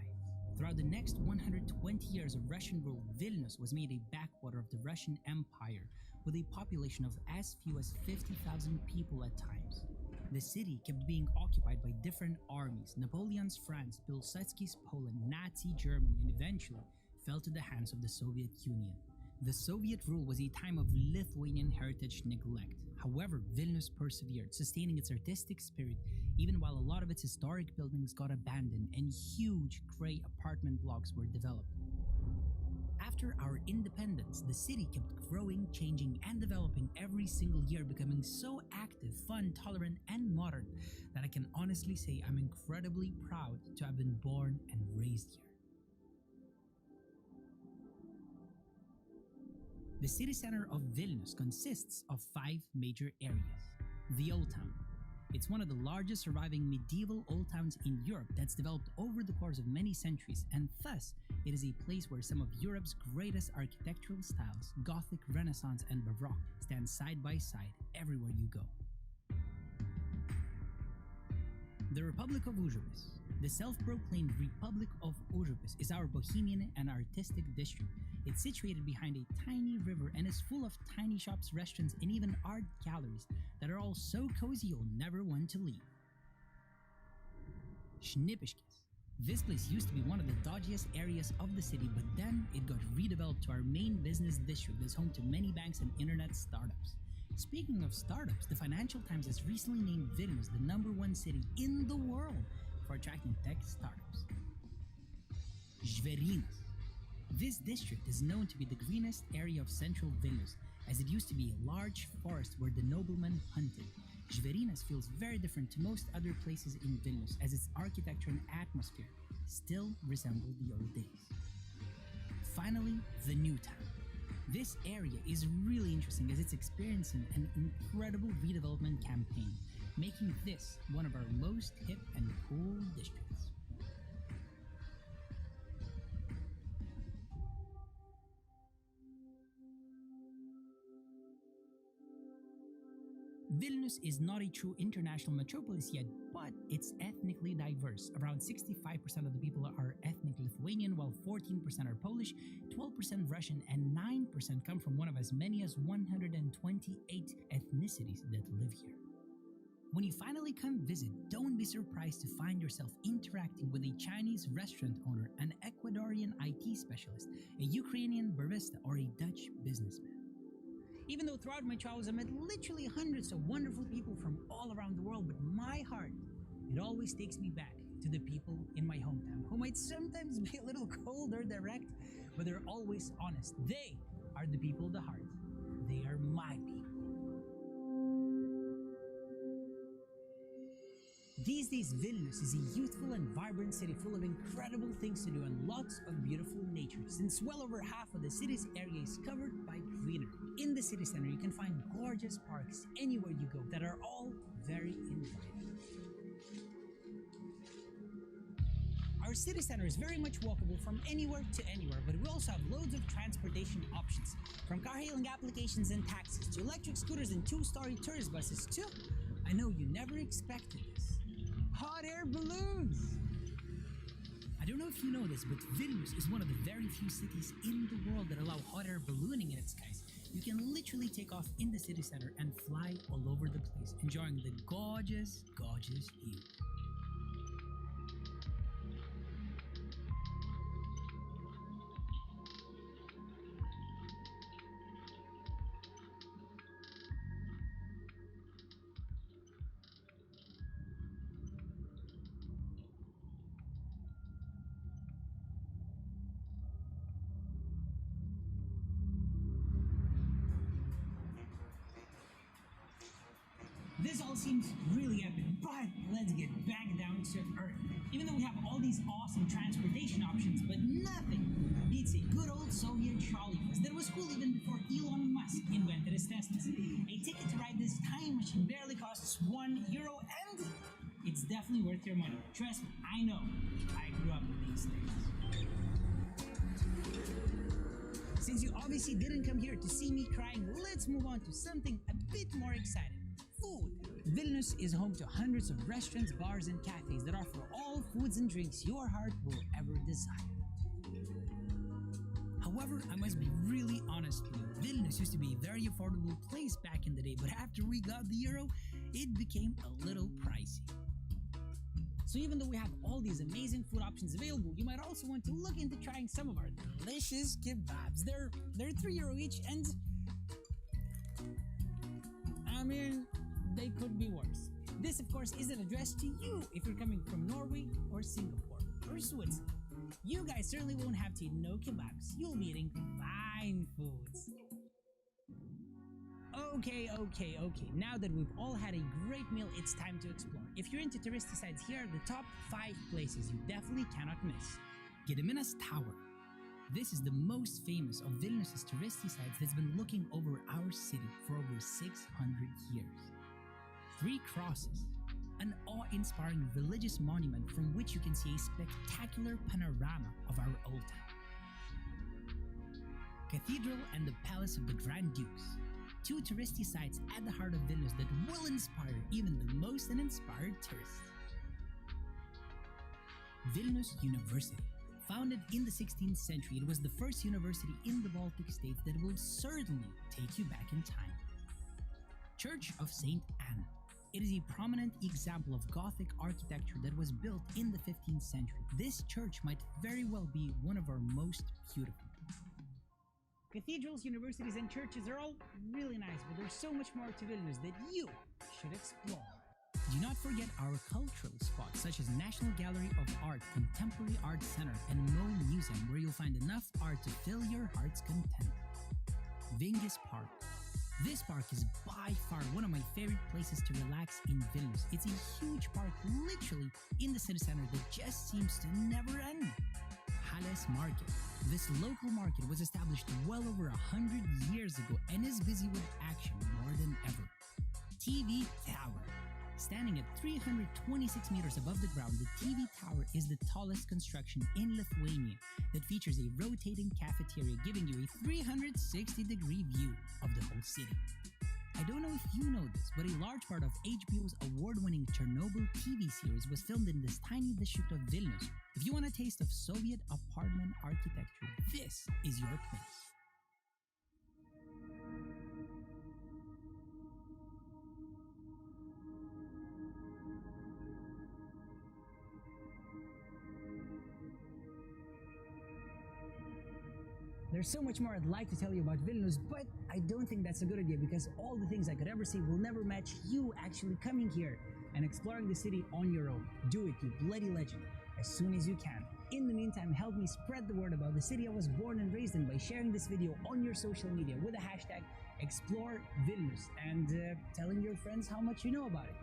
Throughout the next 120 years of Russian rule, Vilnius was made a backwater of the Russian Empire, with a population of as few as 50,000 people at times. The city kept being occupied by different armies: Napoleon's France, Pilsudski's Poland, Nazi Germany, and eventually fell to the hands of the Soviet Union. The Soviet rule was a time of Lithuanian heritage neglect. However, Vilnius persevered, sustaining its artistic spirit even while a lot of its historic buildings got abandoned and huge grey apartment blocks were developed. After our independence, the city kept growing, changing, and developing every single year, becoming so active, fun, tolerant, and modern that I can honestly say I'm incredibly proud to have been born and raised here. The city center of Vilnius consists of 5 major areas. The Old Town. It's one of the largest surviving medieval old towns in Europe that's developed over the course of many centuries, and thus it is a place where some of Europe's greatest architectural styles, Gothic, Renaissance, and Baroque, stand side by side everywhere you go. The Republic of Užupis. The self-proclaimed Republic of Užupis is our bohemian and artistic district. It's situated behind a tiny river and is full of tiny shops, restaurants, and even art galleries that are all so cozy you'll never want to leave. Šnipiškės. This place used to be one of the dodgiest areas of the city, but then it got redeveloped to our main business district that's home to many banks and internet startups. Speaking of startups, the Financial Times has recently named Vilnius the #1 city in the world for attracting tech startups. Žvėrynas. This district is known to be the greenest area of central Vilnius, as it used to be a large forest where the noblemen hunted. Žvėrynas feels very different to most other places in Vilnius, as its architecture and atmosphere still resemble the old days. Finally, the New Town. This area is really interesting as it's experiencing an incredible redevelopment campaign, making this one of our most hip and cool districts. Vilnius is not a true international metropolis yet, but it's ethnically diverse. Around 65% of the people are ethnic Lithuanian, while 14% are Polish, 12% Russian, and 9% come from one of as many as 128 ethnicities that live here. When you finally come visit, don't be surprised to find yourself interacting with a Chinese restaurant owner, an Ecuadorian IT specialist, a Ukrainian barista, or a Dutch businessman. Even though throughout my travels I met literally hundreds of wonderful people from all around the world, but my heart, it always takes me back to the people in my hometown, who might sometimes be a little cold or direct, but they're always honest. They are the people of the heart. They are my people. These days, Vilnius is a youthful and vibrant city full of incredible things to do and lots of beautiful nature, since well over half of the city's area is covered by greenery. In the city center, you can find gorgeous parks anywhere you go that are all very inviting. Our city center is very much walkable from anywhere to anywhere, but we also have loads of transportation options, from car-hailing applications and taxis to electric scooters and two-story tourist buses too. I know you never expected this. Hot air balloons! I don't know if you know this, but Vilnius is one of the very few cities in the world that allow hot air ballooning in its skies. You can literally take off in the city center and fly all over the place, enjoying the gorgeous, gorgeous view. This all seems really epic, but let's get back down to earth. Even though we have all these awesome transportation options, but nothing beats a good old Soviet trolley bus that was cool even before Elon Musk invented his Teslas. A ticket to ride this time machine barely costs €1, and it's definitely worth your money. Trust me, I know. I grew up with these things. Since you obviously didn't come here to see me crying, let's move on to something a bit more exciting. Food. Vilnius is home to hundreds of restaurants, bars, and cafes that offer all foods and drinks your heart will ever desire. However, I must be really honest with you. Vilnius used to be a very affordable place back in the day, but after we got the euro, it became a little pricey. So even though we have all these amazing food options available, you might also want to look into trying some of our delicious kebabs. They're €3 each, and I mean, they could be worse. This, of course, isn't addressed to you if you're coming from Norway or Singapore or Switzerland. You guys certainly won't have to eat no kebabs. You'll be eating fine foods. Okay. Now that we've all had a great meal, it's time to explore. If you're into touristy sites, here are the top 5 places you definitely cannot miss. Gediminas Tower. This is the most famous of Vilnius' touristy sites that's been looking over our city for over 600 years. 3 Crosses, an awe-inspiring religious monument from which you can see a spectacular panorama of our old town. Cathedral and the Palace of the Grand Dukes, 2 touristy sites at the heart of Vilnius that will inspire even the most uninspired tourists. Vilnius University. Founded in the 16th century, it was the first university in the Baltic states that will certainly take you back in time. Church of St. Anne. It is a prominent example of Gothic architecture that was built in the 15th century. This church might very well be one of our most beautiful. Cathedrals, universities, and churches are all really nice, but there's so much more to Vilnius that you should explore. Do not forget our cultural spots such as National Gallery of Art, Contemporary Art Center, and Mo Museum, where you'll find enough art to fill your heart's content. Vingis Park. This park is by far one of my favorite places to relax in Vilnius. It's a huge park literally in the city center that just seems to never end. Halės Market. This local market was established well over 100 years ago and is busy with action more than ever. TV Tower. Standing at 326 meters above the ground, the TV tower is the tallest construction in Lithuania that features a rotating cafeteria giving you a 360-degree view of the whole city. I don't know if you know this, but a large part of HBO's award-winning Chernobyl TV series was filmed in this tiny district of Vilnius. If you want a taste of Soviet apartment architecture, this is your place. There's so much more I'd like to tell you about Vilnius, but I don't think that's a good idea because all the things I could ever say will never match you actually coming here and exploring the city on your own. Do it, you bloody legend, as soon as you can. In the meantime, help me spread the word about the city I was born and raised in by sharing this video on your social media with the hashtag ExploreVilnius and telling your friends how much you know about it.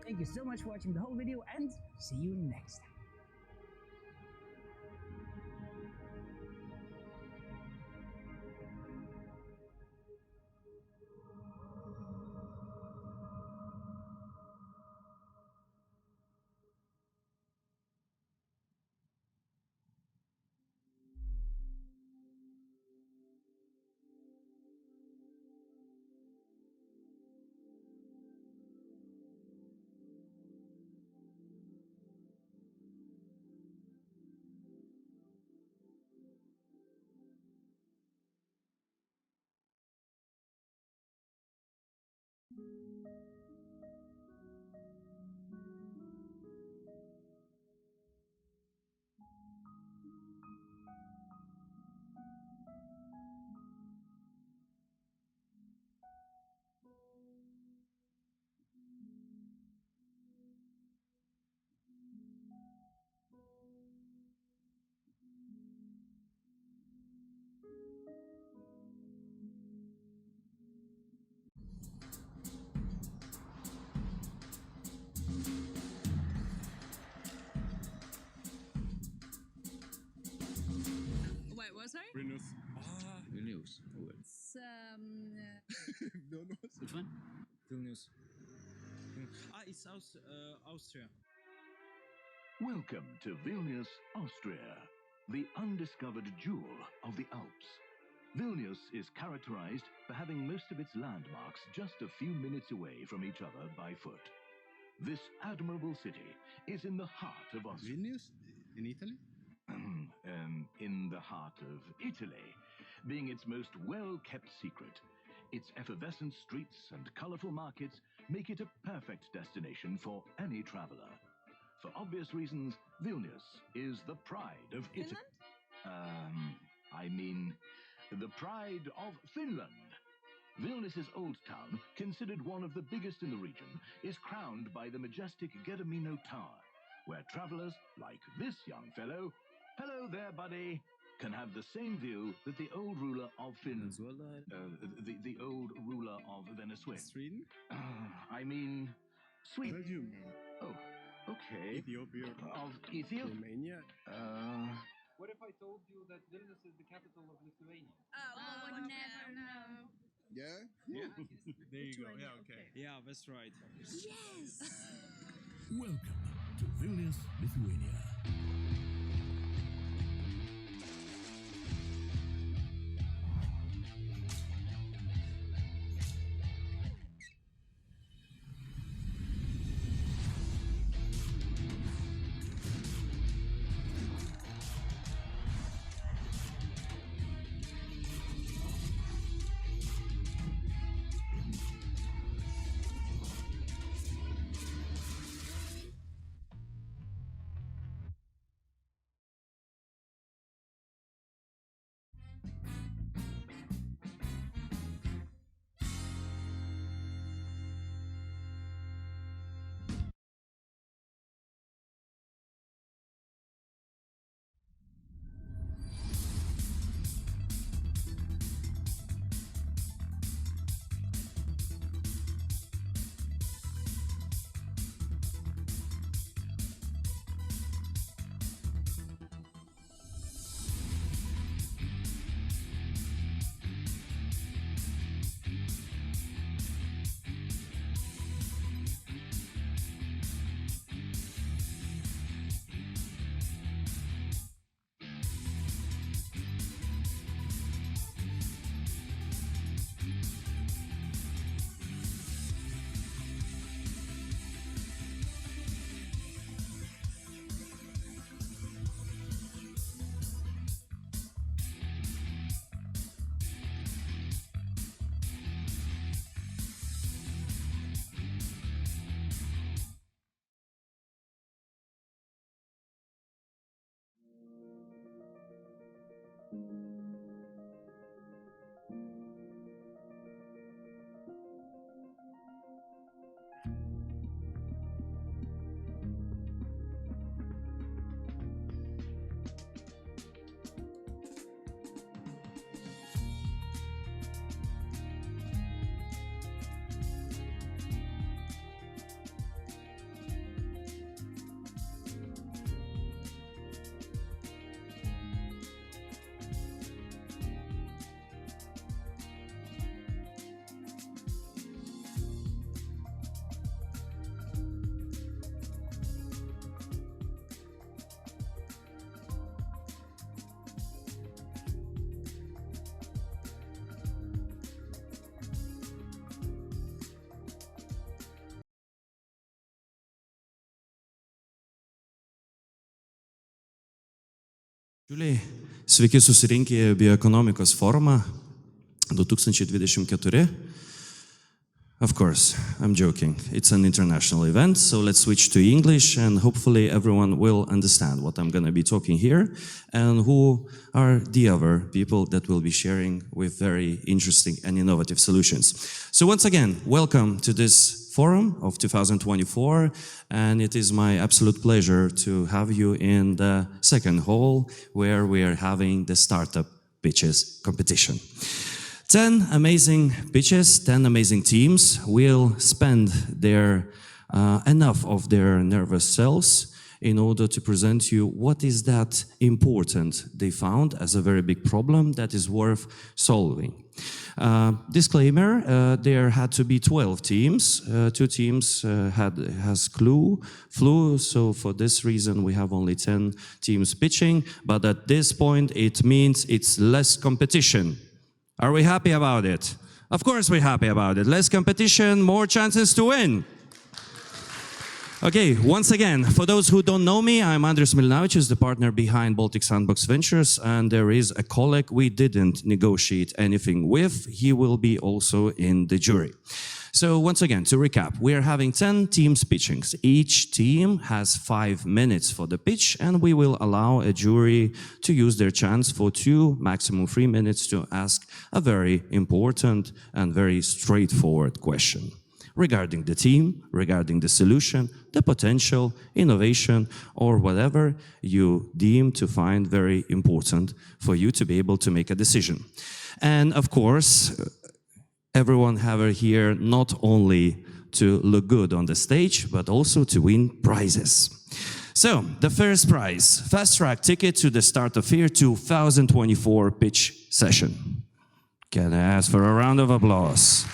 Thank you so much for watching the whole video and see you next time. Wait, what, sorry? Vilnius. Vilnius. It's Vilnius. Which one? Vilnius. It's Austria. Welcome to Vilnius, Austria, the undiscovered jewel of the Alps. Vilnius is characterized for having most of its landmarks just a few minutes away from each other by foot. This admirable city is in the heart of Austria. Vilnius? In Italy? In the heart of Italy, being its most well-kept secret. Its effervescent streets and colorful markets make it a perfect destination for any traveler. For obvious reasons, Vilnius is the pride of Italy. I mean, the pride of Finland. Vilnius's old town, considered one of the biggest in the region, is crowned by the majestic Kamerine Tower, where travelers like this young fellow, hello there, buddy, can have the same view that the old ruler of Finland, the old ruler of Venezuela. Sweden? I mean, Sweden. Belgium. Oh, okay. Ethiopia. Of Ethiopia? Romania. What if I told you that Vilnius is the capital of Lithuania? Oh, would never know. Yeah? Yeah. There you go. Yeah, okay. Yeah, that's right. Yes! Welcome to Vilnius, Lithuania. Bičiuliai, sveiki susirinkę į bioekonomikos forumą 2024. Of course, I'm joking. It's an international event, so let's switch to English and hopefully everyone will understand what I'm going to be talking here and who are the other people that will be sharing with very interesting and innovative solutions. So once again, welcome to this forum of 2024, and it is my absolute pleasure to have you in the second hall where we are having the startup pitches competition. 10 amazing pitches, 10 amazing teams will spend enough of their nervous cells in order to present you what is that important they found as a very big problem that is worth solving. Disclaimer, there had to be 12 teams. 2 teams has flu, so for this reason we have only 10 teams pitching, but at this point it means it's less competition. Are we happy about it? Of course we're happy about it. Less competition, more chances to win. Okay, once again, for those who don't know me, I'm Andrius Milinavičius, the partner behind Baltic Sandbox Ventures, and there is a colleague we didn't negotiate anything with. He will be also in the jury. So once again, to recap, we are having 10 teams pitchings. Each team has 5 minutes for the pitch, and we will allow a jury to use their chance for 2, maximum 3 minutes to ask a very important and very straightforward question regarding the team, regarding the solution, the potential, innovation, or whatever you deem to find very important for you to be able to make a decision. And of course, everyone have here not only to look good on the stage, but also to win prizes. So, the first prize, fast track ticket to the Startup Fair 2024 pitch session. Can I ask for a round of applause?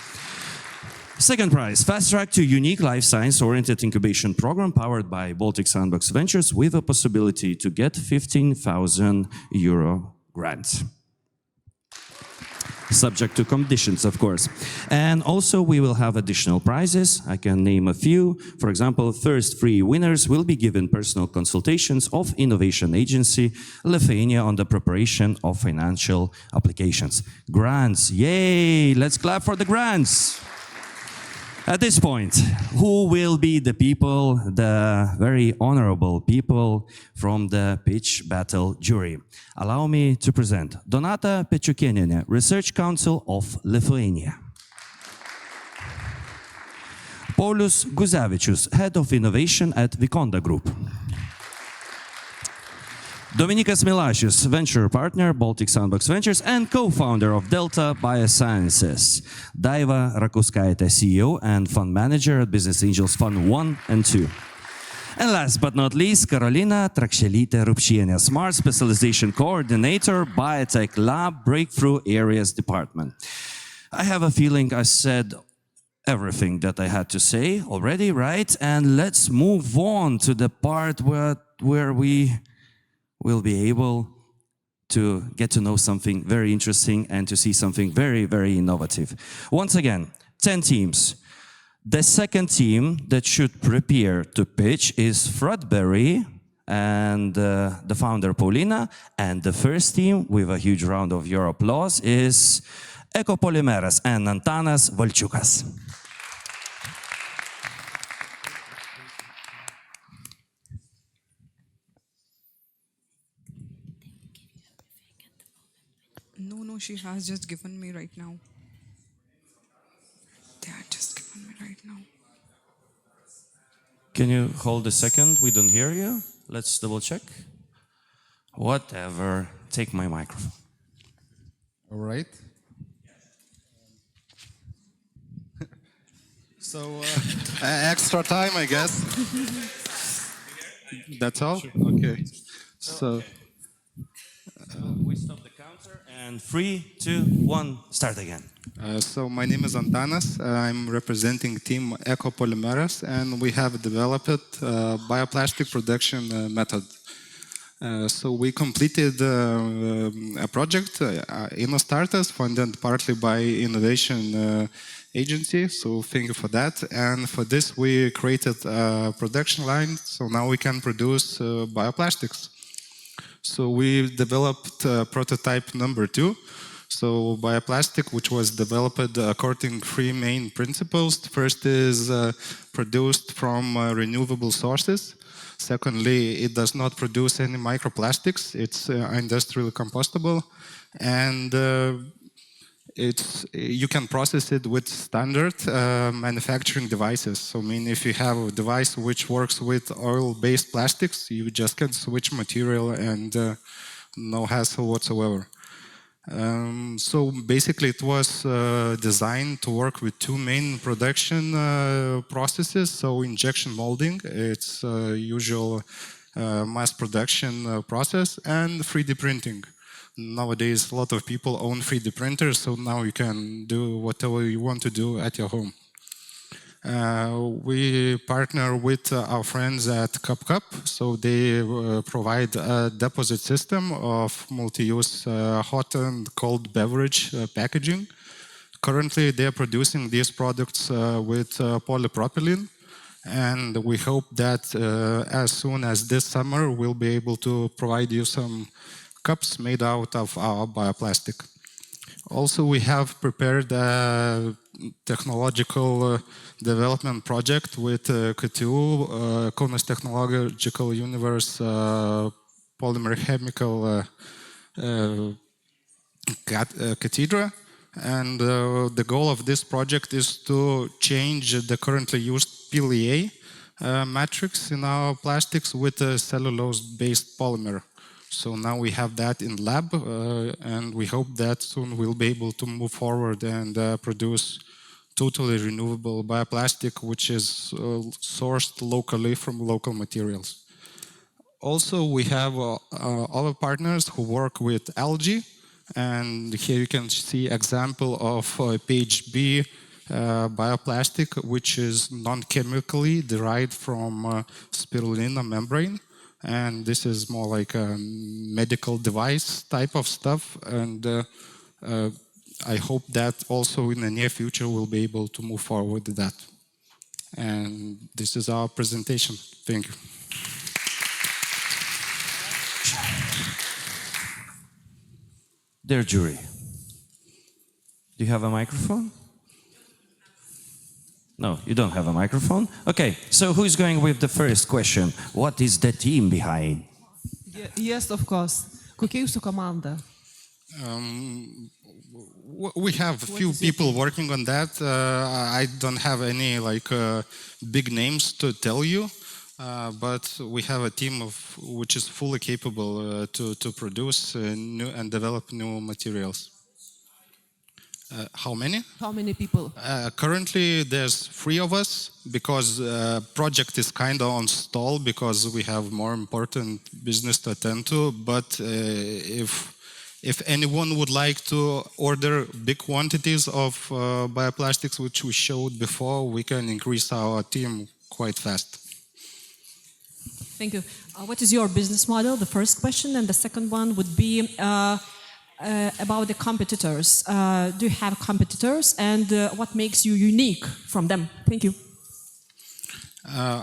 Second prize, fast track to unique life science-oriented incubation program powered by Baltic Sandbox Ventures with a possibility to get €15,000 grant. Subject to conditions, of course. And also we will have additional prizes. I can name a few. For example, first 3 winners will be given personal consultations of innovation agency Lithuania on the preparation of financial applications. Grants, yay! Let's clap for the grants. At this point, who will be the people, the very honorable people from the pitch battle jury? Allow me to present Donata Pečiukėnienė, Research Council of Lithuania. Paulius Guzevičius, Head of Innovation at Vikonda Group. Dominikas Milašius, Venture Partner, Baltic Sandbox Ventures, and co-founder of Delta Biosciences. Daiva Rakauskaitė, CEO and Fund Manager at Business Angels Fund 1 and 2. And last but not least, Karolina Trakšelytė-Rupšienė, Smart Specialization Coordinator, Biotech Lab, Breakthrough Areas Department. I have a feeling I said everything that I had to say already, right? And let's move on to the part where we will be able to get to know something very interesting and to see something very, very innovative. Once again, 10 teams. The second team that should prepare to pitch is Frodberry and the founder Paulina. And the first team, with a huge round of your applause, is Ekopolymeras and Antanas Valčiukas. No, she has just given me right now. They are just given me right now. Can you hold a second? We don't hear you. Let's double check. Whatever. Take my microphone. All right. So, extra time, I guess. That's all? Okay. So, we stop the counter and 3, 2, 1, start again. So my name is Antanas. I'm representing team Ekopolymeras, and we have developed a bioplastic production method. So we completed a project, InnoStarters, funded partly by Innovation Agency, so thank you for that. And for this we created a production line, so now we can produce bioplastics. So we developed prototype number 2. So bioplastic, which was developed according to 3 main principles. The first is produced from renewable sources. Secondly, it does not produce any microplastics. It's industrially compostable. And you can process it with standard manufacturing devices. So, I mean, if you have a device which works with oil-based plastics, you just can switch material and no hassle whatsoever. So basically, it was designed to work with 2 main production processes. So injection molding, it's usual mass production process, and 3D printing. Nowadays, a lot of people own 3D printers, so now you can do whatever you want to do at your home. We partner with our friends at CupCup, so they provide a deposit system of multi-use hot and cold beverage packaging. Currently, they are producing these products with polypropylene, and we hope that as soon as this summer, we'll be able to provide you some cups made out of our bioplastic. Also, we have prepared a technological development project with KTU, Kaunas Technological Universe Polymer Chemical Cathedra. And the goal of this project is to change the currently used PLA matrix in our plastics with a cellulose-based polymer. So now we have that in lab, and we hope that soon we'll be able to move forward and produce totally renewable bioplastic, which is sourced locally from local materials. Also, we have other partners who work with algae, and here you can see example of page B bioplastic, which is non-chemically derived from spirulina membrane. And this is more like a medical device type of stuff. And I hope that also in the near future we'll be able to move forward with that. And this is our presentation. Thank you. Dear jury, do you have a microphone? No, you don't have a microphone? Okay, so who's going with the first question? What is the team behind? Yes, of course. Kokia jūsų komanda? We have a few people working on that. I don't have any big names to tell you, but we have a team which is fully capable to produce new and develop new materials. How many? How many people? Currently, there's 3 of us because project is kind of on stall because we have more important business to attend to. But if anyone would like to order big quantities of bioplastics, which we showed before, we can increase our team quite fast. Thank you. What is your business model? The first question, and the second one would be about the competitors. Do you have competitors, and what makes you unique from them? Thank you.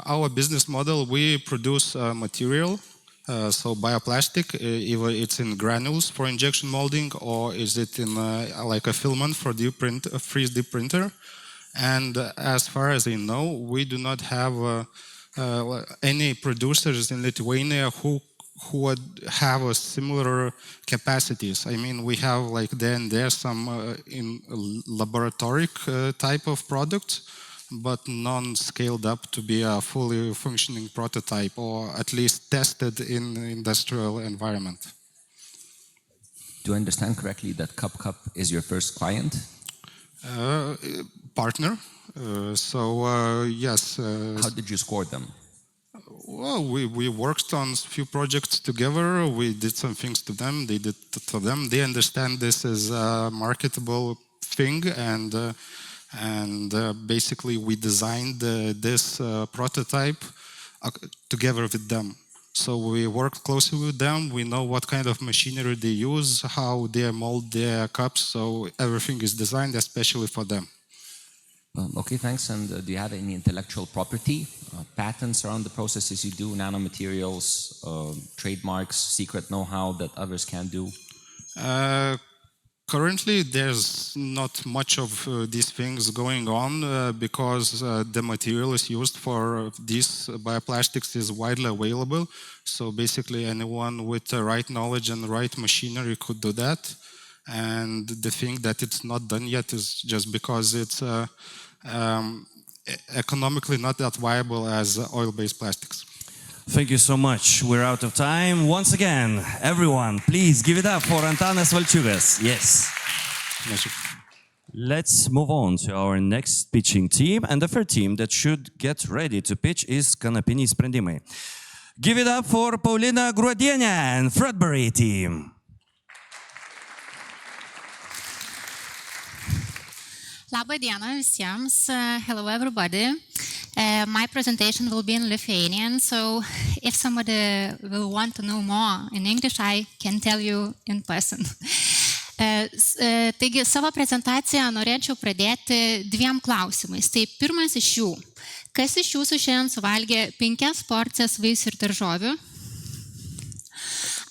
Our business model, we produce material, so bioplastic, either it's in granules for injection molding or is it in like a filament for a freeze deep printer. And as far as I know, we do not have any producers in Lithuania who would have a similar capacities. I mean, we have there's some in laboratory type of products, but none scaled up to be a fully functioning prototype or at least tested in industrial environment. Do I understand correctly that CupCup is your first client? Partner. Yes. How did you score them? Well, we worked on a few projects together. We did some things to them. They did to them. They understand this is a marketable thing, and basically we designed this prototype together with them. So we worked closely with them. We know what kind of machinery they use, how they mold their cups. So everything is designed especially for them. Okay, thanks. And do you have any intellectual property, patents around the processes you do, nanomaterials, trademarks, secret know-how that others can't do? Currently, there's not much of these things going on because the materials used for these bioplastics is widely available. So basically, anyone with the right knowledge and the right machinery could do that. And the thing that it's not done yet is just because it's economically not that viable as oil-based plastics. Thank you so much. We're out of time. Once again, everyone, please give it up for Antanas Valčiukas. Yes. Let's move on to our next pitching team. And the third team that should get ready to pitch is Kanapiniai sprendimai. Give it up for Paulina Gruodienė and Fredberry team. Labą dieną visiems. Hello everybody. My presentation will be in Lithuanian, so if somebody will want to know more in English, I can tell you in person. Taigi, savo prezentaciją norėčiau pradėti dviem klausimais. Tai pirmas iš jų. Kas iš jūsų šiandien suvalgė 5 porcijas vaisių ir daržovių?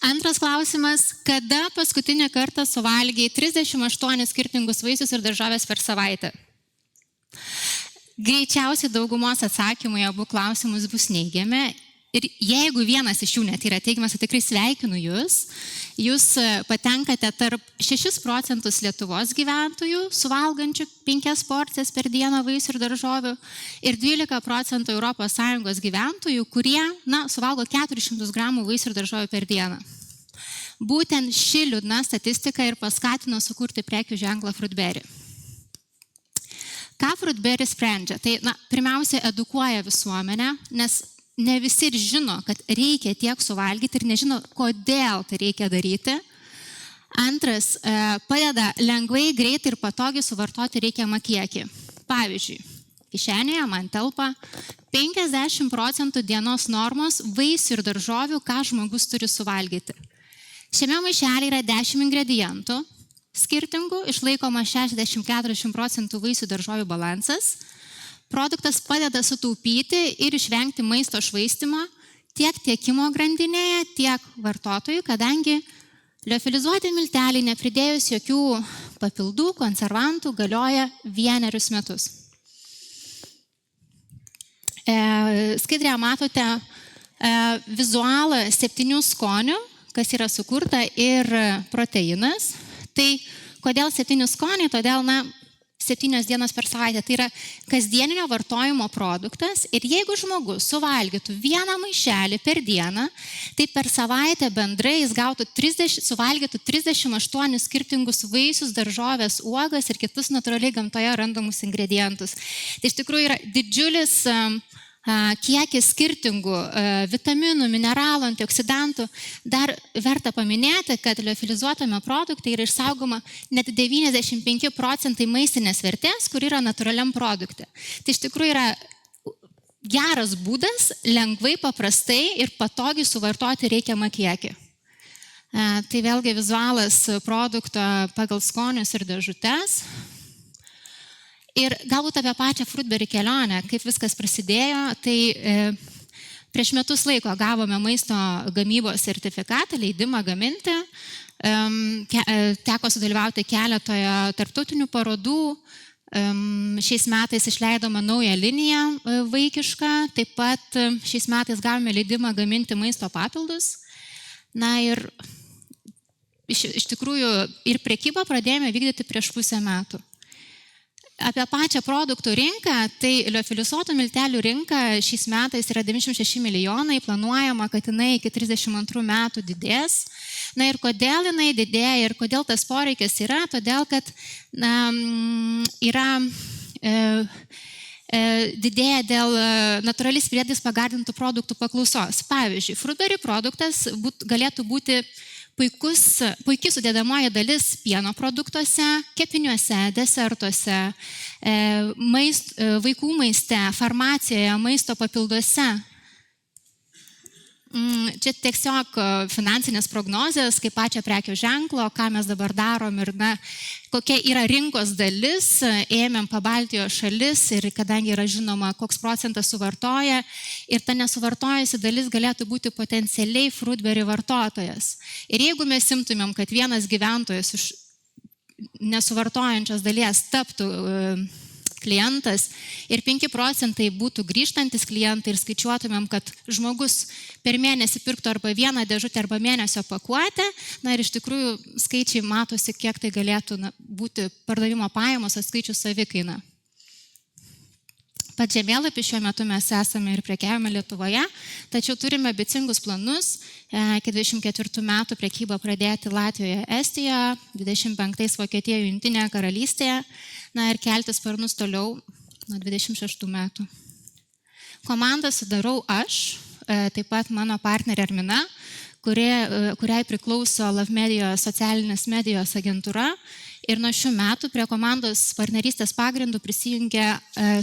Antras klausimas. Kada paskutinį kartą suvalgiai 38 skirtingus vaisius ir daržovės per savaitę? Greičiausiai daugumos atsakymai abu klausimus bus neigiami. Ir jeigu vienas iš jų net yra teigiamas, tai tikrai sveikinu jūs. Jūs patenkate tarp 6% Lietuvos gyventojų, suvalgančių 5 porcijas per dieną vaisių ir daržovių, ir 12% ES gyventojų, kurie suvalgo 400 gramų vaisių ir daržovių per dieną. Būtent ši liūdna statistika ir paskatino sukurti prekių ženklą Fruitberry. Ką Fruitberry sprendžia? Tai, pirmiausia, edukuoja visuomenę, nes ne visi ir žino, kad reikia tiek suvalgyti ir nežino, kodėl tai reikia daryti. Antras, padeda lengvai, greitai ir patogiai suvartoti reikiamą kiekį. Pavyzdžiui, kišenėje man telpa 50% dienos normos vaisių ir daržovių, ką žmogus turi suvalgyti. Šiame maišelyje yra 10 ingredientų skirtingų, išlaikoma 60-40% vaisių daržovių balansas. Produktas padeda sutaupyti ir išvengti maisto švaistimo tiek tiekimo grandinėje, tiek vartotojų, kadangi liofilizuoti milteliai nepridėjus jokių papildų, konservantų, galioja 1 metus. Skaidrėje matote vizualą 7 skonių, kas yra sukurta, ir proteinas. Tai kodėl 7 skoniai? Todėl, 7 dienos per savaitę. Tai yra kasdieninio vartojimo produktas ir jeigu žmogus suvalgytų 1 maišelį per dieną, tai per savaitę bendrai jis suvalgytų 38 skirtingus vaisius, daržovės, uogas ir kitus natūraliai gamtoje randamus ingredientus. Tai iš tikrųjų yra didžiulis kiekis skirtingų vitaminų, mineralų, antioksidantų. Dar verta paminėti, kad liofilizuotame produkte yra išsaugoma net 95% maistinės vertės, kur yra natūraliam produkte. Tai iš tikrųjų yra geras būdas lengvai, paprastai ir patogiai suvartoti reikiamą kiekį. Tai vėlgi vizualas produkto pagal skonius ir dėžutes. Ir galbūt apie pačią Fruitberry kelionę, kaip viskas prasidėjo, tai prieš metus laiko gavome maisto gamybos sertifikatą, leidimą gaminti, teko sudalyvauti keletoje tarptautinių parodų, šiais metais išleidome naują liniją vaikišką, taip pat šiais metais gavome leidimą gaminti maisto papildus. Ir iš tikrųjų ir prekybą pradėjome vykdyti prieš pusę metų. Apie pačią produktų rinką, tai liofilizuotų miltelių rinka šiais metais yra 96 milijonai, planuojama, kad jinai iki 32 metų didės. Ir kodėl jinai didėja ir kodėl tas poreikis yra? Todėl, kad didėja dėl natūraliais priedais pagardintų produktų paklausos. Pavyzdžiui, Fruitberry produktas galėtų būti puikiai sudėdamoji dalis pieno produktuose, kepiniuose, desertuose, vaikų maiste, farmacijoje, maisto papilduose. Čia tiesiog finansinės prognozės, kaip pačio prekio ženklo, ką mes dabar darom ir kokia yra rinkos dalis, ėmėm Pabaltijos šalis ir kadangi yra žinoma, koks procentas suvartoja ir ta nesuvartojusi dalis galėtų būti potencialiai Fruitberry vartotojas. Ir jeigu mes imtumėm, kad vienas gyventojas iš nesuvartojančios dalies taptų klientas ir 5% būtų grįžtantis klientai ir skaičiuotumėm, kad žmogus per mėnesį pirktų arba vieną dėžutę arba mėnesio pakuotę, ir iš tikrųjų skaičiai matosi, kiek tai galėtų būti pardavimo pajamos atskaičius savikaina. Pat žemėlapį šiuo metu mes esame ir prekiavame Lietuvoje, tačiau turime ambicingus planus iki 24 metų prekybą pradėti Latvijoje, Estijoje, 25 Vokietijoje, Jungtinėje karalystėje, ir kelti sparnus toliau nuo 26 metų. Komandą sudarau aš, taip pat mano partnerė Armina, kuriai priklauso Love Medijos socialinės medijos agentūra. Ir nuo šių metų prie komandos partnerystės pagrindų prisijungė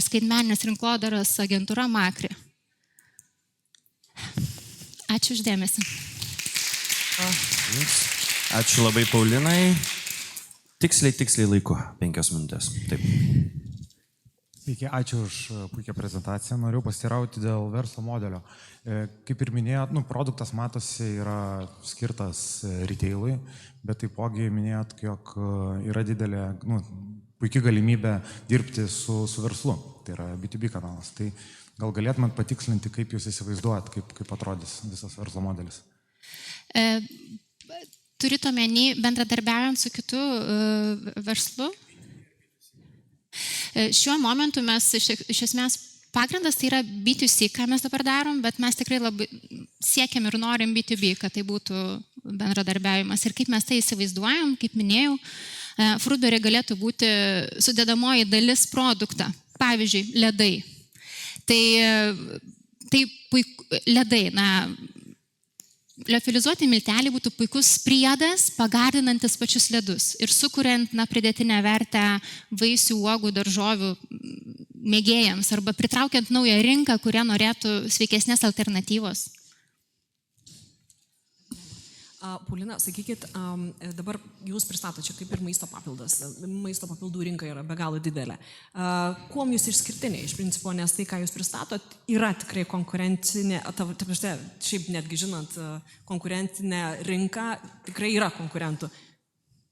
skaitmeninės rinkodaros agentūra Makri. Ačiū uždėmesi. Ačiū labai Paulinai. Tiksliai laiku, 5 minutės. Taip. Sveiki, ačiū už puikią prezentaciją. Noriu pasiteirauti dėl verslo modelio. Kaip ir minėjot, produktas matosi yra skirtas retailui, bet taipogi minėjot, jog yra didelė, puikia galimybė dirbti su verslu. Tai yra B2B kanalas. Tai gal galėtumėt patikslinti, kaip jūs įsivaizduojat, kaip atrodys visas verslo modelis? Turit omeny bendradarbiaujant su kitu verslu? Šiuo momentu mes iš esmės pagrindas tai yra B2C, ką mes dabar darom, bet mes tikrai labai siekiam ir norim B2B, kad tai būtų bendradarbiavimas. Ir kaip mes tai įsivaizduojam, kaip minėjau, Fruitberry galėtų būti sudedamoji dalis produktą. Pavyzdžiui, ledai. Tai ledai, liofilizuoti milteliai būtų puikus priedas, pagardinantis pačius ledus ir sukuriant pridėtinę vertę vaisių, uogų, daržovių mėgėjams arba pritraukiant naują rinką, kurie norėtų sveikesnės alternatyvos. Paulina, sakykit, dabar jūs pristato čia kaip ir maisto papildas. Maisto papildų rinka yra be galo didelė. Kuom jūs išskirtiniai iš principo, nes tai, ką jūs pristatot, yra tikrai konkurencinė, šiaip netgi žinant, konkurencinė rinka, tikrai yra konkurentų.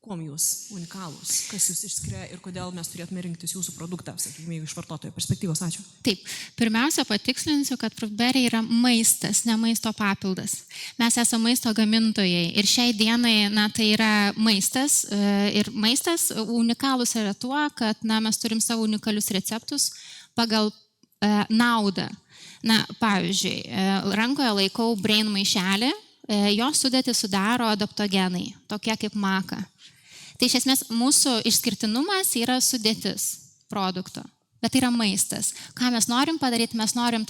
Kuom jūs unikalūs, kas jūs išskiria ir kodėl mes turėtume rinktis jūsų produktą, sakykime, iš vartotojo perspektyvos. Ačiū. Taip, pirmiausia patikslinsiu, kad Fruitberry yra maistas, ne maisto papildas. Mes esame maisto gamintojai ir šiai dienai, tai yra maistas ir maistas unikalus yra tuo, kad mes turim savo unikalius receptus pagal naudą. Pavyzdžiui, rankoje laikau brain maišelį, jo sudėtį sudaro adaptogenai, tokie kaip maka. Tai iš esmės mūsų išskirtinumas yra sudėtis produkto, bet tai yra maistas. Ką mes norim padaryti, mes norim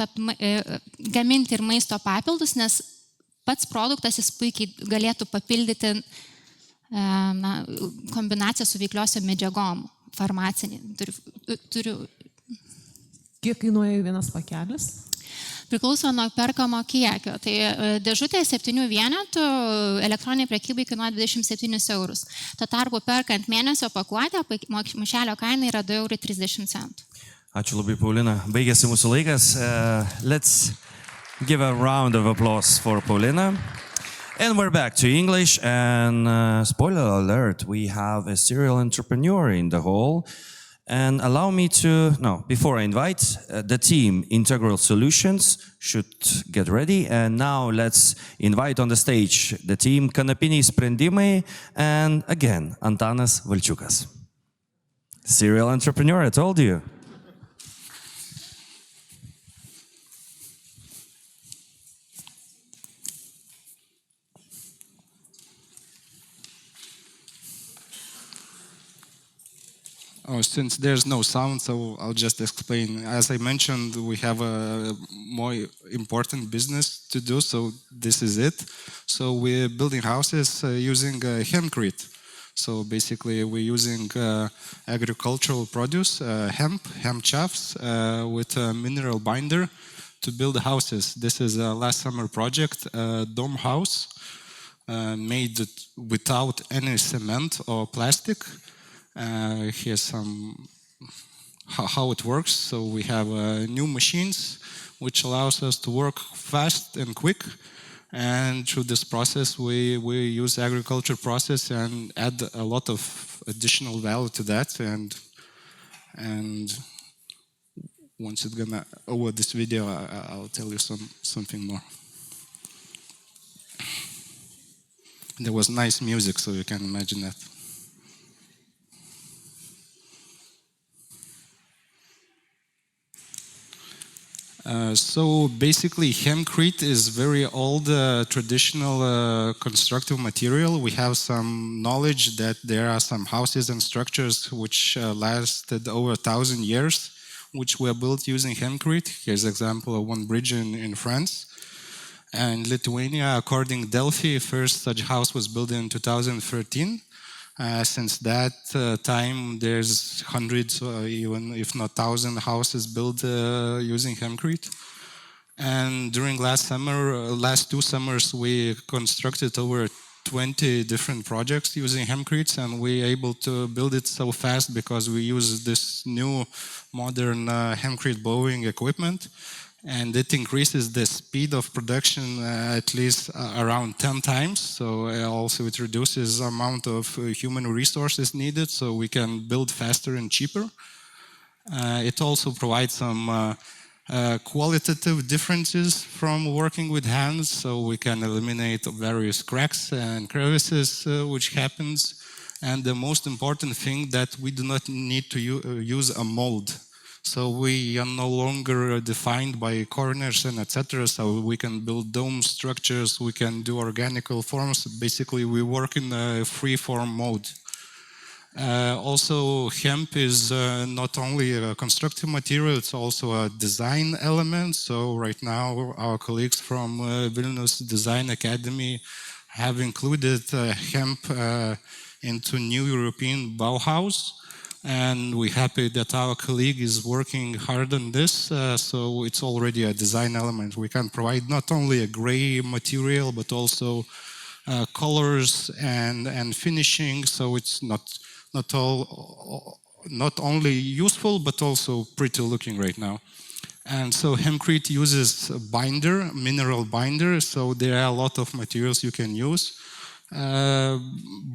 gaminti ir maisto papildus, nes pats produktas jis puikiai galėtų papildyti kombinaciją su veikliosiom medžiagom, farmacinį. Kiek kainuoja vienas pakelis? Priklauso nuo perkamo kiekio. Tai dėžutė 7 vienetų elektroniniai prekybai kainuoja 27 eurus. Tuo tarpu perkant mėnesio pakuotę, maišelio kaina yra 2,30 eurų. Ačiū labai, Paulina. Baigėsi mūsų laikas. Let's give a round of applause for Paulina. And we're back to English. And spoiler alert, we have a serial entrepreneur in the hall. And allow me to, before I invite the team, Integral Solutions should get ready. And now let's invite on the stage the team Kanapiniai Sprendimai and again, Antanas Valčiukas. Serial entrepreneur, I told you. Since there's no sound, so I'll just explain. As I mentioned, we have a more important business to do, so this is it. So we're building houses using hempcrete. So basically we're using agricultural produce, hemp chaffs with a mineral binder to build houses. This is a last summer project, a dome house made without any cement or plastic. Here's some how it works. So we have new machines, which allows us to work fast and quick. And through this process, we use agriculture process and add a lot of additional value to that. And once it's gonna over this video, I'll tell you something more. There was nice music, so you can imagine that. So basically, hempcrete is very old, traditional constructive material. We have some knowledge that there are some houses and structures which lasted over 1,000 years, which were built using hempcrete. Here's an example of one bridge in France. And Lithuania, according to Delphi, first such house was built in 2013. Since that time, there's hundreds, even if not 1,000 houses built using hempcrete. And during last 2 summers, we constructed over 20 different projects using hempcrete, and we're able to build it so fast because we use this new modern hempcrete bowing equipment. And it increases the speed of production at least around 10 times. So also it reduces the amount of human resources needed, so we can build faster and cheaper. It also provides some qualitative differences from working with hands, so we can eliminate various cracks and crevices which happens. And the most important thing that we do not need to use a mold. So we are no longer defined by corners and etc. So we can build dome structures, we can do organical forms. Basically, we work in a free-form mode. Also, hemp is not only a constructive material, it's also a design element. So right now, our colleagues from Vilnius Design Academy have included hemp into new European Bauhaus. And we're happy that our colleague is working hard on this, so it's already a design element. We can provide not only a gray material, but also colors and finishing, so it's not only useful, but also pretty looking right now. And so hempcrete uses a binder, mineral binder, so there are a lot of materials you can use.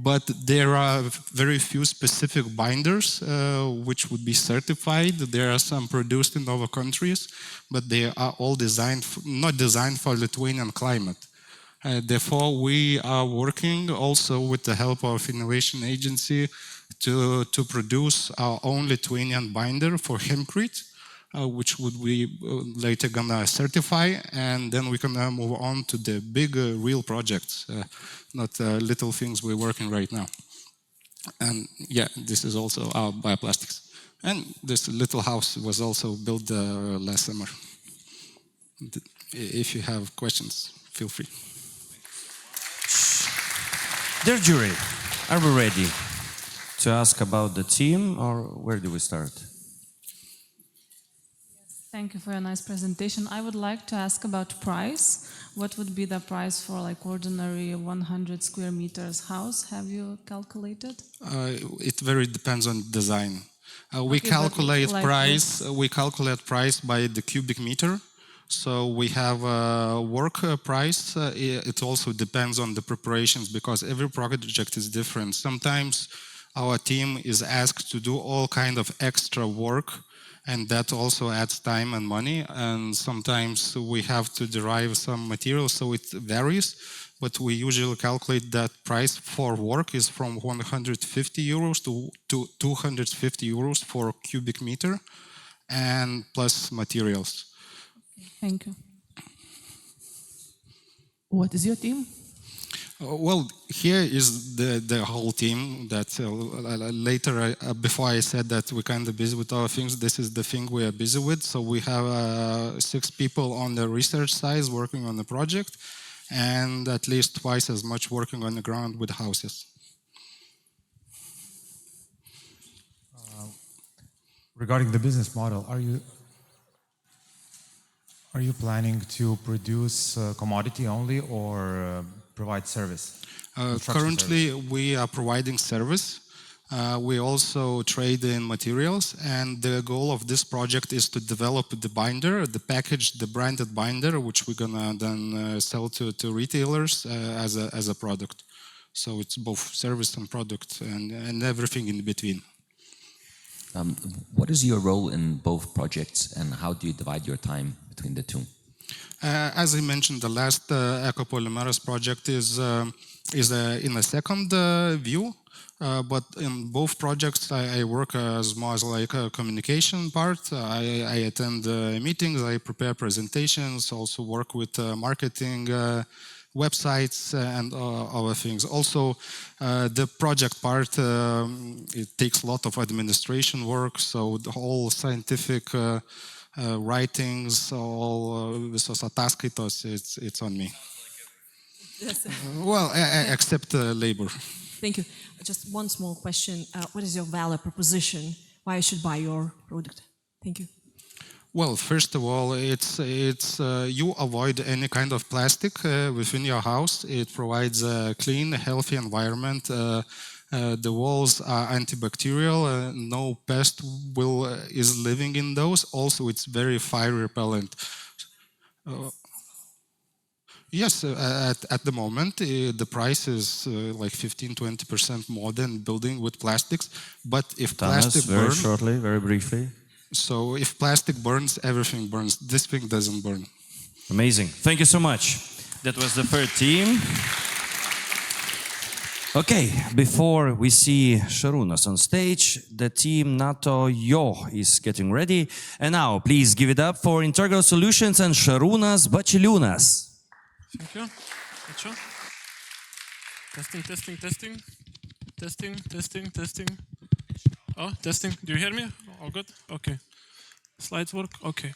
But there are very few specific binders which would be certified. There are some produced in other countries, but they are all not designed for Lithuanian climate. Therefore, we are working also with the help of Innovation Agency to produce our own Lithuanian binder for hempcrete. Which would we later gonna certify, and then we can move on to the big real projects, not little things we're working right now. And yeah, this is also our bioplastics. And this little house was also built last summer. If you have questions, feel free. Dear jury, are we ready to ask about the team, or where do we start? Thank you for a nice presentation. I would like to ask about price. What would be the price for like ordinary 100 square meters house? Have you calculated? It very depends on design. We calculate price. We calculate price by the cubic meter. So we have a work price. It also depends on the preparations because every project is different. Sometimes our team is asked to do all kind of extra work, and that also adds time and money. And sometimes we have to derive some materials, so it varies. But we usually calculate that price for work is from 150 euros to 250 euros for cubic meter, and plus materials. Thank you. What is your team? Well, here is the whole team that later, before I said that we're kind of busy with our things, this is the thing we are busy with. So we have 6 people on the research side working on the project, and at least twice as much working on the ground with houses. Regarding the business model, Are you planning to produce commodity only or provide service? Currently, we are providing service. We also trade in materials, and the goal of this project is to develop the binder, the package, the branded binder, which we're gonna then sell to retailers as a product. So it's both service and product and everything in between. What is your role in both projects, and how do you divide your time between the two? As I mentioned, the last Ecopolymeros project is in a second view. But in both projects, I work as more as like a communication part. I attend meetings, I prepare presentations, also work with marketing, websites, and other things. Also, the project part, it takes a lot of administration work, so the whole scientific writings, all visos ataskaitos, it's on me. Well, except labor. Thank you. Just one small question. What is your value proposition? Why I should buy your product? Thank you. Well, first of all, it's you avoid any kind of plastic within your house. It provides a clean, healthy environment. The walls are antibacterial. No pest is living in those. Also, it's very fire repellent. Yes, at the moment, the price is like 15-20% more than building with plastics. But if plastic very burns, shortly, very briefly. so if plastic burns, everything burns. This thing doesn't burn. Amazing. Thank you so much. That was the third team. Okay, before we see Šarūnas on stage, the team NATO Jo is getting ready. And now, please give it up for Integral Solutions and Šarūnas Bačiliūnas. Thank you. Ačiū. Testing, testing, testing. Testing, testing, testing. Oh, testing. Do you hear me? All good? Okay. Slides work? Okay.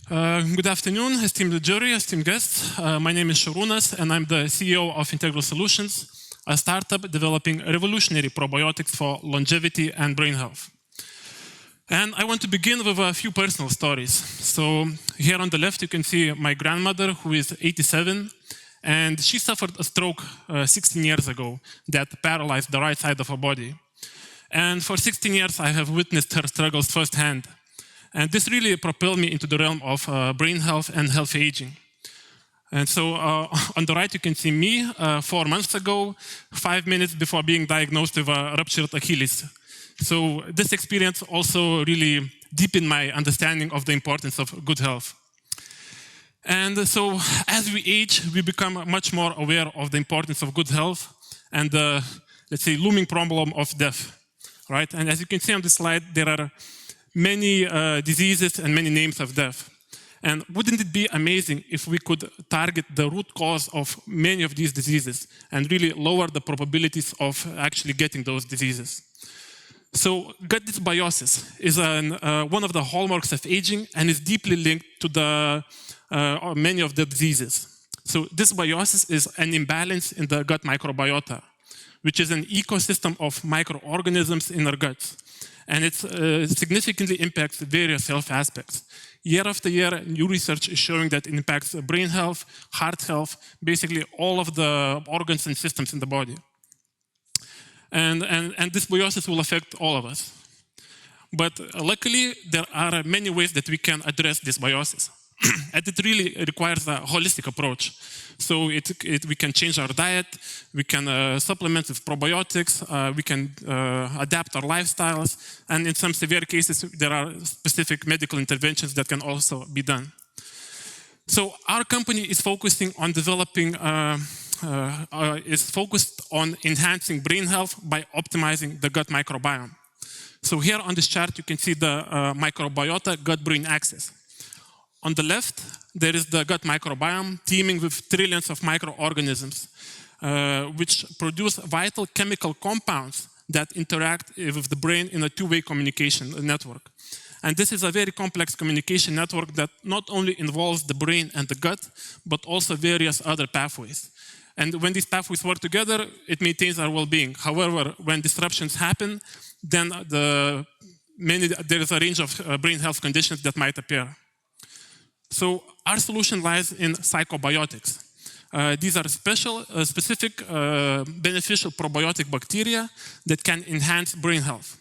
Good afternoon, esteemed jury, esteemed guests. My name is Šarūnas, and I'm the CEO of Integral Solutions, a startup developing revolutionary probiotics for longevity and brain health. And I want to begin with a few personal stories. So here on the left, you can see my grandmother, who is 87, and she suffered a stroke 16 years ago that paralyzed the right side of her body. And for 16 years, I have witnessed her struggles firsthand. And this really propelled me into the realm of brain health and healthy aging. And so on the right, you can see me 4 months ago, 5 minutes before being diagnosed with a ruptured Achilles. So this experience also really deepened my understanding of the importance of good health. And so as we age, we become much more aware of the importance of good health and the, let's say, looming problem of death, right? And as you can see on this slide, there are many diseases and many names of death. And wouldn't it be amazing if we could target the root cause of many of these diseases and really lower the probabilities of actually getting those diseases? So gut dysbiosis is one of the hallmarks of aging and is deeply linked to many of the diseases. So dysbiosis is an imbalance in the gut microbiota, which is an ecosystem of microorganisms in our guts. And it significantly impacts various health aspects. Year after year, new research is showing that it impacts brain health, heart health, basically all of the organs and systems in the body. And dysbiosis will affect all of us. But luckily, there are many ways that we can address dysbiosis. And it really requires a holistic approach. So we can change our diet, we can supplement with probiotics, we can adapt our lifestyles, and in some severe cases, there are specific medical interventions that can also be done. So our company is focusing on developing, is focused on enhancing brain health by optimizing the gut microbiome. So here on this chart, you can see the microbiota gut-brain axis. On the left, there is the gut microbiome teeming with trillions of microorganisms, which produce vital chemical compounds that interact with the brain in a two-way communication network. And this is a very complex communication network that not only involves the brain and the gut, but also various other pathways. And when these pathways work together, it maintains our well-being. However, when disruptions happen, then there is a range of brain health conditions that might appear. So our solution lies in psychobiotics. These are specific beneficial probiotic bacteria that can enhance brain health.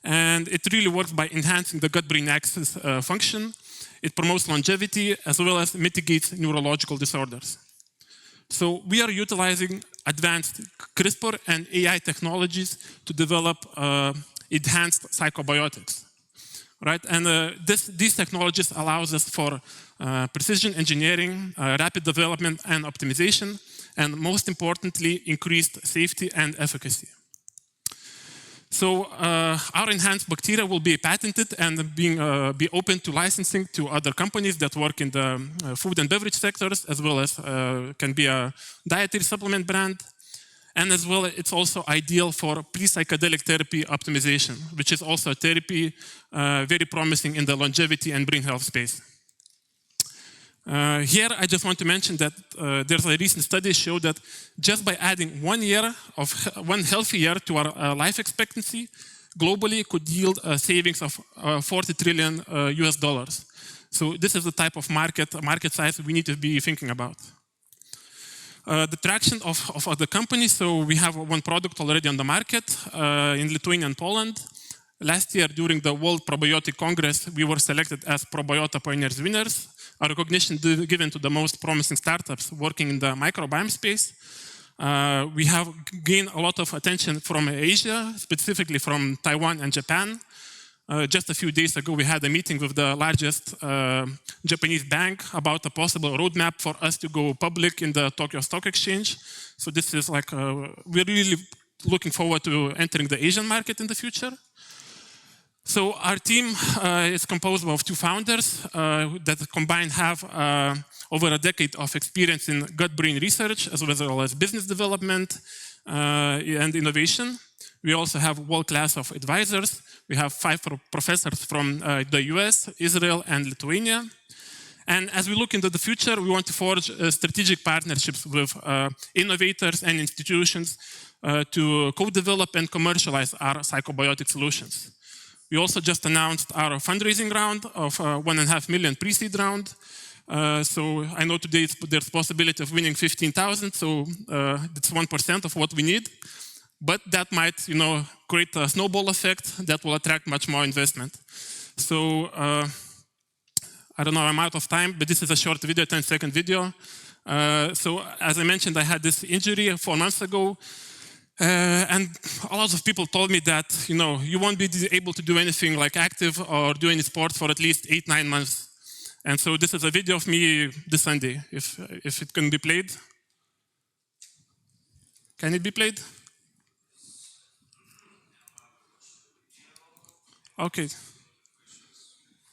And it really works by enhancing the gut-brain axis function. It promotes longevity as well as mitigates neurological disorders. So we are utilizing advanced CRISPR and AI technologies to develop enhanced psychobiotics. Right? And these technologies allows us for precision engineering, rapid development and optimization, and most importantly, increased safety and efficacy. So our enhanced bacteria will be patented and be open to licensing to other companies that work in the food and beverage sectors, as well as can be a dietary supplement brand. And as well, it's also ideal for pre-psychedelic therapy optimization, which is also a therapy very promising in the longevity and brain health space. Here, I just want to mention that there's a recent study show that just by adding 1 year of one healthy year to our life expectancy, globally could yield savings of $40 trillion US dollars. So this is the type of market size we need to be thinking about. The traction of the company, so we have one product already on the market in Lithuania and Poland. Last year, during the World Probiotic Congress, we were selected as Probiota Pioneers winners, a recognition given to the most promising startups working in the microbiome space. We have gained a lot of attention from Asia, specifically from Taiwan and Japan. Just a few days ago, we had a meeting with the largest Japanese bank about a possible roadmap for us to go public in the Tokyo Stock Exchange. So this is like, we're really looking forward to entering the Asian market in the future. So our team is composed of 2 founders that combined have over a decade of experience in gut-brain research, as well as business development and innovation. We also have world-class of advisors. We have 5 professors from the US, Israel, and Lithuania. And as we look into the future, we want to forge strategic partnerships with innovators and institutions to co-develop and commercialize our psychobiotic solutions. We also just announced our fundraising round of $1.5 million pre-seed round. So I know today there's possibility of winning 15,000, so it's 1% of what we need. But that might, create a snowball effect that will attract much more investment. So I don't know, I'm out of time, but this is a short video, 10-second video. So as I mentioned, I had this injury 4 months ago. And a lot of people told me that, you won't be able to do anything like active or do any sports for at least 8-9 months. And so this is a video of me this Sunday, if it can be played. Can it be played? Okay.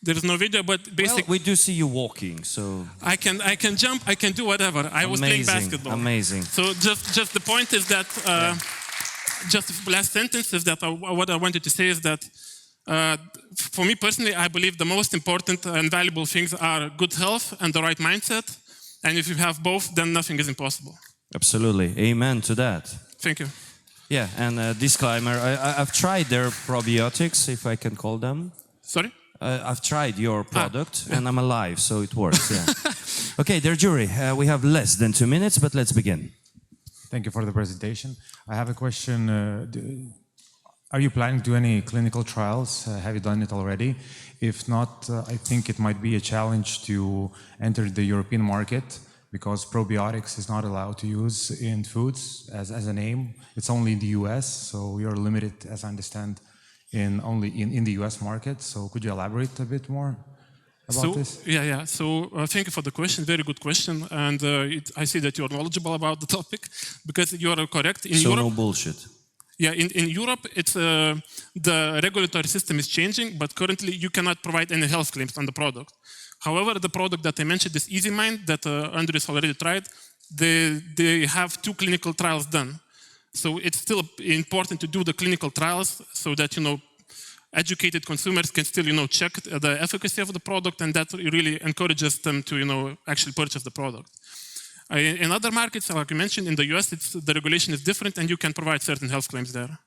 There is no video, but basically... Well, we do see you walking, so... I can jump, I can do whatever. I was playing basketball. Amazing. So just the point is that, just the last sentence is that what I wanted to say is that for me personally, I believe the most important and valuable things are good health and the right mindset. And if you have both, then nothing is impossible. Absolutely. Amen to that. Thank you. Yeah, and disclaimer, I've tried their probiotics, if I can call them. Sorry? I've tried your product, and I'm alive, so it works, yeah. Okay, dear jury, we have less than 2 minutes, but let's begin. Thank you for the presentation. I have a question. Are you planning to do any clinical trials? Have you done it already? If not, I think it might be a challenge to enter the European market because probiotics is not allowed to use in foods as a name. It's only in the US, so we are limited, as I understand, only in the US market. So could you elaborate a bit more about this? Yeah. So thank you for the question. Very good question. And I see that you're knowledgeable about the topic because you are correct. In Europe, no bullshit. Yeah, in Europe, it's the regulatory system is changing, but currently you cannot provide any health claims on the product. However, the product that I mentioned, this EasyMind, that Andres already tried, they have 2 clinical trials done. So it's still important to do the clinical trials so that, educated consumers can still, check the efficacy of the product, and that really encourages them to, actually purchase the product. In other markets, like you mentioned, in the US, the regulation is different, and you can provide certain health claims there.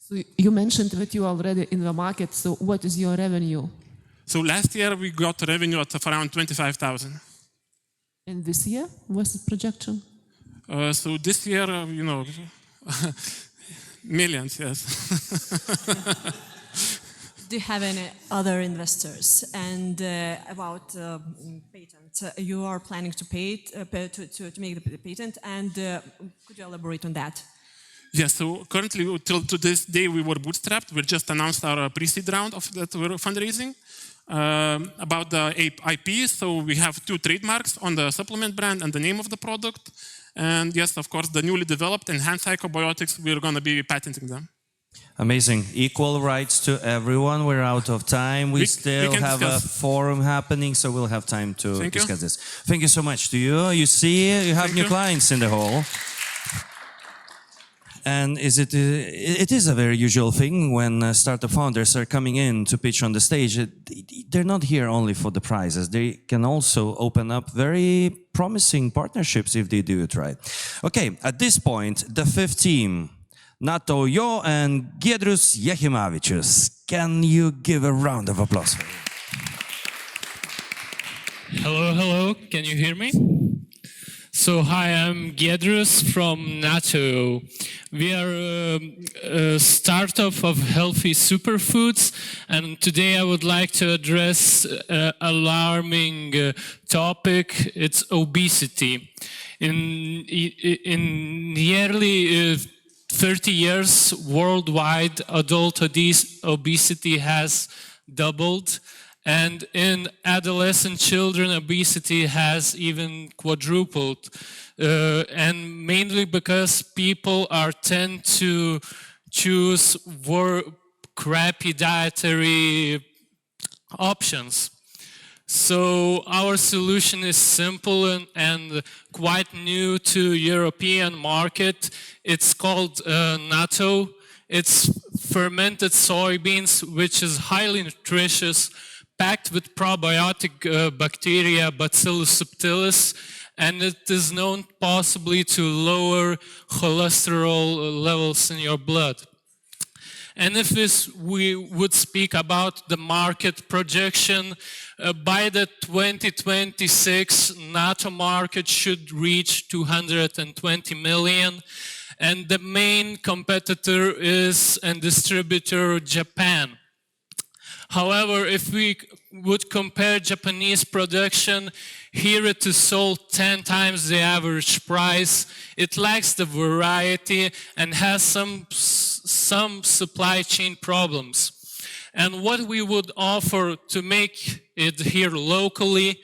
So you mentioned that you are already in the market, so what is your revenue? So last year we got a revenue of around 25,000. And this year, what's the projection? So this year, millions, yes. Do you have any other investors? And about patent, you are planning to pay it, to make the patent, and could you elaborate on that? Yes, so currently, till to this day, we were bootstrapped. We just announced our pre-seed round of that we're fundraising. About the IP, so we have 2 trademarks on the supplement brand and the name of the product. And yes, of course, the newly developed enhanced psychobiotics, we're going to be patenting them. Amazing. Equal rights to everyone. We're out of time. We still have discuss. A forum happening, so we'll have time to discuss this. Thank you so much to you. You see, you have new clients in the hall. And it is a very usual thing when startup founders are coming in to pitch on the stage. They're not here only for the prizes. They can also open up very promising partnerships if they do it right. Okay, at this point, the 5th team, Nato Jo and Giedrius Jachimavičius. Can you give a round of applause for them? Hello, hello. Can you hear me? So, hi, I'm Giedrius from NATO. We are a startup of healthy superfoods, and today I would like to address an alarming topic. It's obesity. In nearly 30 years, worldwide, adult obesity has doubled. And in adolescent children, obesity has even quadrupled. And mainly because people tend to choose crappy dietary options. So our solution is simple and quite new to European market. It's called natto. It's fermented soybeans, which is highly nutritious, packed with probiotic bacteria, Bacillus subtilis, and it is known possibly to lower cholesterol levels in your blood. And if we would speak about the market projection, by the 2026 NATO market should reach 220 million. And the main competitor is and distributor Japan. However, if we would compare Japanese production, here it is sold 10 times the average price. It lacks the variety and has some supply chain problems. And what we would offer to make it here locally,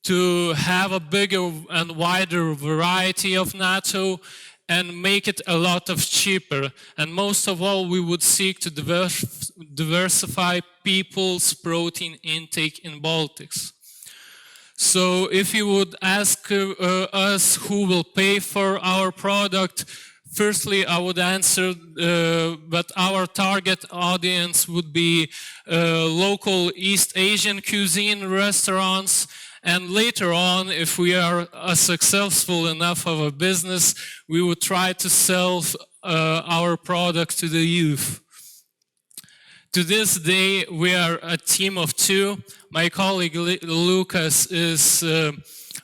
to have a bigger and wider variety of natto, and make it a lot cheaper. And most of all, we would seek to diversify people's protein intake in Baltics. So if you would ask us who will pay for our product, firstly, I would answer that our target audience would be local East Asian cuisine restaurants. And later on, if we are successful enough of a business, we would try to sell our product to the youth. To this day, we are a team of 2. My colleague Lucas is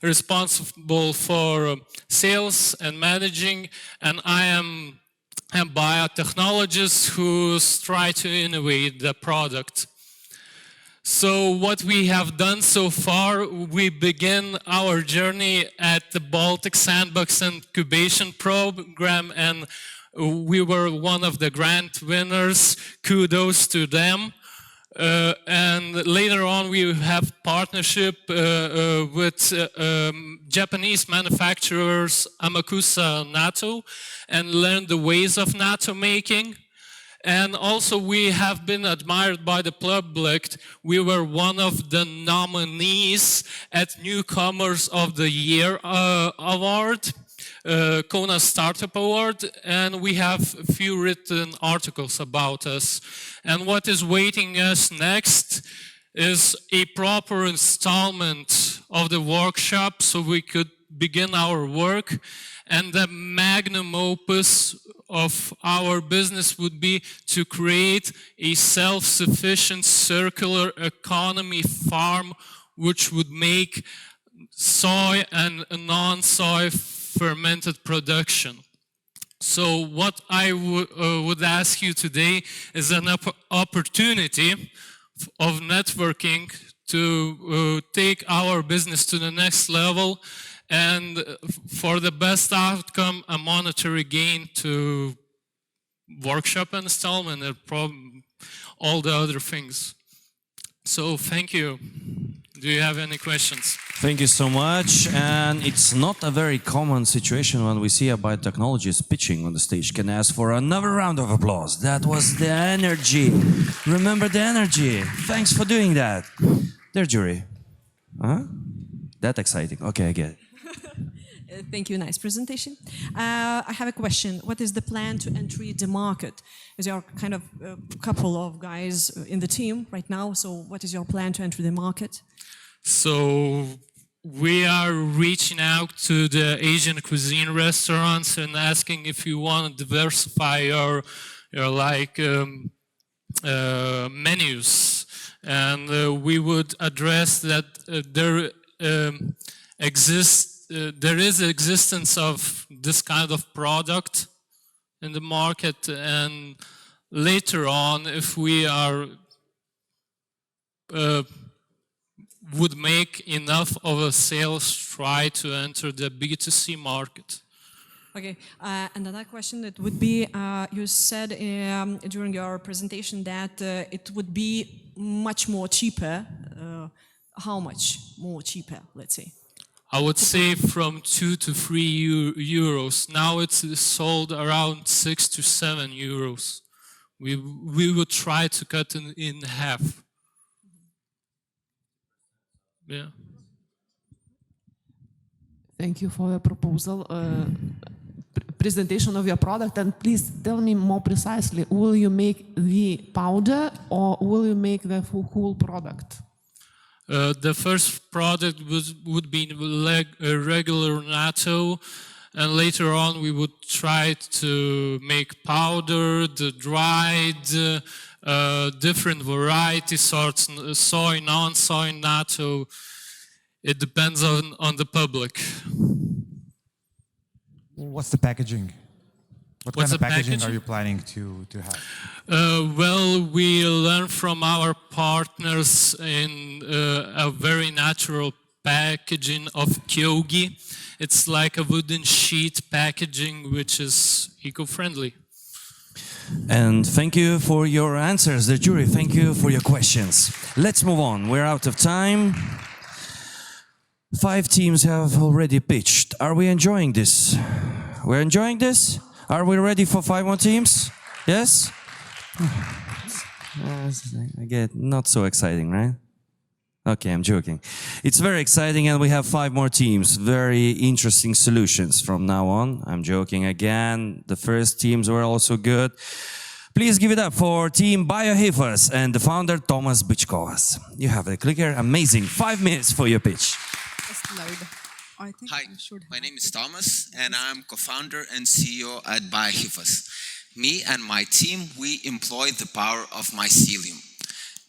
responsible for sales and managing, and I am a biotechnologist who tries to innovate the product. So what we have done so far, we begin our journey at the Baltic Sandbox Incubation Program, and we were one of the grant winners. Kudos to them. And later on, we have partnership with Japanese manufacturers Amakusa natto and learn the ways of natto making. And also we have been admired by the public. We were one of the nominees at Newcomers of the Year award, Kona Startup Award, and we have a few written articles about us. And what is waiting us next is a proper installment of the workshop so we could begin our work. And the magnum opus of our business would be to create a self-sufficient circular economy farm which would make soy and non-soy fermented production. So what I would ask you today is an opportunity of networking to take our business to the next level, and for the best outcome, a monetary gain to workshop installment and all the other things. So thank you. Do you have any questions? Thank you so much. And it's not a very common situation when we see a biotechnologist pitching on the stage. Can I ask for another round of applause? That was the energy. Remember the energy. Thanks for doing that. Dear jury. Huh? That exciting. Okay, I get it. Thank you, nice presentation. I have a question. What is the plan to enter the market? As you are kind of a couple of guys in the team right now, so what is your plan to enter the market? So we are reaching out to the Asian cuisine restaurants and asking if you want to diversify your like menus, and we would address that there is existence of this kind of product in the market, and later on, if we are would make enough of a sales try to enter the B2C market. Okay, and another question that would be, you said during your presentation that it would be much more cheaper. How much more cheaper, let's say? I would say from 2 to 3 euros. Now it's sold around 6 to 7 euros. We would try to cut in half. Yeah. Thank you for the proposal, presentation of your product, and please tell me more precisely, will you make the powder or will you make the whole product? The first product would be a regular natto, and later on we would try to make powder, the dried, different variety sorts, soy, non-soy, natto. It depends on the public. What's the packaging? What kind of packaging are you planning to have? Well, we learn from our partners in a very natural packaging of kyogi. It's like a wooden sheet packaging, which is eco-friendly. And thank you for your answers, the jury. Thank you for your questions. Let's move on. We're out of time. 5 teams have already pitched. Are we enjoying this? We're enjoying this? Are we ready for 5 more teams? Yes? I get not so exciting, right? Okay, I'm joking. It's very exciting, and we have 5 more teams. Very interesting solutions from now on. I'm joking again. The first teams were also good. Please give it up for Team Biohifas and the founder, Tomas Bychkovas. You have the clicker. Amazing. 5 minutes for your pitch. Hi, my name is Thomas, and I'm co-founder and CEO at Biohifas. Me and my team, we employ the power of mycelium.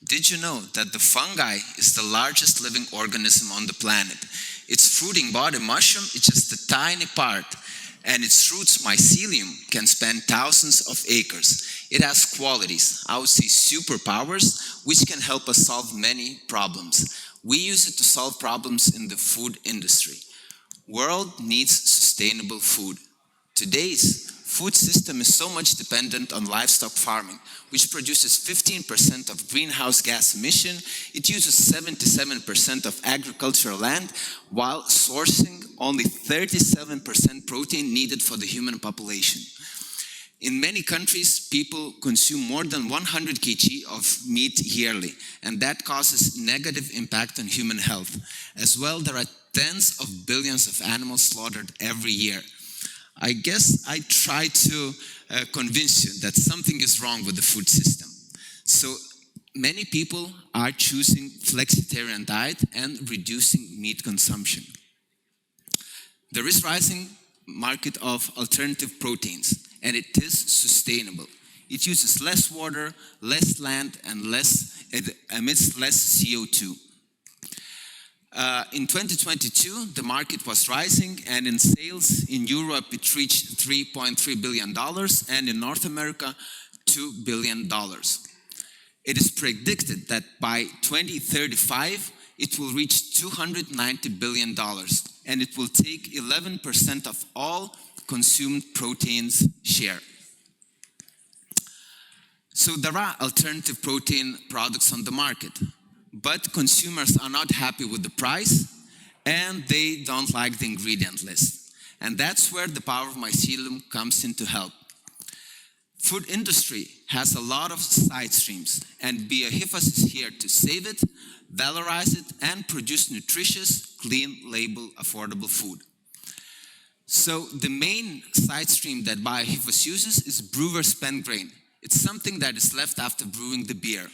Did you know that the fungi is the largest living organism on the planet? Its fruiting body mushroom is just a tiny part, and its roots, mycelium, can span thousands of acres. It has qualities, I would say superpowers, which can help us solve many problems. We use it to solve problems in the food industry. World needs sustainable food. Today's food system is so much dependent on livestock farming, which produces 15% of greenhouse gas emission. It uses 77% of agricultural land, while sourcing only 37% protein needed for the human population. In many countries, people consume more than 100 kg of meat yearly, and that causes negative impact on human health. As well, there are tens of billions of animals slaughtered every year. I guess I try to convince you that something is wrong with the food system. So many people are choosing flexitarian diet and reducing meat consumption. There is rising market of alternative proteins, and it is sustainable. It uses less water, less land, and it emits less CO2. In 2022, the market was rising, and in sales in Europe, it reached $3.3 billion, and in North America, $2 billion. It is predicted that by 2035, it will reach $290 billion, and it will take 11% of all consumed proteins share. So there are alternative protein products on the market, but consumers are not happy with the price, and they don't like the ingredient list. And that's where the power of mycelium comes in to help. Food industry has a lot of side streams, and BioHIFAS is here to save it, valorize it, and produce nutritious, clean label, affordable food. So the main side stream that BioHIFAS uses is brewer's spent grain. It's something that is left after brewing the beer.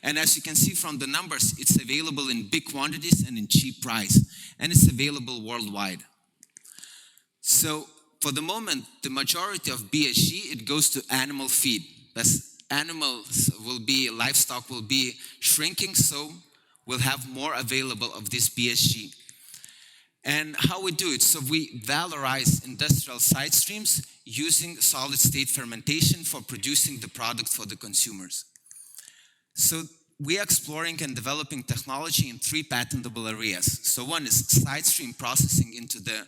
And as you can see from the numbers, it's available in big quantities and in cheap price, and it's available worldwide. So for the moment, the majority of BSG, it goes to animal feed. As livestock will be shrinking, so we'll have more available of this BSG. And how we do it, so we valorize industrial side streams using solid state fermentation for producing the product for the consumers. So we are exploring and developing technology in 3 patentable areas. So one is side stream processing into the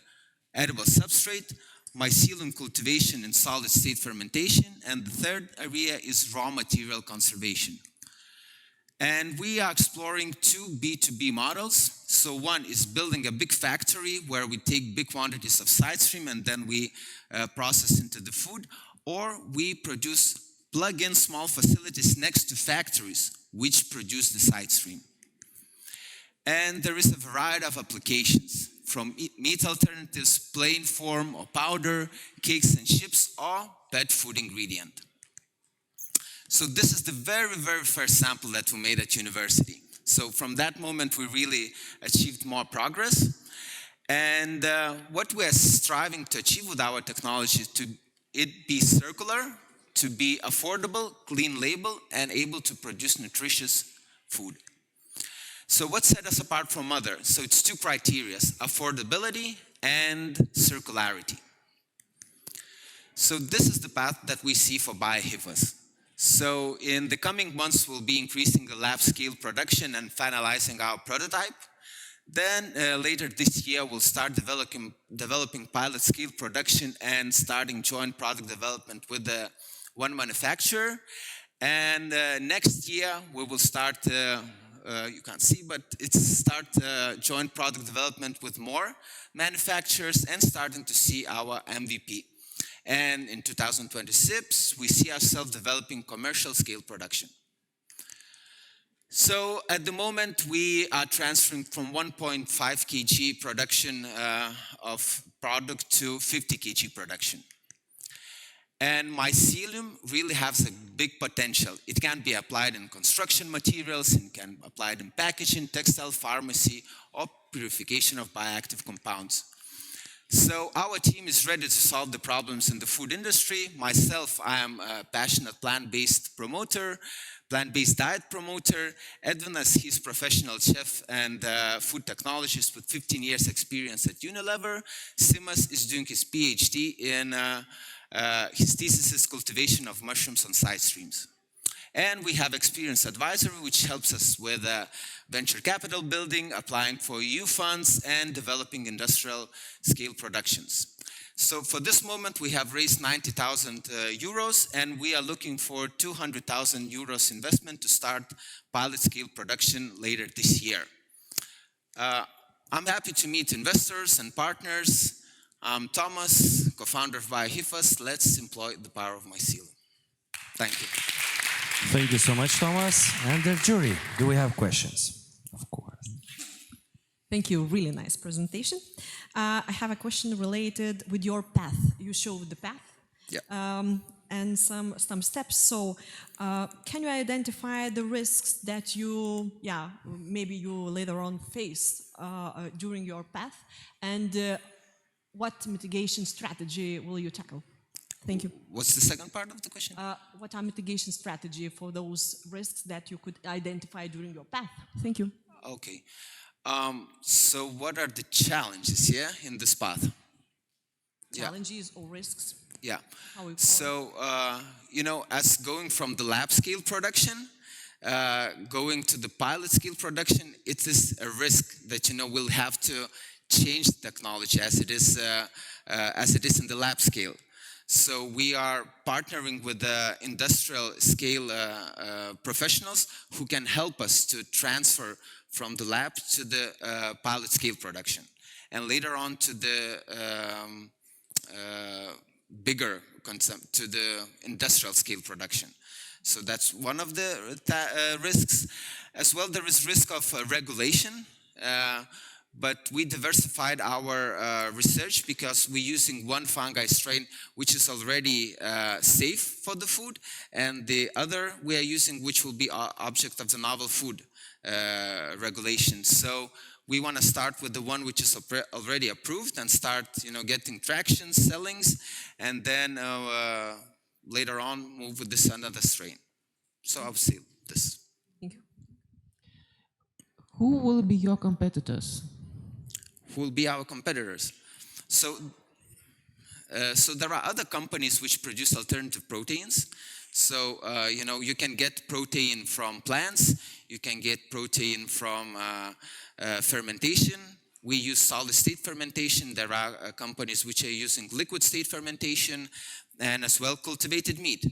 edible substrate, mycelium cultivation and solid state fermentation, and the third area is raw material conservation. And we are exploring 2 B2B models. So one is building a big factory where we take big quantities of side stream and then we process into the food, or we plug in small facilities next to factories which produce the side stream. And there is a variety of applications, from meat alternatives, plain form or powder, cakes and chips, or pet food ingredient. So this is the very, very first sample that we made at university. So from that moment, we really achieved more progress. And what we are striving to achieve with our technology is to it be circular, to be affordable, clean label, and able to produce nutritious food. So what set us apart from others? So it's 2 criteria, affordability and circularity. So this is the path that we see for BioHIFAS. So in the coming months, we'll be increasing the lab scale production and finalizing our prototype. Then later this year, we'll start developing pilot scale production and starting joint product development with the one manufacturer. And next year, we will start, you can't see, but start joint product development with more manufacturers and starting to see our MVP. And in 2026, we see ourselves developing commercial scale production. So at the moment, we are transferring from 1.5 kg production of product to 50 kg production. And mycelium really has a big potential. It can be applied in construction materials, it can be applied in packaging, textile, pharmacy, or purification of bioactive compounds. So our team is ready to solve the problems in the food industry. Myself, I am a passionate plant-based promoter, plant-based diet promoter. Edwin, as he's professional chef and food technologist with 15 years experience at Unilever. Simas is doing his PhD in his thesis is cultivation of mushrooms on side streams. And we have experienced advisory, which helps us with venture capital building, applying for EU funds, and developing industrial scale productions. So for this moment, we have raised 90,000 euros, and we are looking for 200,000 euros investment to start pilot scale production later this year. I'm happy to meet investors and partners. I'm Thomas, co-founder of BioHIFAS. Let's employ the power of mycelium. Thank you. Thank you so much, Thomas. And the jury, do we have questions? Of course. Thank you, really nice presentation. I have a question related with your path. You showed the path. Yeah. And some steps. So can you identify the risks that you, maybe you later on face during your path? And what mitigation strategy will you tackle? Thank you. What's the second part of the question? What are mitigation strategy for those risks that you could identify during your path? Thank you. Okay. So what are the challenges, in this path? Challenges or risks? Yeah. How we call So, as going from the lab scale production, going to the pilot scale production, it is a risk that, we'll have to change the technology as it is in the lab scale. So we are partnering with the industrial scale professionals who can help us to transfer from the lab to the pilot scale production, and later on to the bigger concept, to the industrial scale production. So that's one of the risks. As well, there is risk of regulation, but we diversified our research because we're using one fungi strain which is already safe for the food, and the other we are using which will be object of the novel food regulation. So we want to start with the one which is already approved and start, getting traction, sellings, and then later on move with this another strain. So I'll see this. Thank you. Who will be your competitors? Who will be our competitors? So there are other companies which produce alternative proteins. So, you can get protein from plants, you can get protein from fermentation. We use solid state fermentation. There are companies which are using liquid state fermentation, and as well cultivated meat.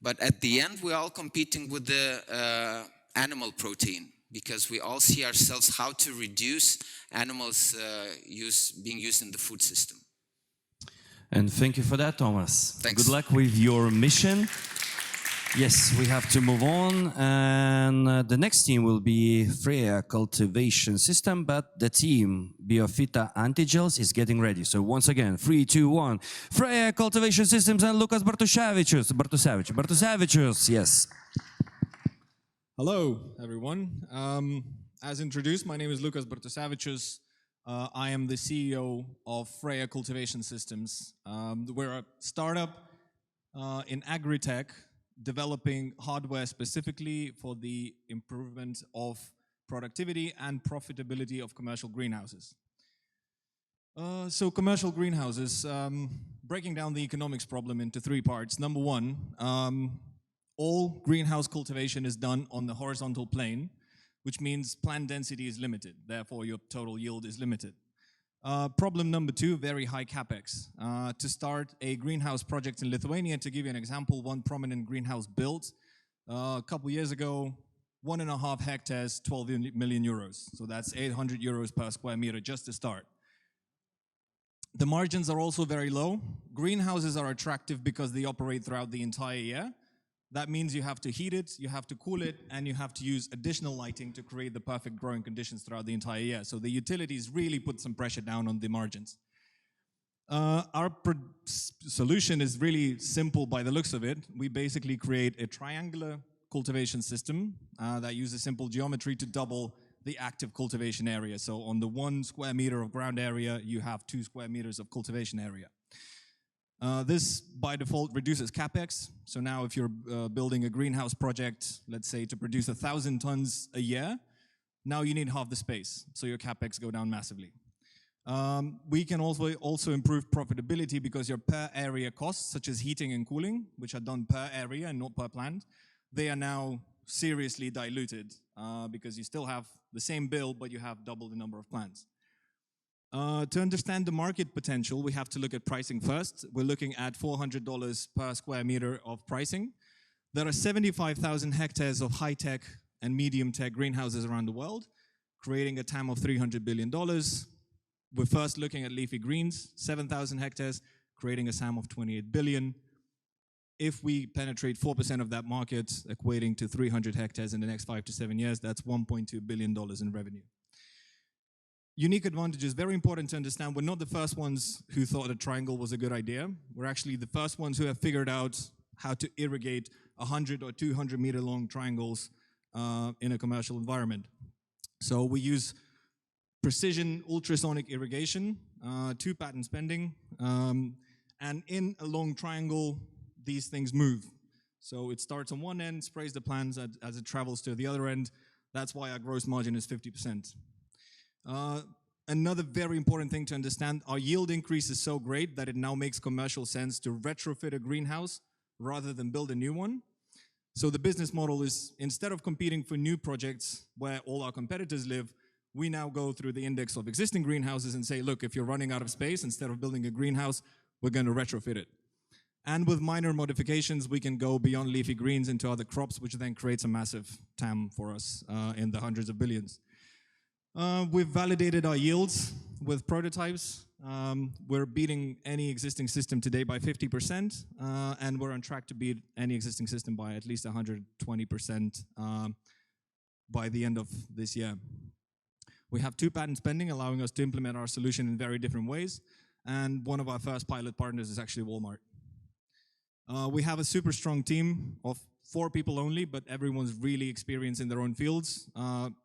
But at the end, we're all competing with the animal protein, because we all see ourselves how to reduce animals being used in the food system. And thank you for that, Thomas. Thanks. Good luck with your mission. Yes, we have to move on, and the next team will be Freya Cultivation System, but the team Biofita Antigels is getting ready. So once again, 3, 2, 1, Freya Cultivation Systems and Lukas Bartusevičius, yes. Hello, everyone. As introduced, my name is Lukas Bartusevičius. I am the CEO of Freya Cultivation Systems. We're a startup in agri-tech, developing hardware specifically for the improvement of productivity and profitability of commercial greenhouses. So commercial greenhouses, breaking down the economics problem into 3 parts. Number 1, all greenhouse cultivation is done on the horizontal plane, which means plant density is limited, therefore your total yield is limited. Problem number 2, very high capex. To start a greenhouse project in Lithuania, to give you an example, one prominent greenhouse built a couple years ago, 1.5 hectares, 12 million euros. So that's 800 euros per square meter just to start. The margins are also very low. Greenhouses are attractive because they operate throughout the entire year. That means you have to heat it, you have to cool it, and you have to use additional lighting to create the perfect growing conditions throughout the entire year. So the utilities really put some pressure down on the margins. Our solution is really simple by the looks of it. We basically create a triangular cultivation system that uses simple geometry to double the active cultivation area. So on the 1 square meter of ground area, you have 2 square meters of cultivation area. This, by default, reduces capex. So now if you're building a greenhouse project, let's say to produce 1,000 tons a year, now you need half the space, so your capex go down massively. We can also improve profitability because your per area costs, such as heating and cooling, which are done per area and not per plant, they are now seriously diluted because you still have the same bill, but you have double the number of plants. To understand the market potential, we have to look at pricing first. We're looking at $400 per square meter of pricing. There are 75,000 hectares of high-tech and medium-tech greenhouses around the world, creating a TAM of $300 billion. We're first looking at leafy greens, 7,000 hectares, creating a SAM of 28 billion. If we penetrate 4% of that market, equating to 300 hectares in the next 5 to 7 years, that's $1.2 billion in revenue. Unique advantages, very important to understand. We're not the first ones who thought a triangle was a good idea. We're actually the first ones who have figured out how to irrigate 100 or 200 meter long triangles in a commercial environment. So we use precision ultrasonic irrigation, 2 patents pending, and in a long triangle, these things move. So it starts on one end, sprays the plants as it travels to the other end. That's why our gross margin is 50%. Another very important thing to understand, our yield increase is so great that it now makes commercial sense to retrofit a greenhouse rather than build a new one. So the business model is, instead of competing for new projects where all our competitors live, we now go through the index of existing greenhouses and say, look, if you're running out of space, instead of building a greenhouse, we're going to retrofit it. And with minor modifications, we can go beyond leafy greens into other crops, which then creates a massive TAM for us in the hundreds of billions. We've validated our yields with prototypes. We're beating any existing system today by 50%, and we're on track to beat any existing system by at least 120% by the end of this year. We have 2 patents pending, allowing us to implement our solution in very different ways, and one of our first pilot partners is actually Walmart. We have a super strong team of 4 people only, but everyone's really experienced in their own fields,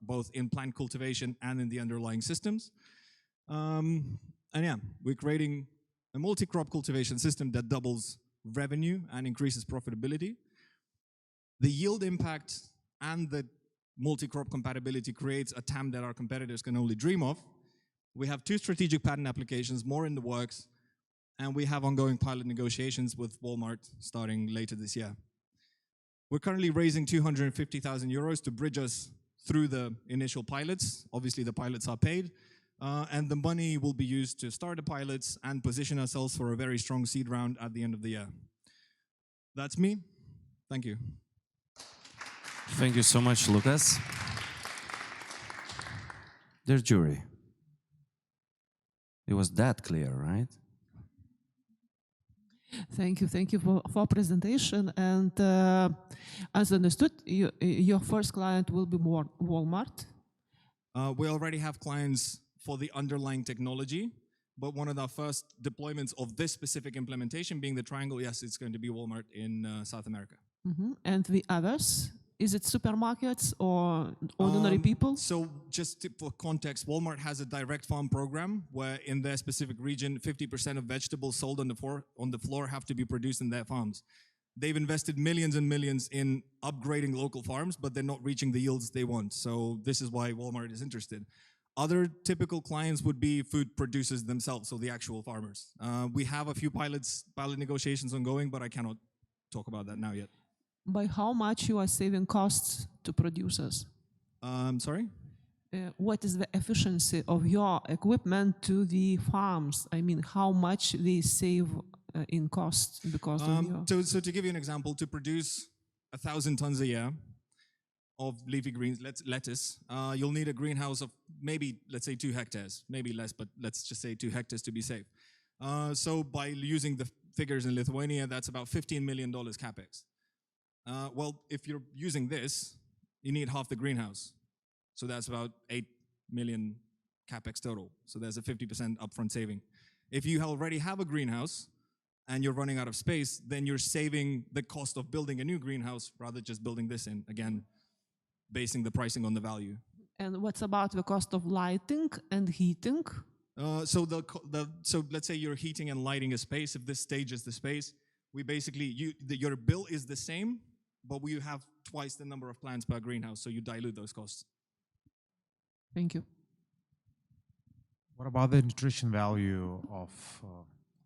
both in plant cultivation and in the underlying systems. And yeah, we're creating a multi-crop cultivation system that doubles revenue and increases profitability. The yield impact and the multi-crop compatibility creates a TAM that our competitors can only dream of. We have 2 strategic patent applications, more in the works, and we have ongoing pilot negotiations with Walmart starting later this year. We're currently raising 250,000 euros to bridge us through the initial pilots. Obviously, the pilots are paid, and the money will be used to start the pilots and position ourselves for a very strong seed round at the end of the year. That's me. Thank you. Thank you so much, Lucas. Dear jury, it was that clear, right? Thank you for presentation. And as understood, your first client will be Walmart. We already have clients for the underlying technology, but one of our first deployments of this specific implementation being the triangle, yes, it's going to be Walmart in South America. And the others? Is it supermarkets or ordinary people? So just for context, Walmart has a direct farm program where in their specific region, 50% of vegetables sold on the floor have to be produced in their farms. They've invested millions and millions in upgrading local farms, but they're not reaching the yields they want. So this is why Walmart is interested. Other typical clients would be food producers themselves, so the actual farmers. We have a few pilot negotiations ongoing, but I cannot talk about that now yet. By how much you are saving costs to producers? Sorry? What is the efficiency of your equipment to the farms? I mean, how much they save in cost because of your... So to give you an example, to produce 1,000 tons a year of leafy greens, lettuce, you'll need a greenhouse of maybe, let's say 2 hectares, maybe less, but let's just say 2 hectares to be safe. So by using the figures in Lithuania, that's about $15 million capex. Well, if you're using this, you need half the greenhouse. So that's about 8 million capex total. So there's a 50% upfront saving. If you already have a greenhouse and you're running out of space, then you're saving the cost of building a new greenhouse rather than just building this in, again, basing the pricing on the value. And what's about the cost of lighting and heating? So let's say you're heating and lighting a space. If this stage is the space, we basically, your bill is the same, but we have twice the number of plants per greenhouse, so you dilute those costs. Thank you. What about the nutrition value of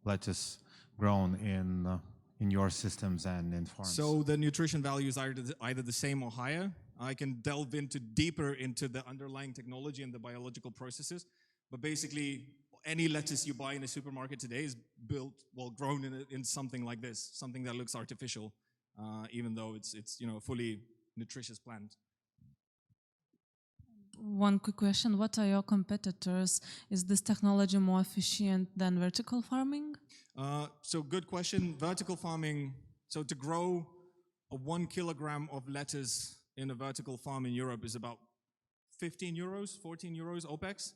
lettuce grown in your systems and in farms? So the nutrition values are either the same or higher. I can delve deeper into the underlying technology and the biological processes, but basically any lettuce you buy in a supermarket today is grown in something like this, something that looks artificial, even though it's a fully nutritious plant. One quick question: what are your competitors? Is this technology more efficient than vertical farming? So good question. Vertical farming. So to grow a 1 kilogram of lettuce in a vertical farm in Europe is about 15 euros, 14 euros OPEX.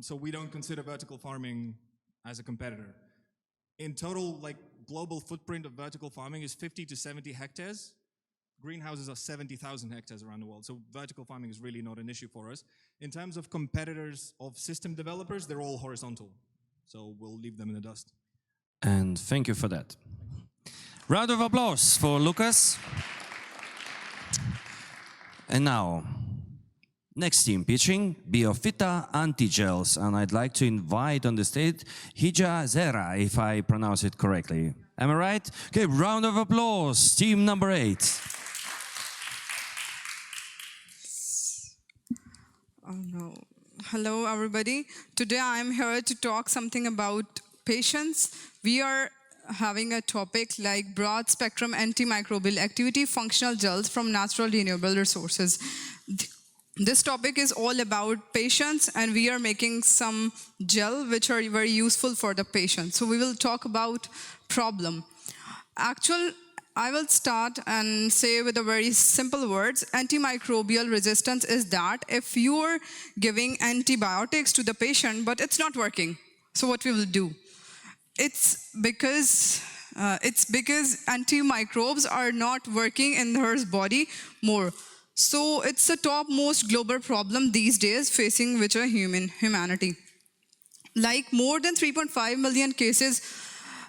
So we don't consider vertical farming as a competitor. In total, global footprint of vertical farming is 50 to 70 hectares. greenhouses are 70,000 hectares around the world. So vertical farming is really not an issue for us. In terms of competitors of system developers, they're all horizontal. So we'll leave them in the dust. And thank you for that. Round of applause for Lucas. And now, next team pitching, Biofita Antigels. And I'd like to invite on the stage Hija Zera, if I pronounce it correctly. Am I right? Okay, round of applause, team number 8. Oh no. Hello everybody. Today I'm here to talk something about patients. We are having a topic like broad spectrum antimicrobial activity functional gels from natural renewable resources. This topic is all about patients, and we are making some gel which are very useful for the patient. So we will talk about problem. I will start and say with a very simple words, antimicrobial resistance is that if you are giving antibiotics to the patient, but it's not working. So what we will do? It's because antimicrobes are not working in her body more. So it's the topmost global problem these days facing which are humanity. Like more than 3.5 million cases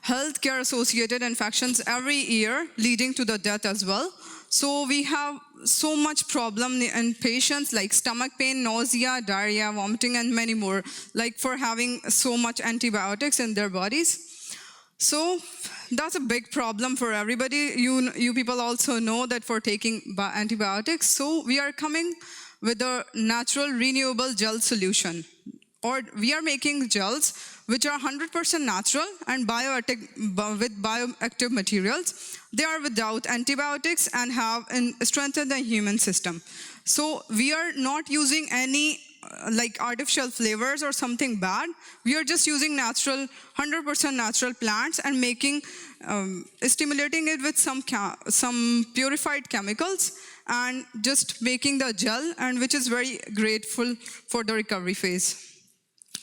healthcare associated infections every year leading to the death as well. So we have so much problem in patients like stomach pain, nausea, diarrhea, vomiting, and many more, like for having so much antibiotics in their bodies. So that's a big problem for everybody. You people also know that for taking antibiotics. So we are coming with a natural renewable gel solution. Or we are making gels which are 100% natural and with bioactive materials. They are without antibiotics and have strengthened the human system. So we are not using any like artificial flavors or something bad. We are just using natural, 100% natural plants and making, stimulating it with some purified chemicals and just making the gel, and which is very grateful for the recovery phase.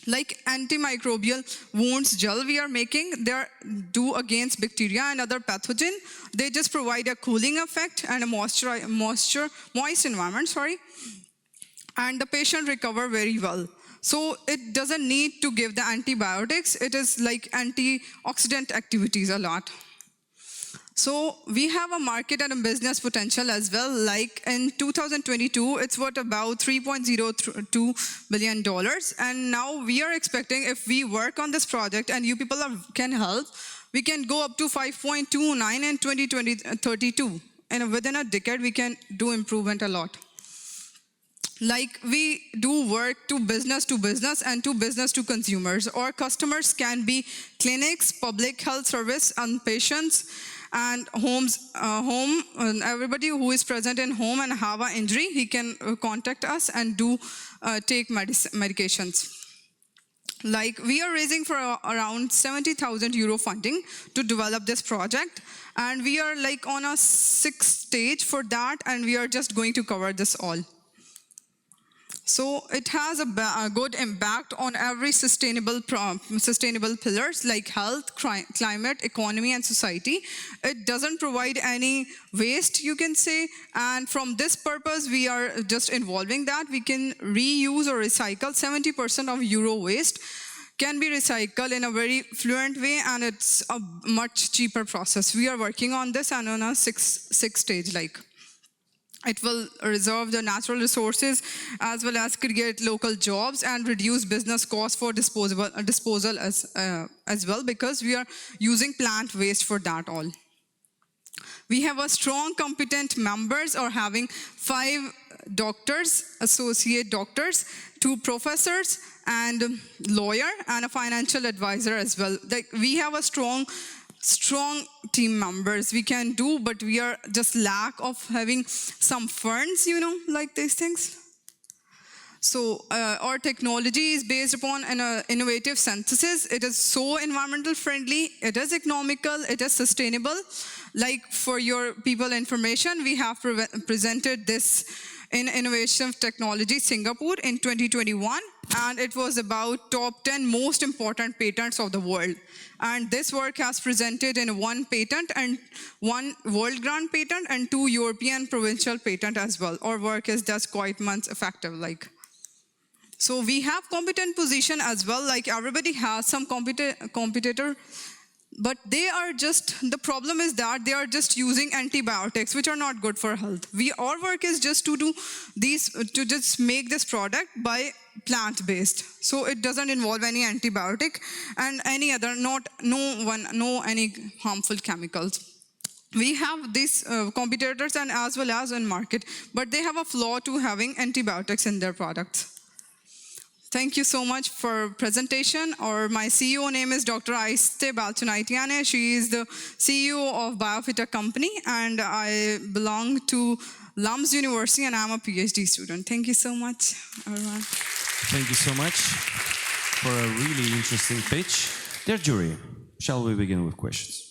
Like antimicrobial wounds gel we are making, they do against bacteria and other pathogen. They just provide a cooling effect and a moist environment, and the patient recover very well. So it doesn't need to give the antibiotics. It is like antioxidant activities a lot. So we have a market and a business potential as well. Like in 2022, it's worth about $3.02 billion. And now we are expecting, if we work on this project and you people can help, we can go up to 5.29 in 2032. And within a decade, we can do improvement a lot. Like we do work to business and to business to consumers. Our customers can be clinics, public health service, and patients, and and everybody who is present in home and have an injury, he can contact us and take medications. Like we are raising for around 70,000 euro funding to develop this project, and we are like on a 6th stage for that, and we are just going to cover this all. So it has a good impact on every sustainable pillars like health, climate, economy, and society. It doesn't provide any waste, you can say. And from this purpose, we are just involving that. We can reuse or recycle 70% of euro waste can be recycled in a very fluent way, and it's a much cheaper process. We are working on this and on a 6th stage like. It will reserve the natural resources as well as create local jobs and reduce business costs for disposal as well, because we are using plant waste for that all. We have a strong, competent members, or having 5 doctors, associate doctors, 2 professors, and lawyer, and a financial advisor as well. Like we have a strong team members we can do, but we are just lack of having some funds, like these things. So our technology is based upon an innovative synthesis. It is so environmental friendly, it is economical, it is sustainable. Like for your people information, we have presented this in Innovation Technology, Singapore in 2021, and it was about top 10 most important patents of the world. And this work has presented in 1 patent and 1 world grant patent and 2 European provincial patent as well. Our work is just quite much effective. So we have competent position as well, like everybody has some competitor, but the problem is that they are just using antibiotics, which are not good for health. Our work is just to do to just make this product by plant-based. So it doesn't involve any antibiotic and any other, no any harmful chemicals. We have these competitors and as well as in market, but they have a flaw to having antibiotics in their products. Thank you so much for presentation. My CEO name is Dr. Aiste Balchunaitiane. She is the CEO of Biofita company, and I belong to LUMS University, and I'm a PhD student. Thank you so much, everyone. Thank you so much for a really interesting pitch. Dear jury, shall we begin with questions?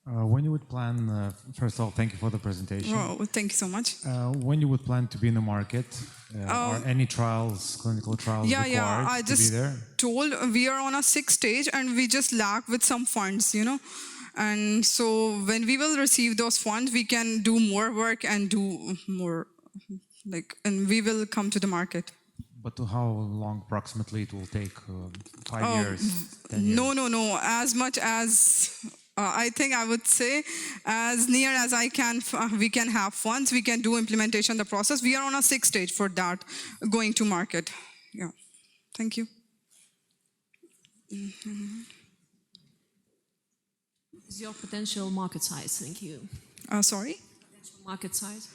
When you would plan, first of all, thank you for the presentation. Oh, thank you so much. When you would plan to be in the market, are any trials, clinical trials required I to just be there? told we are on a 6th stage and we just lack with some funds, And so when we will receive those funds, we can do more work and do more, and we will come to the market. But how long approximately it will take? 5 years, 10 years? No. As much as I think I would say as near as I can, we can have funds, we can do implementation, the process. We are on a 6th stage for that, going to market. Yeah. Thank you. Is your potential market size? Thank you. Sorry? Potential market size?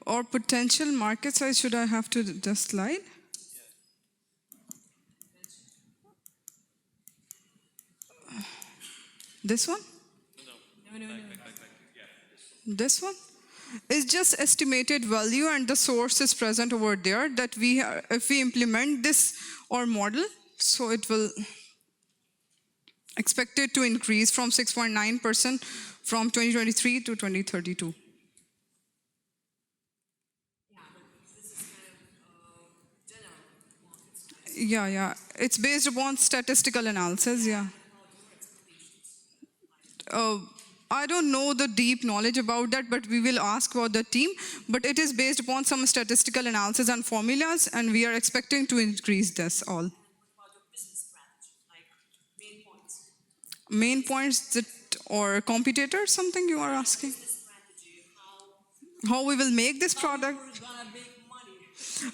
Or potential market size, should I have to just slide? This one? No. This one? It's just estimated value, and the source is present over there that if we implement this or model, so it will expected to increase from 6.9% from 2023 to 2032. Yeah. It's based upon statistical analysis, yeah. I don't know the deep knowledge about that, but we will ask about the team. But it is based upon some statistical analysis and formulas, and we are expecting to increase this all. Main points or competitors, something you are asking? How we will make this product?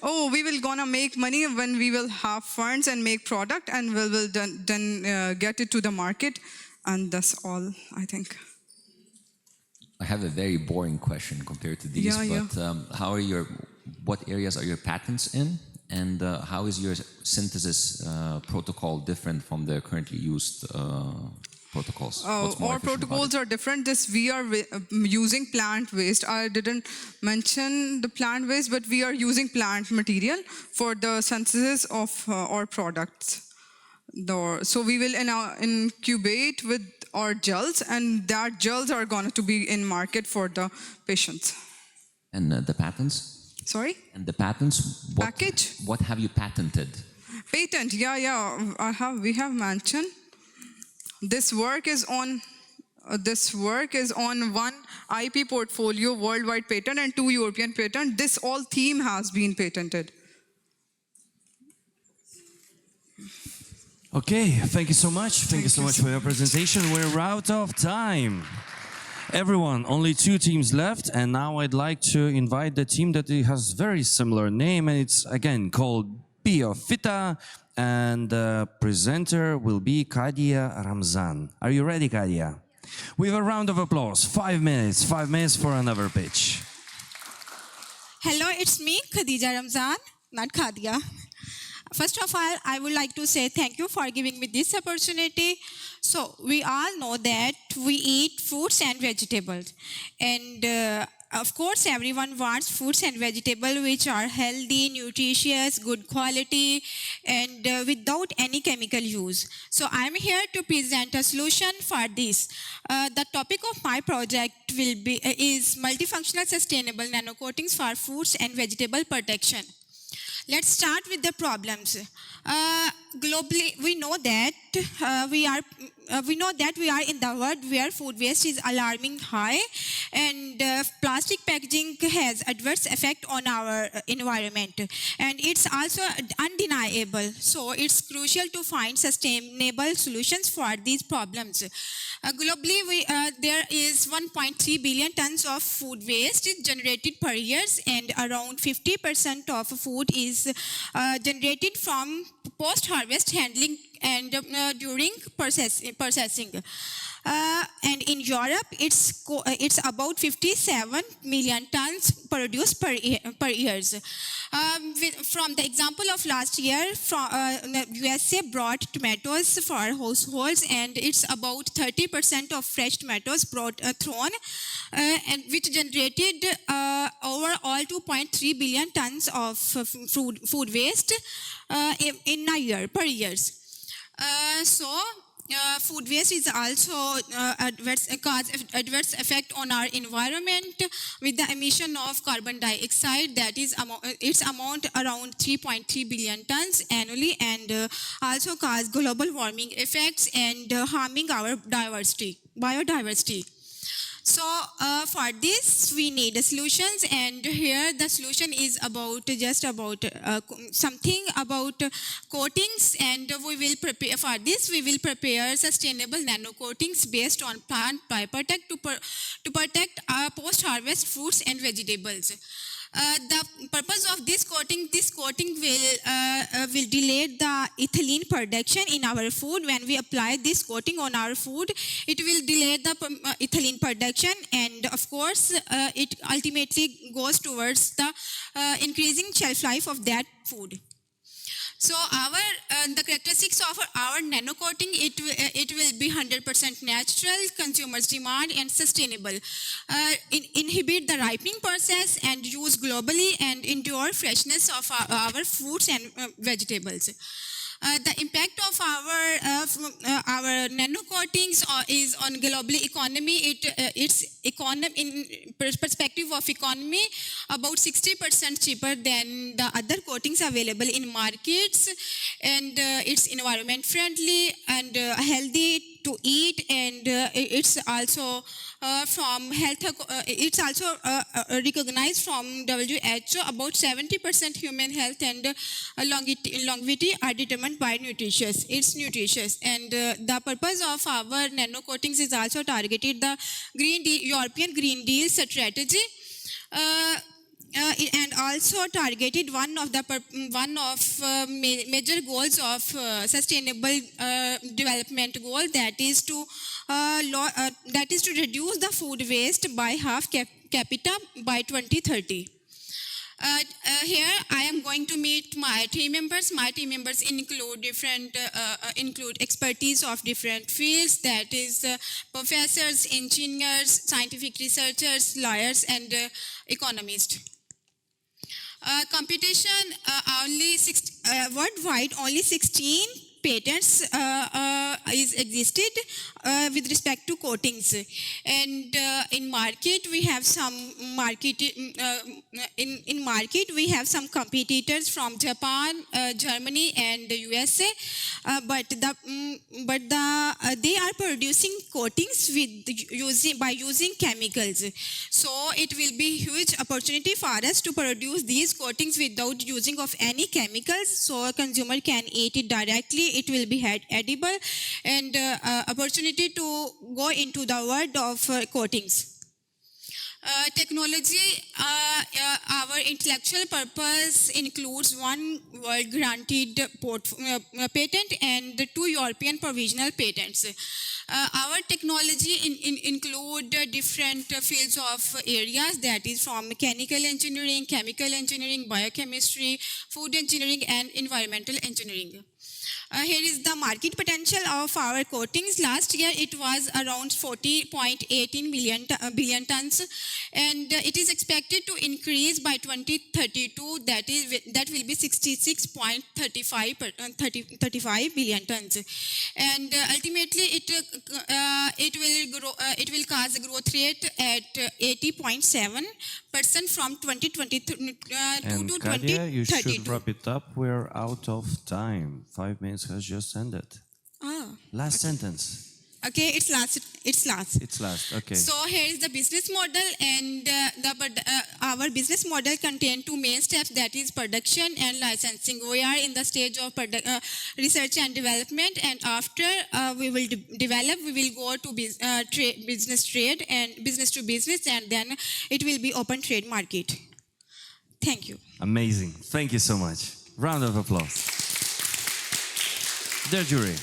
Oh, we will gonna make money when we will have funds and make product, and we will then get it to the market, and that's all, I think. I have a very boring question compared to these, but what areas are your patents in, and how is your synthesis protocol different from the currently used protocols? Our protocols are different. We are using plant waste. I didn't mention the plant waste, but we are using plant material for the synthesis of our products. So we will incubate with our gels, and that gels are going to be in market for the patients. And the patents? Sorry? And the patents? Package? What have you patented? Patent, we have mentioned. This work is on 1 IP portfolio worldwide patent and 2 European patent. This all theme has been patented. Okay, thank you so much. Thank you so much for your presentation. We're out of time. Everyone, only 2 teams left, and now I'd like to invite the team that has very similar name, and it's again called Biofita, and the presenter will be Kadia Ramzan. Are you ready, Kadia? With a round of applause, 5 minutes for another pitch. Hello, it's me, Khadija Ramzan, not Kadia. First of all, I would like to say thank you for giving me this opportunity. So we all know that we eat fruits and vegetables. And of course, everyone wants fruits and vegetables which are healthy, nutritious, good quality, and without any chemical use. So I'm here to present a solution for this. The topic of my project is multifunctional sustainable nanocoatings for fruits and vegetable protection. Let's start with the problems. Globally, we know that we are in the world where food waste is alarming high, and plastic packaging has adverse effect on our environment, and it's also undeniable. So it's crucial to find sustainable solutions for these problems. Globally, there is 1.3 billion tons of food waste generated per year, and around 50% of food is generated from post-harvest handling and during processing. And in Europe, it's about 57 million tons produced per year. From the example of last year, USA brought tomatoes for households, and it's about 30% of fresh tomatoes thrown, and which generated overall 2.3 billion tons of food waste in a year, per year. Food waste is also cause adverse effect on our environment with the emission of carbon dioxide that is its amount around 3.3 billion tons annually, and also cause global warming effects and harming our biodiversity. So for this, we need solutions, and here the solution is something about coatings, and we will prepare for this. We will prepare sustainable nano coatings based on plant byproduct to protect our post-harvest fruits and vegetables. The purpose of this coating will delay the ethylene production in our food. When we apply this coating on our food, it will delay the ethylene production, and of course, it ultimately goes towards the increasing shelf life of that food. So the characteristics of our nano coating, it will be 100% natural, consumers demand, and sustainable. Inhibit the ripening process and use globally, and endure freshness of our fruits and vegetables. The impact of our nano coatings is on global economy. It's in perspective of economy about 60% cheaper than the other coatings available in markets, and it's environment friendly and healthy to eat, and it's also from health. It's also recognized from WHO. About 70% human health and longevity are determined by nutritious. It's nutritious, and the purpose of our nano coatings is also targeted the European Green Deal strategy. And also targeted one of major goals of sustainable development goal, that is to reduce the food waste by half capita by 2030. Here I am going to meet my team members. My team members include expertise of different fields, that is professors, engineers, scientific researchers, lawyers, and economists. Competition, worldwide only 16 patents is existed with respect to coatings, and in market we have some competitors from Japan, Germany, and the USA, but they are producing coatings by using chemicals. So it will be huge opportunity for us to produce these coatings without using of any chemicals, so a consumer can eat it directly. It will be edible, and opportunity to go into the world of coatings. Technology, our intellectual purpose includes one world granted patent and 2 European provisional patents. Our technology include different fields of areas, that is from mechanical engineering, chemical engineering, biochemistry, food engineering, and environmental engineering. Here is the market potential of our coatings. Last year it was around 40.18 billion tons, and it is expected to increase by 2032. That will be 66.35 billion tons, and ultimately it will cause a growth rate at 80.7% from 2022 And to Kadia, you 2032. should wrap it up. We're out of time. 5 minutes has just ended. Last sentence. Okay, it's last. It's last. Okay. So here is the business model, and our business model contains two main steps, that is production and licensing. We are in the stage of research and development, and after we will develop, we will go to business trade and business to business, and then it will be open trade market. Thank you. Amazing. Thank you so much. Round of applause. Dear jury,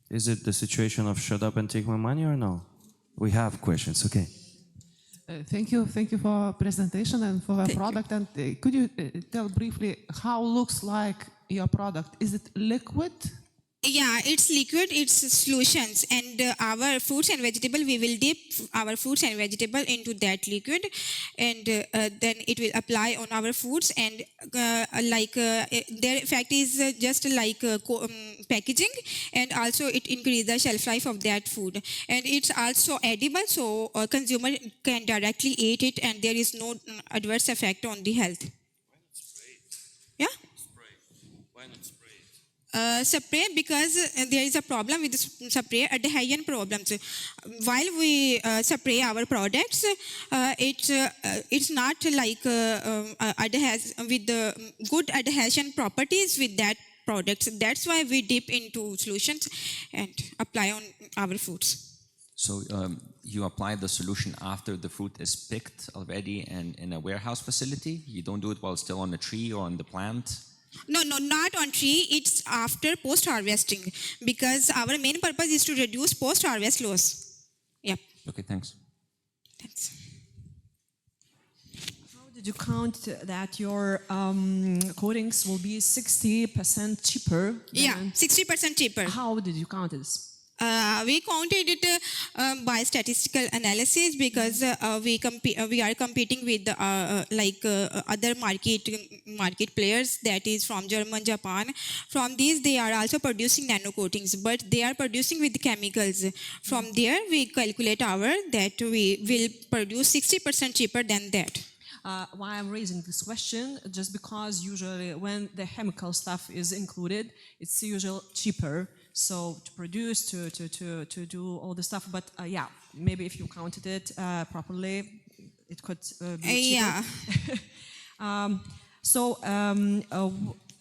is it the situation of shut up and take my money or no? We have questions, okay. Thank you for presentation and for the product. And could you tell briefly how looks like your product? Is it liquid? Yeah, it's liquid, it's solutions, and our fruits and vegetable, we will dip our fruits and vegetable into that liquid, and then it will apply on our foods, and their effect is just like packaging, and also it increases the shelf life of that food, and it's also edible, so a consumer can directly eat it, and there is no adverse effect on the health. Yeah? Why not spray? Spray, because there is a problem with spray, adhesion problems. While we spray our products, it's not like adhes with the good adhesion properties with that products. That's why we dip into solutions and apply on our foods. So you apply the solution after the fruit is picked already and in a warehouse facility? You don't do it while still on the tree or on the plant? No, not on tree. It's after post-harvesting, because our main purpose is to reduce post-harvest loss. Yep. Okay, thanks. Thanks. How did you count that your coatings will be 60% cheaper? Yeah, 60% cheaper. How did you count this? We counted it by statistical analysis, because we are competing with other market players, that is from Germany, Japan. From these, they are also producing nano coatings, but they are producing with chemicals. From there, we calculate that we will produce 60% cheaper than that. Why I'm raising this question, just because usually when the chemical stuff is included, it's usually cheaper. So to produce, to do all the stuff, but yeah, maybe if you counted it properly, it could be cheaper. Yeah.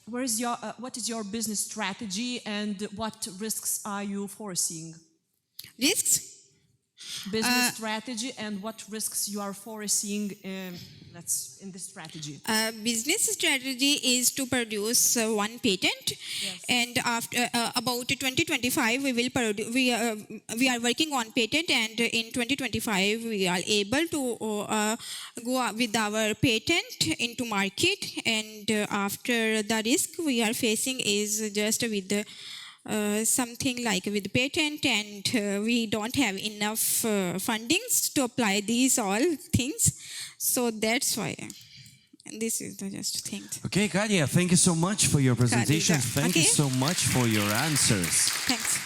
What is your business strategy, and what risks are you foreseeing? Risks? Business strategy, and what risks you are foreseeing in this strategy? Business strategy is to produce one patent, and after about 2025 we are working on patent, and in 2025 we are able to go with our patent into market, and after the risk we are facing is just with the something like with patent, and we don't have enough fundings to apply these all things, so that's why this is the just thing. Okay, Kadia, thank you so much for your presentation. Thank you so much for your answers. Thanks.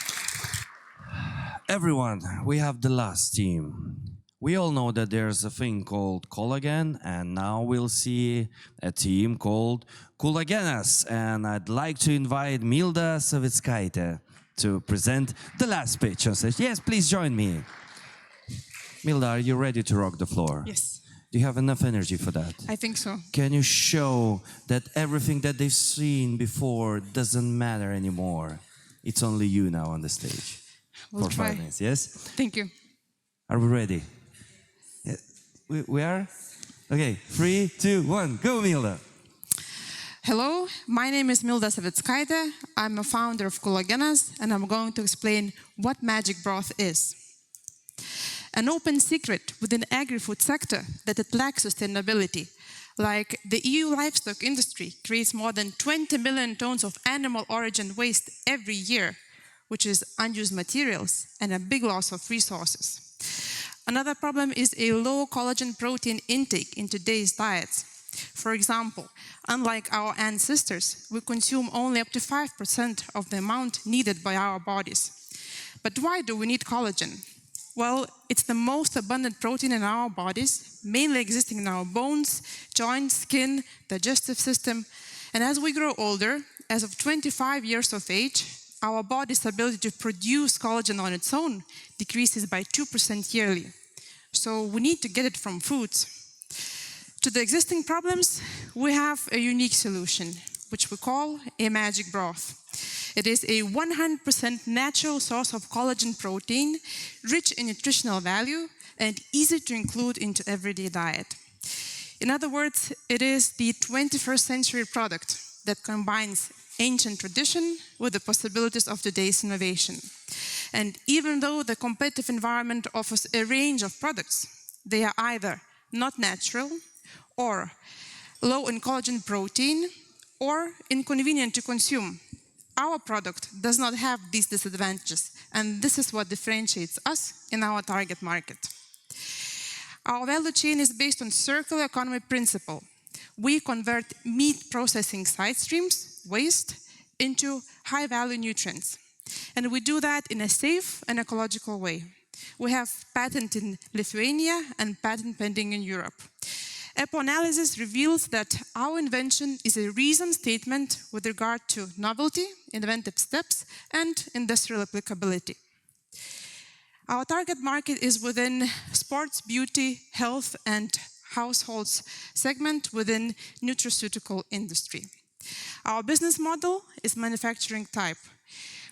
Everyone, we have the last team. We all know that there's a thing called collagen, and now we'll see a team called Collagenas. And I'd like to invite Milda Savitskaite to present the last pitch on stage. Yes, please join me. Milda, are you ready to rock the floor? Yes. Do you have enough energy for that? I think so. Can you show that everything that they've seen before doesn't matter anymore? It's only you now on the stage. We'll for try. 5 minutes, yes? Thank you. Are we ready? Yeah. We are? Okay, 3, 2, 1, go Milda! Hello, my name is Milda Savitskaite. I'm a founder of Collagenas, and I'm going to explain what magic broth is. An open secret within the agri-food sector that it lacks sustainability. Like the EU livestock industry creates more than 20 million tons of animal origin waste every year, which is unused materials and a big loss of resources. Another problem is a low collagen protein intake in today's diets. For example, unlike our ancestors, we consume only up to 5% of the amount needed by our bodies. But why do we need collagen? Well, it's the most abundant protein in our bodies, mainly existing in our bones, joints, skin, digestive system. And as we grow older, as of 25 years of age, our body's ability to produce collagen on its own decreases by 2% yearly. So we need to get it from foods. To the existing problems, we have a unique solution, which we call a magic broth. It is a 100% natural source of collagen protein, rich in nutritional value, and easy to include into everyday diet. In other words, it is the 21st century product that combines ancient tradition with the possibilities of today's innovation. And even though the competitive environment offers a range of products, they are either not natural, or low in collagen protein, or inconvenient to consume. Our product does not have these disadvantages, and this is what differentiates us in our target market. Our value chain is based on circular economy principle. We convert meat processing side streams, waste, into high-value nutrients. And we do that in a safe and ecological way. We have patent in Lithuania and patent pending in Europe. EPO analysis reveals that our invention is a reasoned statement with regard to novelty, inventive steps, and industrial applicability. Our target market is within sports, beauty, health, and households segment within nutraceutical industry. Our business model is manufacturing type.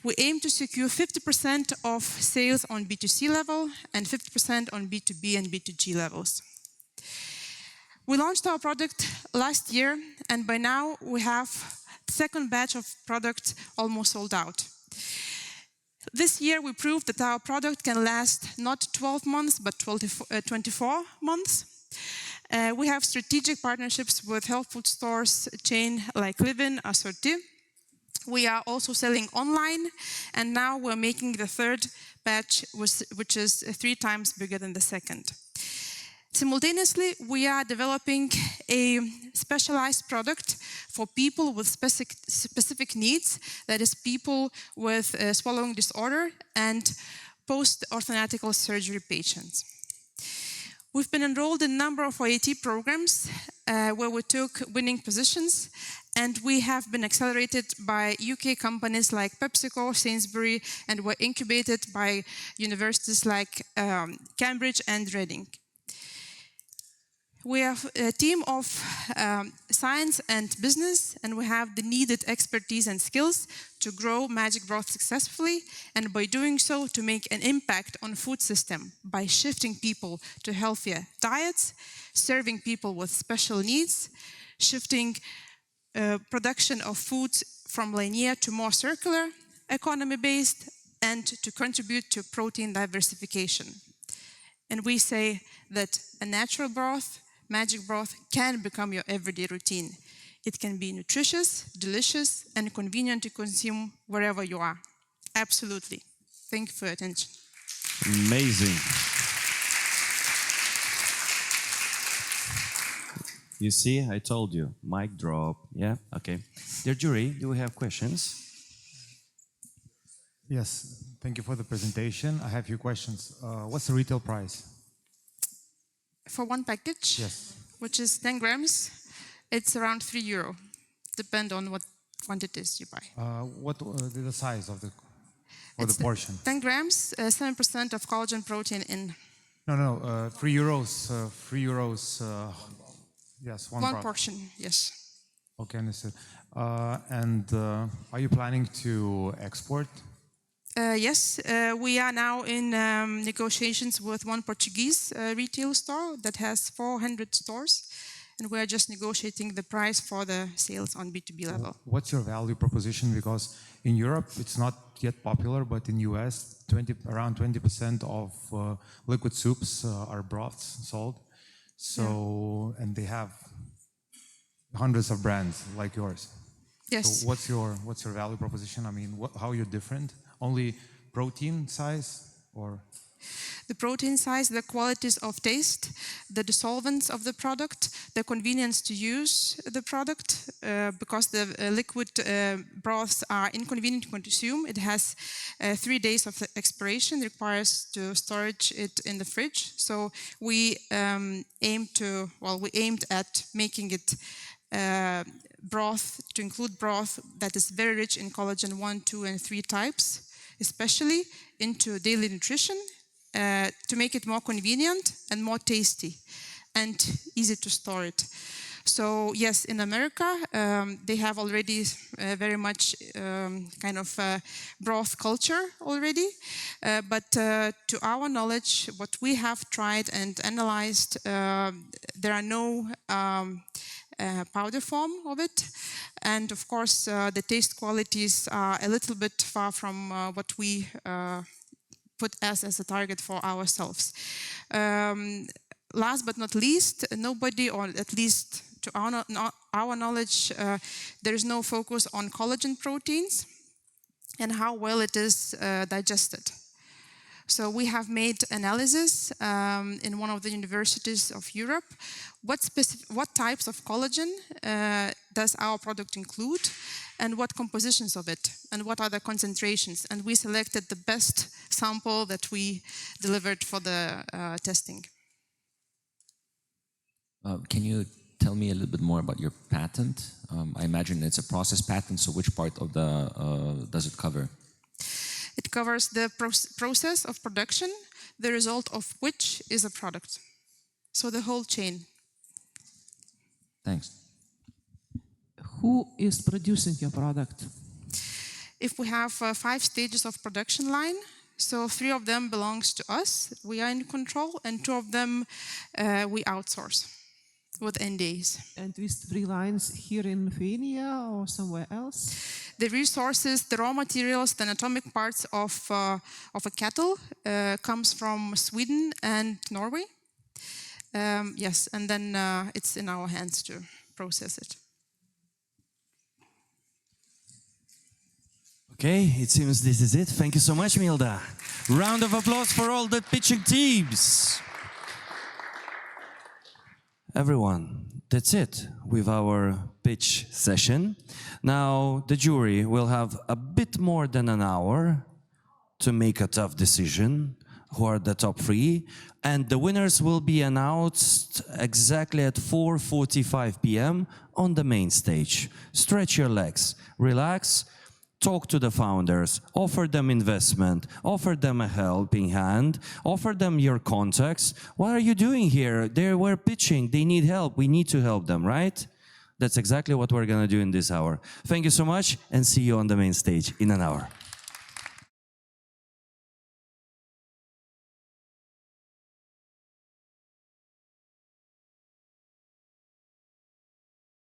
We aim to secure 50% of sales on B2C level and 50% on B2B and B2G levels. We launched our product last year, and by now we have the second batch of product almost sold out. This year we proved that our product can last not 12 months, but 24 months. We have strategic partnerships with health food stores chain like Livin, Assorti. We are also selling online, and now we're making the third batch, which is 3 times bigger than the second. Simultaneously, we are developing a specialized product for people with specific needs, that is people with swallowing disorder and post-orthognathical surgery patients. We've been enrolled in a number of IAT programs where we took winning positions, and we have been accelerated by UK companies like PepsiCo, Sainsbury, and were incubated by universities like Cambridge and Reading. We have a team of science and business, and we have the needed expertise and skills to grow Magic Broth successfully, and by doing so, to make an impact on food system by shifting people to healthier diets, serving people with special needs, shifting production of foods from linear to more circular, economy-based, and to contribute to protein diversification. And we say that a natural broth, Magic Broth, can become your everyday routine. It can be nutritious, delicious, and convenient to consume wherever you are. Absolutely. Thank you for your attention. Amazing. You see, I told you, mic drop. Yeah, okay. Dear jury, do we have questions? Yes, thank you for the presentation. I have a few questions. What's the retail price? For one package, yes, which is 10 grams, it's around €3, depend on what quantities you buy. What the size of the portion? 10 grams, 7% of collagen protein in. No, €3. €3. Yes, one portion. Yes. Okay, understood. And are you planning to export? Yes, we are now in negotiations with one Portuguese retail store that has 400 stores, and we are just negotiating the price for the sales on B2B level. What's your value proposition? Because in Europe, it's not yet popular, but in US, around 20% of liquid soups are broths sold. So, and they have hundreds of brands like yours. Yes. So what's your value proposition? I mean, how you're different? Only protein size or? The protein size, the qualities of taste, the dissolvents of the product, the convenience to use the product, because the liquid broths are inconvenient to consume. It has 3 days of expiration, requires to storage it in the fridge. So we aimed at making it broth, to include broth that is very rich in collagen 1, 2, and 3 types, especially into daily nutrition, to make it more convenient and more tasty and easy to store it. So yes, in America, they have already very much kind of broth culture already. But to our knowledge, what we have tried and analyzed, there are no powder form of it. And of course, the taste qualities are a little bit far from what we put as a target for ourselves. Last but not least, nobody, or at least to our knowledge, there is no focus on collagen proteins and how well it is digested. So we have made analysis in one of the universities of Europe. What types of collagen does our product include, and what compositions of it, and what are the concentrations? And we selected the best sample that we delivered for the testing. Can you tell me a little bit more about your patent? I imagine it's a process patent, so which part of the does it cover? It covers the process of production, the result of which is a product. So the whole chain. Thanks. Who is producing your product? If we have 5 stages of production line, so 3 of them belongs to us, we are in control, and 2 of them we outsource with NDAs. And these 3 lines here in Lithuania or somewhere else? The resources, the raw materials, the anatomic parts of a cattle comes from Sweden and Norway. Yes, and then it's in our hands to process it. Okay, it seems this is it. Thank you so much, Milda. Round of applause for all the pitching teams. Everyone, that's it with our pitch session. Now the jury will have a bit more than an hour to make a tough decision, who are the top 3, and the winners will be announced exactly at 4:45 p.m. on the main stage. Stretch your legs, relax, talk to the founders, offer them investment, offer them a helping hand, offer them your contacts. What are you doing here? They were pitching, they need help, we need to help them, right? That's exactly what we're gonna do in this hour. Thank you so much, and see you on the main stage in an hour.